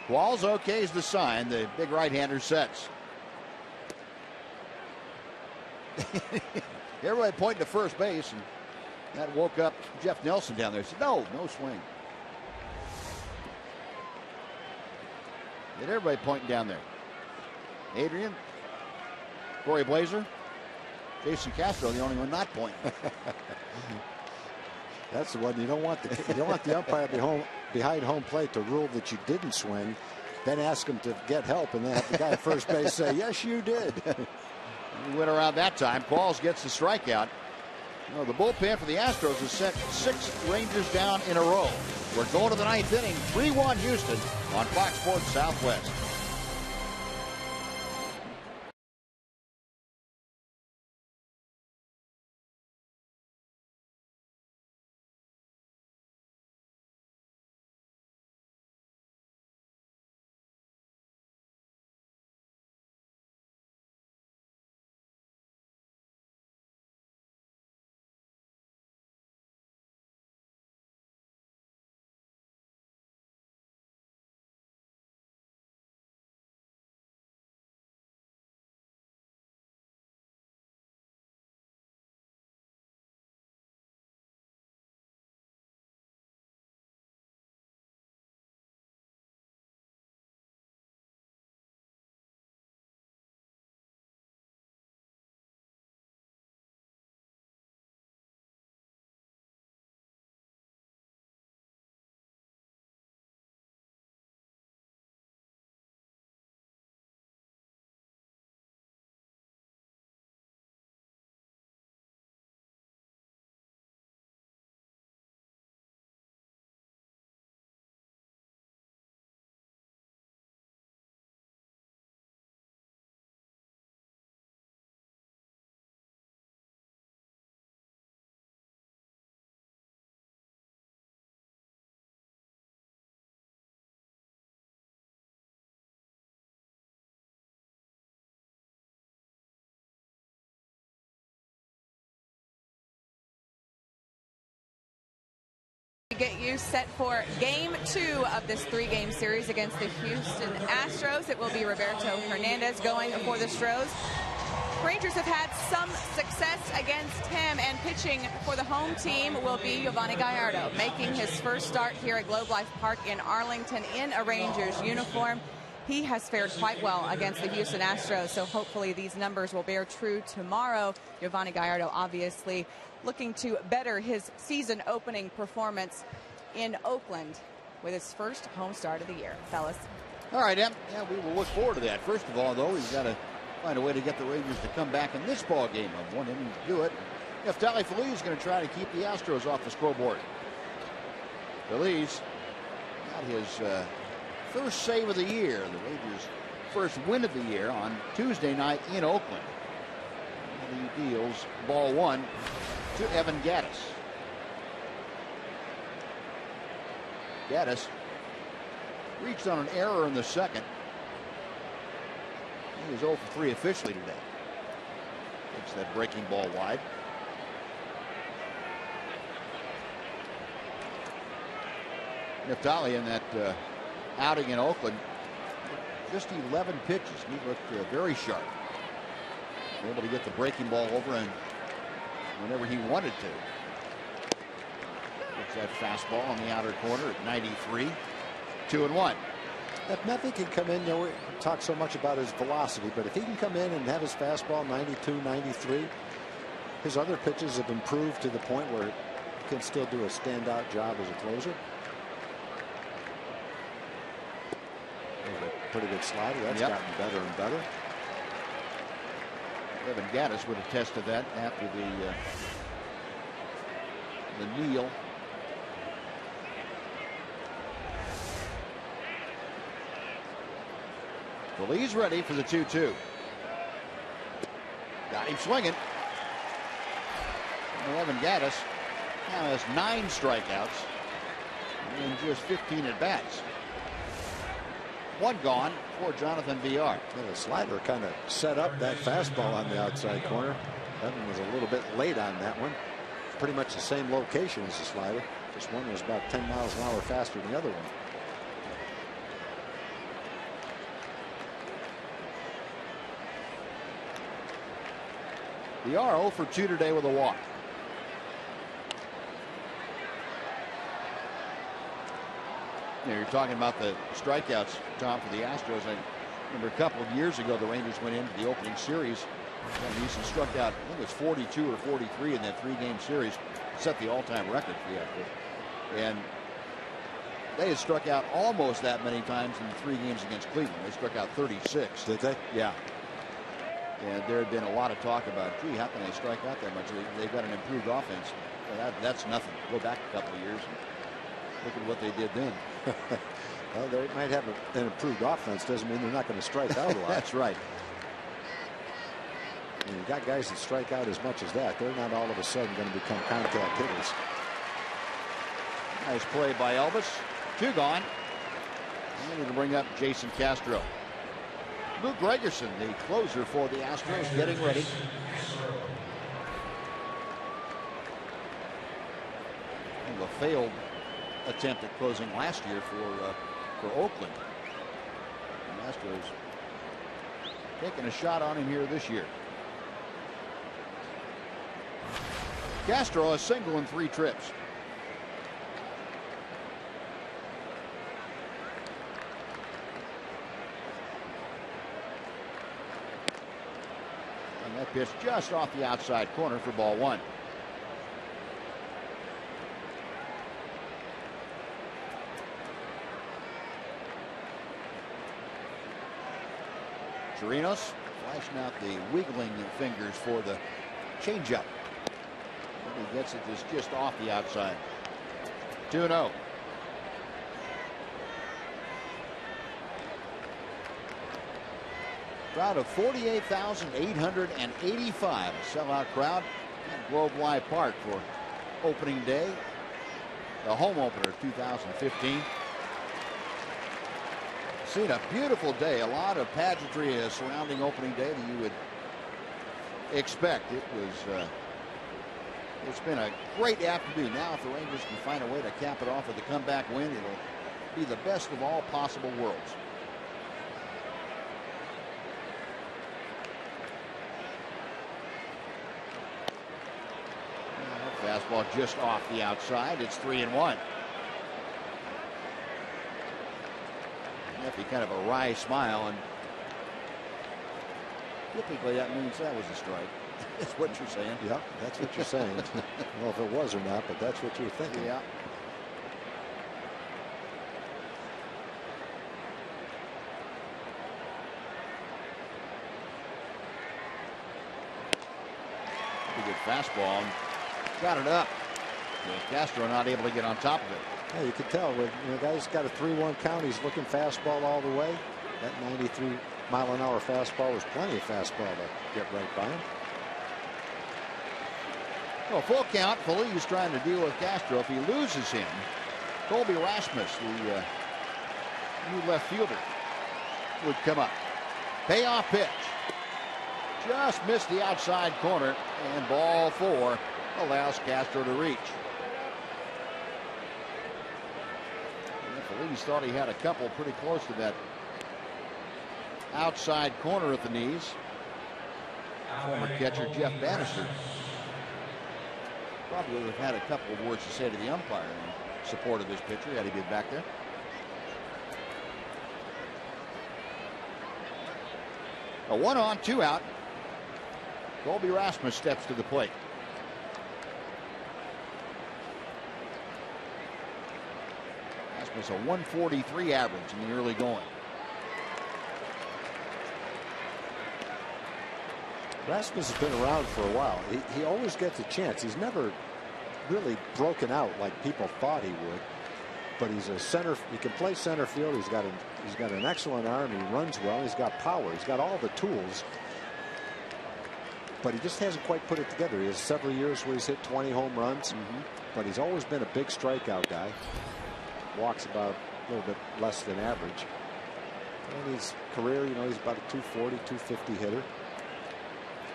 Walls okay is the sign. The big right-hander sets. Everybody pointing to first base, and that woke up Jeff Nelson down there. He said, no swing. And everybody pointing down there. Adrian, Corey Blazer, Jason Castro, the only one not pointing. That's the one you don't want. You don't want the umpire behind home plate to rule that you didn't swing, then ask him to get help, and then have the guy at first base say, "Yes, you did." We went around that time. Qualls gets the strikeout. The bullpen for the Astros has sent 6 Rangers down in a row. We're going to the 9th inning. 3-1 Houston on Fox Sports Southwest. Get you set for game 2 of this 3-game series against the Houston Astros. It will be Roberto Hernandez going for the Astros. Rangers have had some success against him, and pitching for the home team will be Yovani Gallardo, making his first start here at Globe Life Park in Arlington in a Rangers uniform. He has fared quite well against the Houston Astros, so hopefully these numbers will bear true tomorrow. Yovani Gallardo obviously looking to better his season opening performance in Oakland with his first home start of the year. Fellas. All right, Em. Yeah, we will look forward to that. First of all, though, we've got to find a way to get the Rangers to come back in this ball game of 1 inning to do it. Neftali Feliz is going to try to keep the Astros off the scoreboard. Feliz got his first save of the year, the Rangers' first win of the year on Tuesday night in Oakland. And he deals ball 1 to Evan Gattis. Gattis reached on an error in the second. He was 0 for 3 officially today. Takes that breaking ball wide. Neftali in that outing in Oakland, just 11 pitches. He looked very sharp. Able to get the breaking ball over and whenever he wanted to. Gets that fastball on the outer corner at 93. 2-1. If nothing can come in, we talk so much about his velocity, but if he can come in and have his fastball 92, 93, his other pitches have improved to the point where he can still do a standout job as a closer. There's a pretty good slider. That's gotten better and better. Evan Gattis would attest to that after the the kneel. Phillies ready for the 2-2. Got him swinging. Evan Gattis now has 9 strikeouts in just 15 at bats. 1 gone for Jonathan VR. Yeah, the slider kind of set up that fastball on the outside corner. Evan was a little bit late on that one. Pretty much the same location as the slider. This one was about 10 miles an hour faster than the other one. VR 0 for 2 today with a walk. You're talking about the strikeouts, Tom, for the Astros. I remember a couple of years ago, the Rangers went into the opening series. John Easton struck out, I think it was 42 or 43 in that 3-game series. Set the all-time record for the Astros. And they had struck out almost that many times in the 3 games against Cleveland. They struck out 36. Did they? Yeah. And there had been a lot of talk about, gee, how can they strike out that much? They've got an improved offense. Well, that's nothing. Go back a couple of years and look at what they did then. Well, they might have an improved offense. Doesn't mean they're not going to strike out a lot. That's right. And you got guys that strike out as much as that. They're not all of a sudden going to become contact hitters. Nice play by Elvis. 2 gone. We need to bring up Jason Castro. Luke Gregerson, the closer for the Astros, getting ready. And a failed attempt at closing last year for Oakland. The Astros taking a shot on him here this year. Castro a single in 3 trips. And that pitch just off the outside corner for ball 1. Chirinos flashing out the wiggling fingers for the changeup. And he gets it just off the outside. 2-0. Crowd of 48,885. A sellout crowd at Globe Life Park for opening day. The home opener of 2015. Seen a beautiful day. A lot of pageantry surrounding opening day that you would expect. It's been a great afternoon. Now if the Rangers can find a way to cap it off with a comeback win, it'll be the best of all possible worlds. Fastball just off the outside. It's 3-1. Neffy kind of a wry smile, and typically that means that was a strike. That's what you're saying. Yeah, that's what you're saying. I don't know if it was or not, but that's what you're thinking. Yeah. Pretty good fastball. Got it up. Castro not able to get on top of it. Yeah, you could tell when the guy's got a 3-1 count. He's looking fastball all the way. That 93-mile-an-hour fastball was plenty of fastball to get right by him. Well, full count. Phillies trying to deal with Castro. If he loses him, Colby Rasmus, the new left fielder, would come up. Payoff pitch. Just missed the outside corner, and ball 4 allows Castro to reach. And the Phillies thought he had a couple pretty close to that outside corner at the knees. Former catcher Jeff Bannister probably would have had a couple of words to say to the umpire in support of this pitcher had he been back there. A 1-on, 2-out. Colby Rasmus steps to the plate. Rasmus a 143 average in the early going. Rasmus has been around for a while. He always gets a chance. He's never really broken out like people thought he would. But he's a center. He can play center field. He's got an excellent arm. He runs well. He's got power. He's got all the tools. But he just hasn't quite put it together. He has several years where he's hit 20 home runs. But he's always been a big strikeout guy. Walks about a little bit less than average. And his career, you know, he's about a 240, 250 hitter.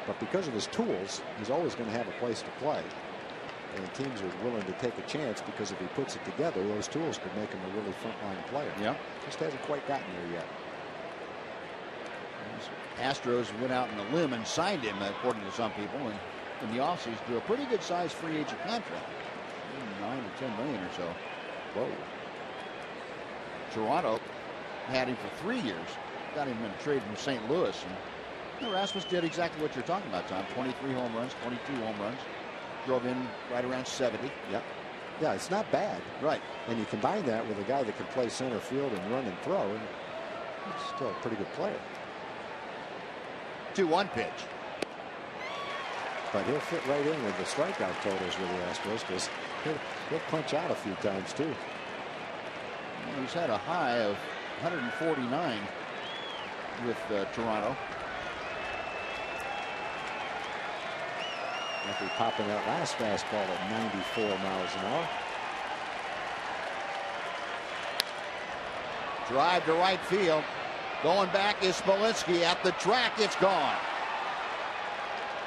But because of his tools, he's always going to have a place to play. And teams are willing to take a chance because if he puts it together, those tools could make him a really frontline player. Yeah. Just hasn't quite gotten there yet. Astros went out on a limb and signed him, according to some people, and in the offseason to a pretty good sized free agent contract. 9 to 10 million or so. Whoa. Toronto had him for 3 years. Got him in a trade from St. Louis. And Rasmus did exactly what you're talking about, Tom. 23 home runs, 22 home runs. Drove in right around 70. Yep. Yeah, it's not bad. Right. And you combine that with a guy that can play center field and run and throw, and he's still a pretty good player. 2-1 pitch. But he'll fit right in with the strikeout totals with the Astros because he'll punch out a few times too. He's had a high of 149 with Toronto. After popping that last fastball at 94 miles an hour. Drive to right field. Going back is Smolinski at the track. It's gone.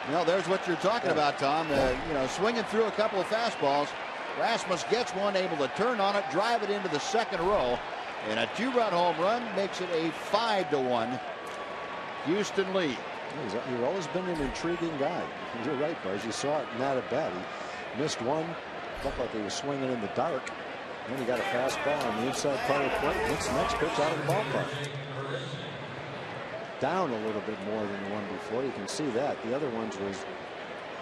You know, there's what you're talking about, Tom. You know, swinging through a couple of fastballs. Rasmus gets one, able to turn on it, drive it into the second row, and a 2-run home run makes it a 5-1 Houston lead. He's always been an intriguing guy. You're right, Buzz. You saw it in that at bat. He missed one. Looked like he was swinging in the dark. Then he got a fastball on the inside part of the plate. Hits the next pitch out of the ballpark. Down a little bit more than the one before. You can see that. The other ones was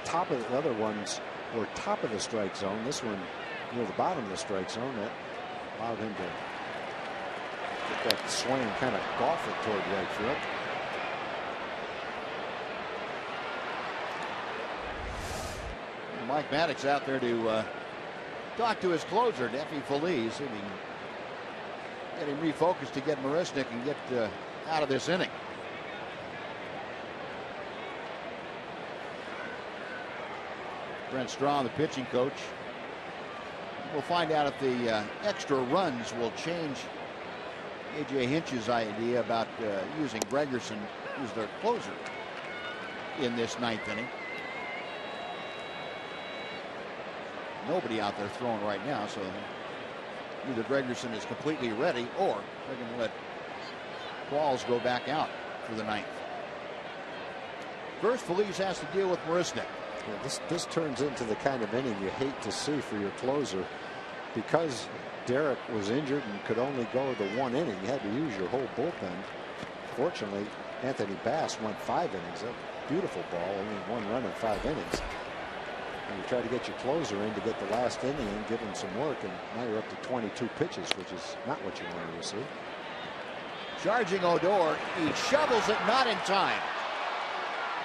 top of the other ones were top of the strike zone. This one near the bottom of the strike zone. That allowed him to get that swing and kind of golf it toward right field. Mike Maddox out there to talk to his closer, Neffy Feliz. See if he can get him refocused to get Marisnik and get out of this inning. Brent Straw, the pitching coach. We'll find out if the extra runs will change A.J. Hinch's idea about using Gregerson as their closer in this ninth inning. Nobody out there throwing right now, so either Gregerson is completely ready or they're going to let Qualls go back out for the ninth. First, Feliz has to deal with Marisnik. Yeah, this turns into the kind of inning you hate to see for your closer. Because Derek was injured and could only go the one inning, you had to use your whole bullpen. Fortunately, Anthony Bass went 5 innings. A beautiful ball, only 1 run in 5 innings. And you try to get your closer in to get the last inning and give him some work, and now you're up to 22 pitches, which is not what you wanted to see. Charging Odor, he shovels it, not in time.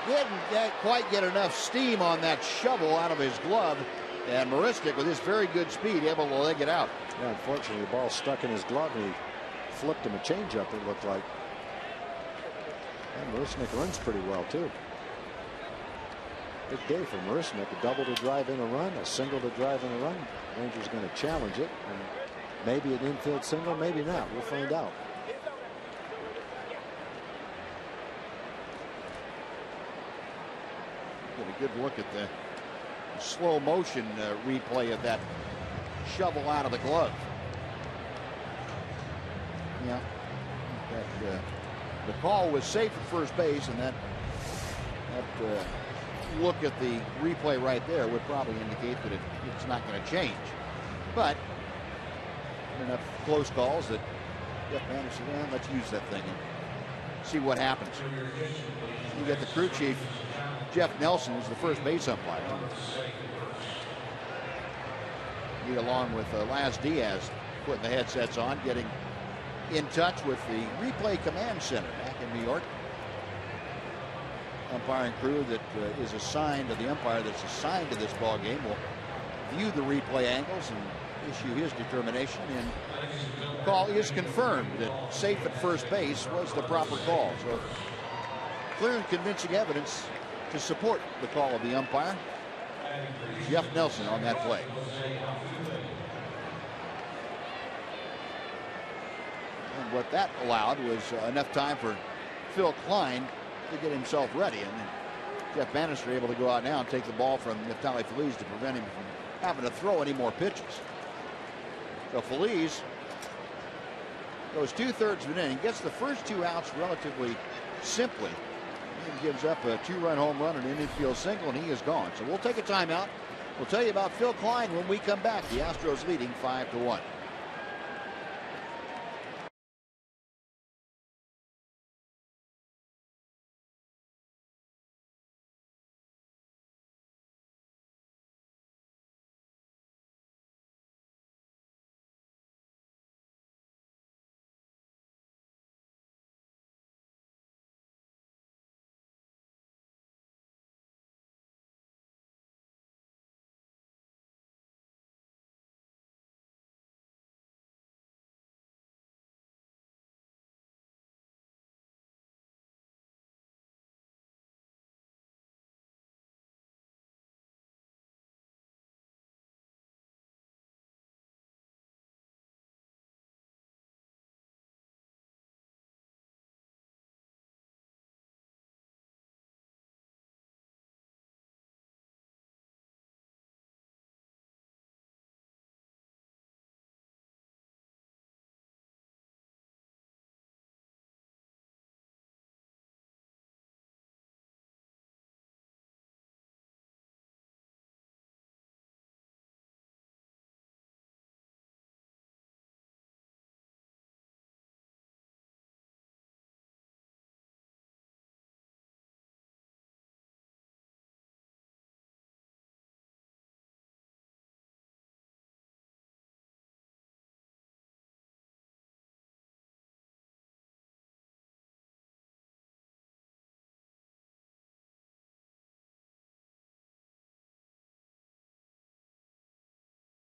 Didn't quite get enough steam on that shovel out of his glove, and Marisnik, with his very good speed, able to leg it out. Yeah, unfortunately, the ball stuck in his glove, and he flipped him a changeup, it looked like. And Marisnik runs pretty well, too. Big day for Marisnik. A double to drive in a run, a single to drive in a run. Rangers going to challenge it, and maybe an infield single, maybe not. We'll find out. Get a good look at the slow motion replay of that shovel out of the glove. Yeah, the call was safe at first base, and that look at the replay right there would probably indicate that it's not going to change. But enough close calls that Jeff Banner said, well, let's use that thing and see what happens. You get the crew chief, Jeff Nelson, is the first base umpire. He, along with Laz Diaz, putting the headsets on, getting in touch with the replay command center back in New York. Umpiring crew that is assigned to the umpire that's assigned to this ball game will review the replay angles and issue his determination. And the call is confirmed that safe at first base was the proper call. So clear and convincing evidence to support the call of the umpire. Jeff Nelson on that play. And what that allowed was enough time for Phil Klein to get himself ready. And Jeff Bannister able to go out now and take the ball from Neftali Feliz to prevent him from having to throw any more pitches. So Feliz goes 2/3 of an inning, gets the first 2 outs relatively simply, and gives up a 2-run home run and an infield single, and he is gone. So we'll take a timeout. We'll tell you about Phil Klein when we come back. The Astros leading 5-1.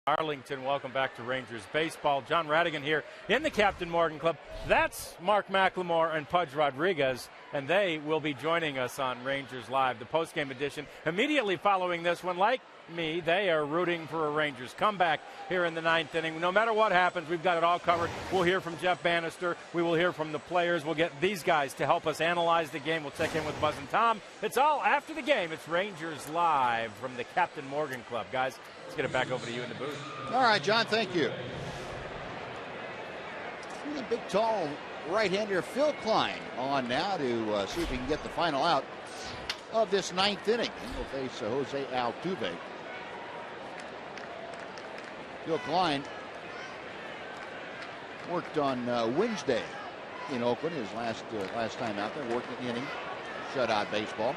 Arlington, welcome back to Rangers Baseball. John Radigan here in the Captain Morgan Club. That's Mark McLemore and Pudge Rodriguez, and they will be joining us on Rangers Live, the postgame edition. Immediately following this one, like me, they are rooting for a Rangers comeback here in the 9th inning. No matter what happens, we've got it all covered. We'll hear from Jeff Bannister. We will hear from the players. We'll get these guys to help us analyze the game. We'll check in with Buzz and Tom. It's all after the game. It's Rangers Live from the Captain Morgan Club. Guys, let's get it back over to you in the booth. All right, John, thank you. The big, tall right-hander Phil Klein on now to see if he can get the final out of this 9th inning. He'll face Jose Altuve. Phil Klein worked on Wednesday in Oakland, his last time out there, worked an inning, shutout baseball.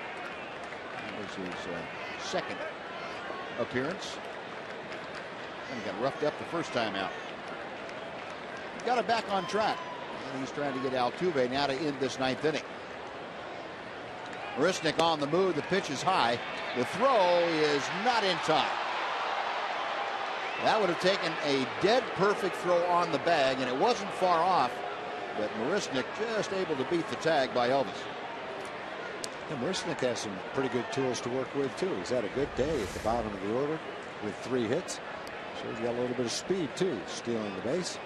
That was his second appearance. And he got roughed up the first time out. Got it back on track. And he's trying to get Altuve now to end this 9th inning. Marisnick on the move. The pitch is high. The throw is not in time. That would have taken a dead perfect throw on the bag, and it wasn't far off. But Marisnick just able to beat the tag by Elvis. And Marisnick has some pretty good tools to work with, too. He's had a good day at the bottom of the order with 3 hits. So he's got a little bit of speed, too, stealing the base.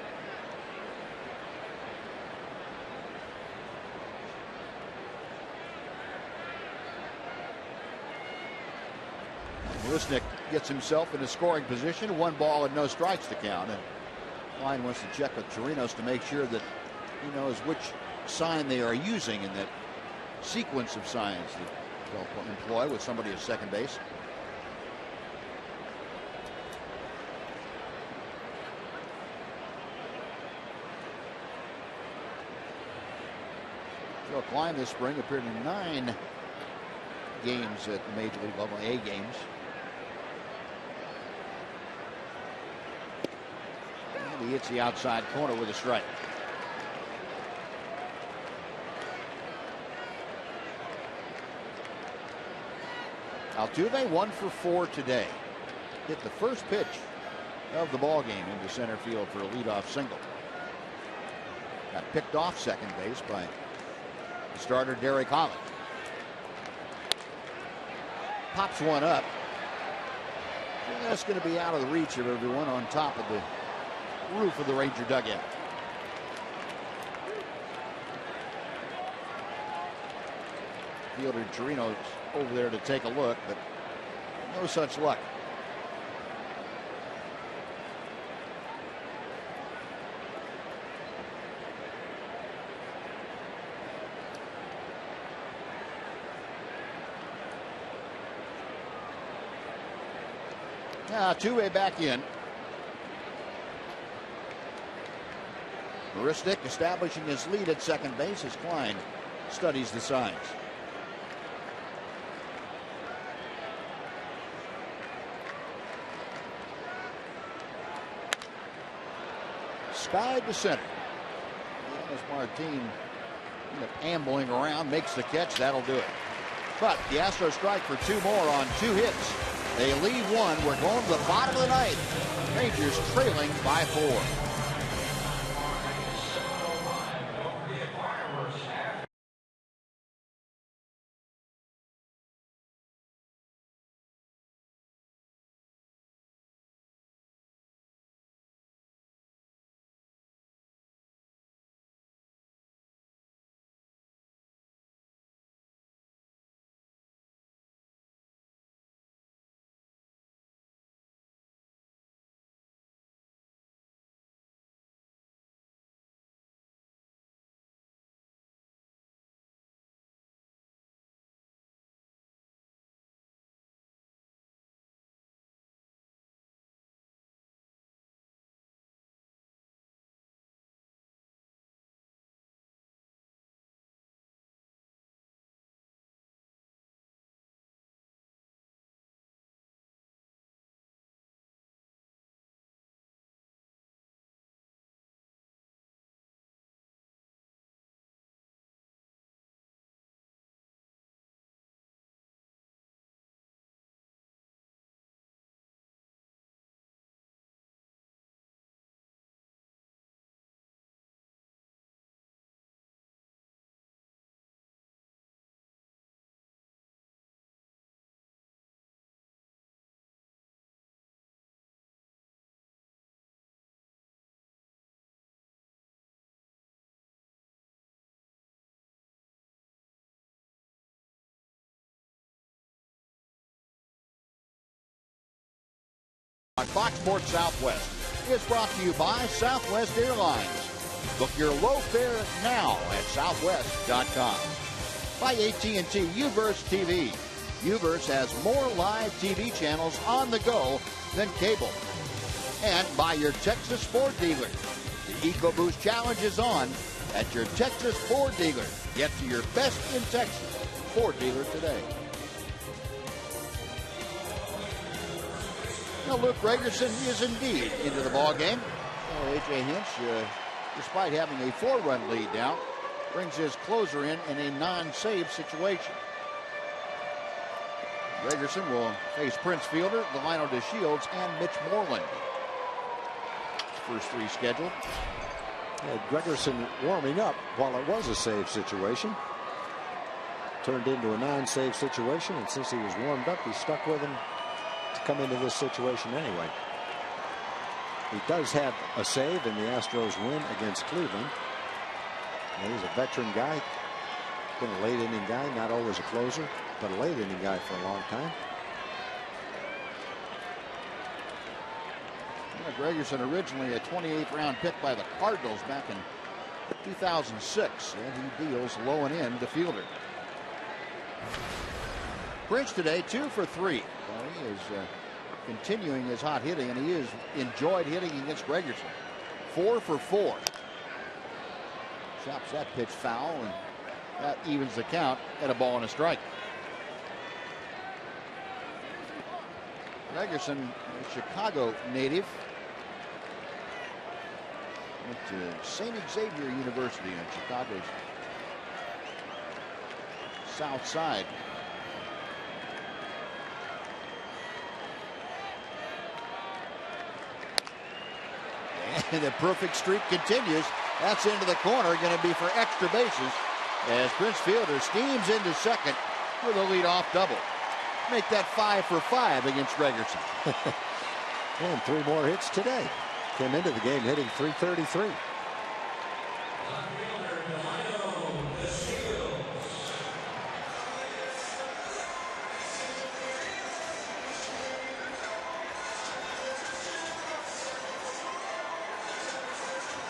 Marisnick gets himself in a scoring position. 1 ball and no strikes to count. And Klein wants to check with Chirinos to make sure that he knows which sign they are using in that sequence of signs that they'll employ with somebody at second base. Phil Klein this spring appeared in 9 games at the Major League level, A games. And he hits the outside corner with a strike. Altuve 1 for 4 today. hit the first pitch of the ball game into center field for a leadoff single. Got picked off second base by the starter Derek Holland. Pops one up. And that's going to be out of the reach of everyone on top of the roof of the Ranger dugout. Fielder Chirino's over there to take a look, but no such luck. Two-way back in. Maristic establishing his lead at second base as Klein studies the signs. Skied to center. As Martin ambling around, makes the catch. That'll do it. But the Astros strike for two more on two hits. They lead one. We're going to the bottom of the ninth. Rangers trailing by 4. On Fox Sports Southwest is brought to you by Southwest Airlines. Book your low fare now at southwest.com. By AT&T UVerse TV. UVerse has more live TV channels on the go than cable. And by your Texas Ford dealer. The EcoBoost Challenge is on at your Texas Ford dealer. Get to your best in Texas Ford dealer today. Now, Luke Gregerson is indeed into the ball game. A.J. Hinch, despite having a 4-run lead now, brings his closer in a non-save situation. Gregerson will face Prince Fielder, Delino DeShields, and Mitch Moreland. First three scheduled. Gregerson warming up while it was a save situation. Turned into a non-save situation, and since he was warmed up, he stuck with him to come into this situation anyway. He does have a save in the Astros win against Cleveland. And he's a veteran guy, been a late inning guy, not always a closer, but a late inning guy for a long time. Gregerson, originally a 28th round pick by the Cardinals back in 2006, and he deals low and in to Fielder. Prince today 2 for 3. Well, he is continuing his hot hitting, and he has enjoyed hitting against Gregerson. 4 for 4. Chops that pitch foul, and that evens the count at a ball and a strike. Gregerson, a Chicago native, went to St. Xavier University on Chicago's south side. And the perfect streak continues. That's into the corner, going to be for extra bases as Prince Fielder steams into second with a leadoff double. Make that 5 for 5 against Gregerson. And 3 more hits today. Came into the game hitting .333.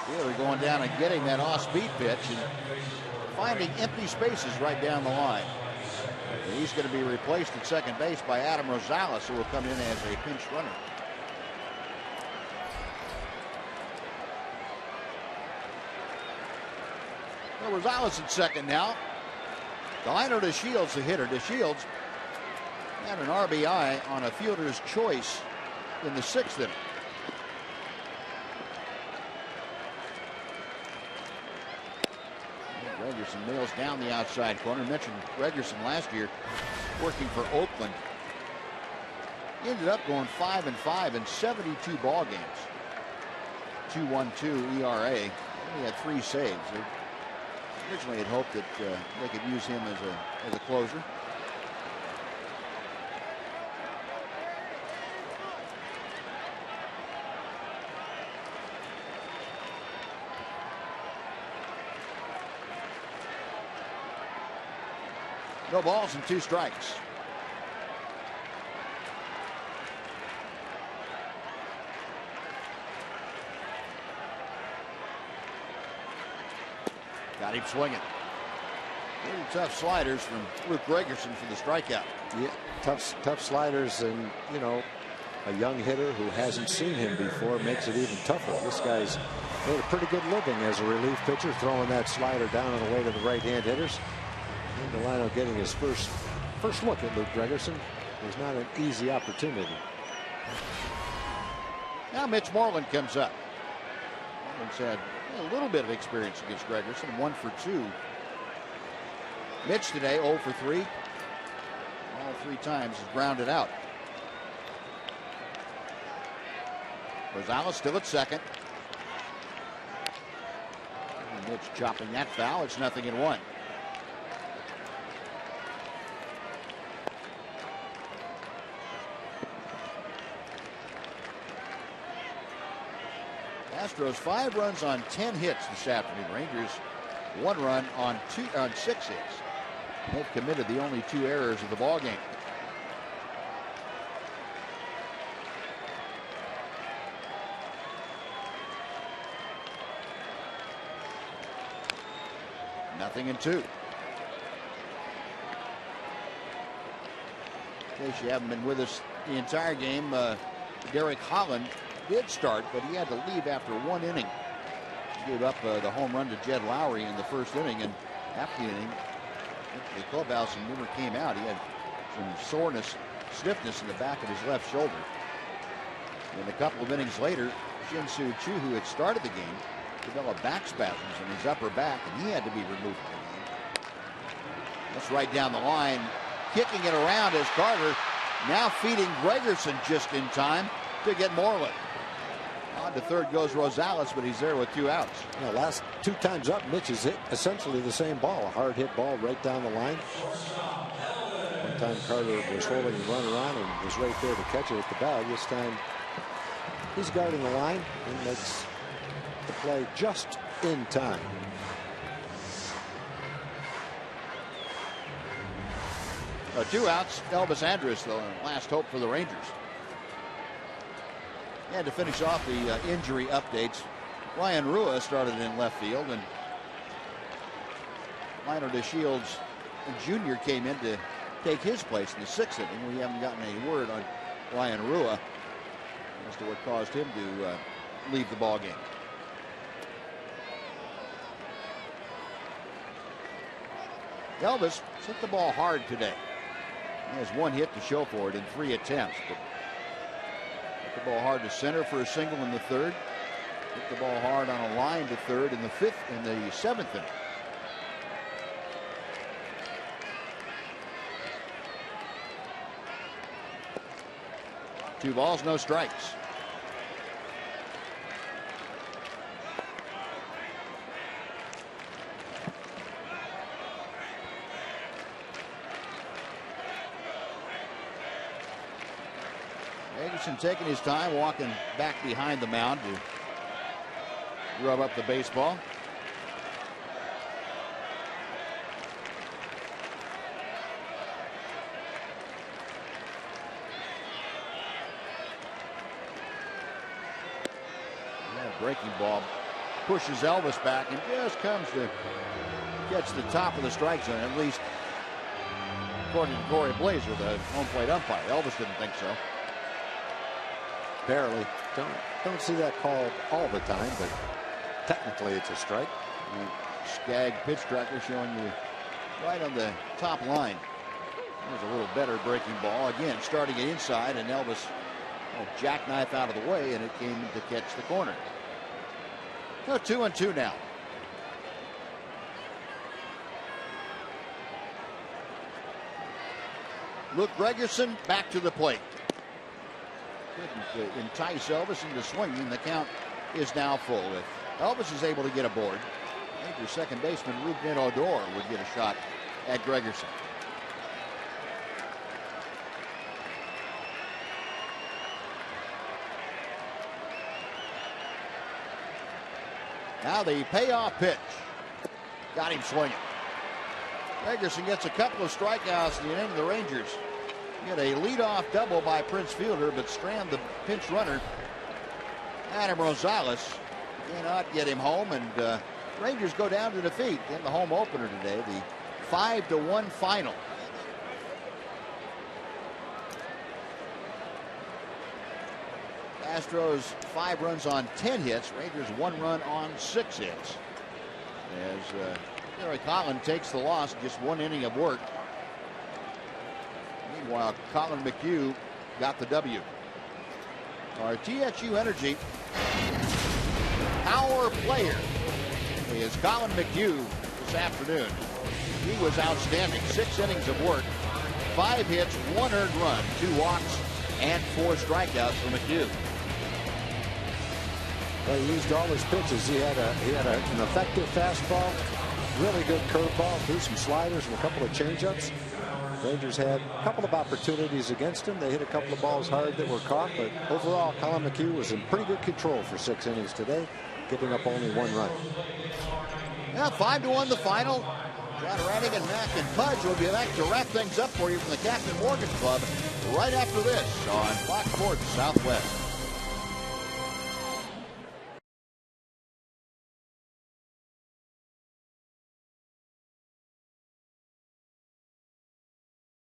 Fielder going down and getting that off-speed pitch and finding empty spaces right down the line. And he's going to be replaced at second base by Adam Rosales, who will come in as a pinch runner. Well, Rosales at second now. Delino DeShields, the hitter. DeShields had an RBI on a fielder's choice in the 6th inning. Gregerson nails down the outside corner. Mentioned Gregerson last year working for Oakland. He ended up going 5-5 in 72 ball games. 2.12 ERA. He had 3 saves. They originally had hoped that they could use him as a closer. No balls and 2 strikes. Got him swinging. Really tough sliders from Luke Gregerson for the strikeout. Yeah, tough sliders, and you know, a young hitter who hasn't seen him before makes it even tougher. This guy's made a pretty good living as a relief pitcher, throwing that slider down on the way to the right-hand hitters. And Delino getting his first look at Luke Gregerson was not an easy opportunity. Now Mitch Moreland comes up. Moreland's had a little bit of experience against Gregerson, 1 for 2. Mitch today 0 for 3. All 3 times is grounded out. Rosales still at second. And Mitch chopping that foul. It's 0-1. Astros 5 runs on 10 hits this afternoon. Rangers 1 run on 6 hits. They've committed the only 2 errors of the ball game. Nothing in 2. In case you haven't been with us the entire game, Derek Holland did start, but he had to leave after 1 inning. He gave up the home run to Jed Lowry in the 1st inning, and after the inning, the clubhouse and never came out. He had some stiffness in the back of his left shoulder. And a couple of innings later, Shin-Soo Choo, who had started the game, developed back spasms in his upper back, and he had to be removed from the game. That's right down the line, kicking it around as Carter now feeding Gregerson just in time to get Moreland. On to third goes Rosales, but he's there with 2 outs. Yeah, last 2 times up, Mitch has hit essentially the same ball, a hard hit ball right down the line. One time Carter was holding the runner on and was right there to catch it at the bag. This time he's guarding the line and makes the play just in time. 2 outs. Elvis Andrus, though, last hope for the Rangers. And to finish off the injury updates, Ryan Rua started in left field, and Delino DeShields Jr. came in to take his place in the 6th inning. We haven't gotten any word on Ryan Rua as to what caused him to leave the ball game. Elvis hit the ball hard today. He has 1 hit to show for it in 3 attempts, but hit the ball hard to center for a single in the 3rd. Hit the ball hard on a line to 3rd in the 7th inning. Two balls, no strikes. Gregerson taking his time, walking back behind the mound to rub up the baseball. Breaking ball pushes Elvis back and just comes to catch the top of the strike zone, at least according to Corey Blazer, the home plate umpire. Elvis didn't think so. Barely. Don't see that called all the time, but technically it's a strike. Skag pitch tracker showing you right on the top line. There's a little better breaking ball. Again, starting it inside, and Elvis jackknife out of the way, and it came to catch the corner. So 2-2 now. Luke Gregerson back to the plate. Couldn't entice Elvis into swinging. The count is now full. If Elvis is able to get aboard, I think your second baseman, Ruben Odor, would get a shot at Gregerson. Now the payoff pitch. Got him swinging. Gregerson gets a couple of strikeouts in the inning. The Rangers get a leadoff double by Prince Fielder, but strand the pinch runner, Adam Rosales. Cannot get him home, and Rangers go down to defeat in the home opener today, the 5-1 final. Astros 5 runs on 10 hits. Rangers 1 run on 6 hits. As Derek Holland takes the loss, just 1 inning of work. Meanwhile, Colin McHugh got the W. Our THU Energy power player is Colin McHugh this afternoon. He was outstanding. 6 innings of work, 5 hits, 1 earned run, 2 walks, and 4 strikeouts for McHugh. Well, he used all his pitches. He had an effective fastball, really good curveball, threw some sliders and a couple of changeups. Rangers had a couple of opportunities against him. They hit a couple of balls hard that were caught, but overall, Colin McHugh was in pretty good control for 6 innings today, giving up only 1 run. Yeah, 5-1 the final. John Radigan, Mac, and Pudge will be back to wrap things up for you from the Captain Morgan Club right after this on Fox Sports Southwest.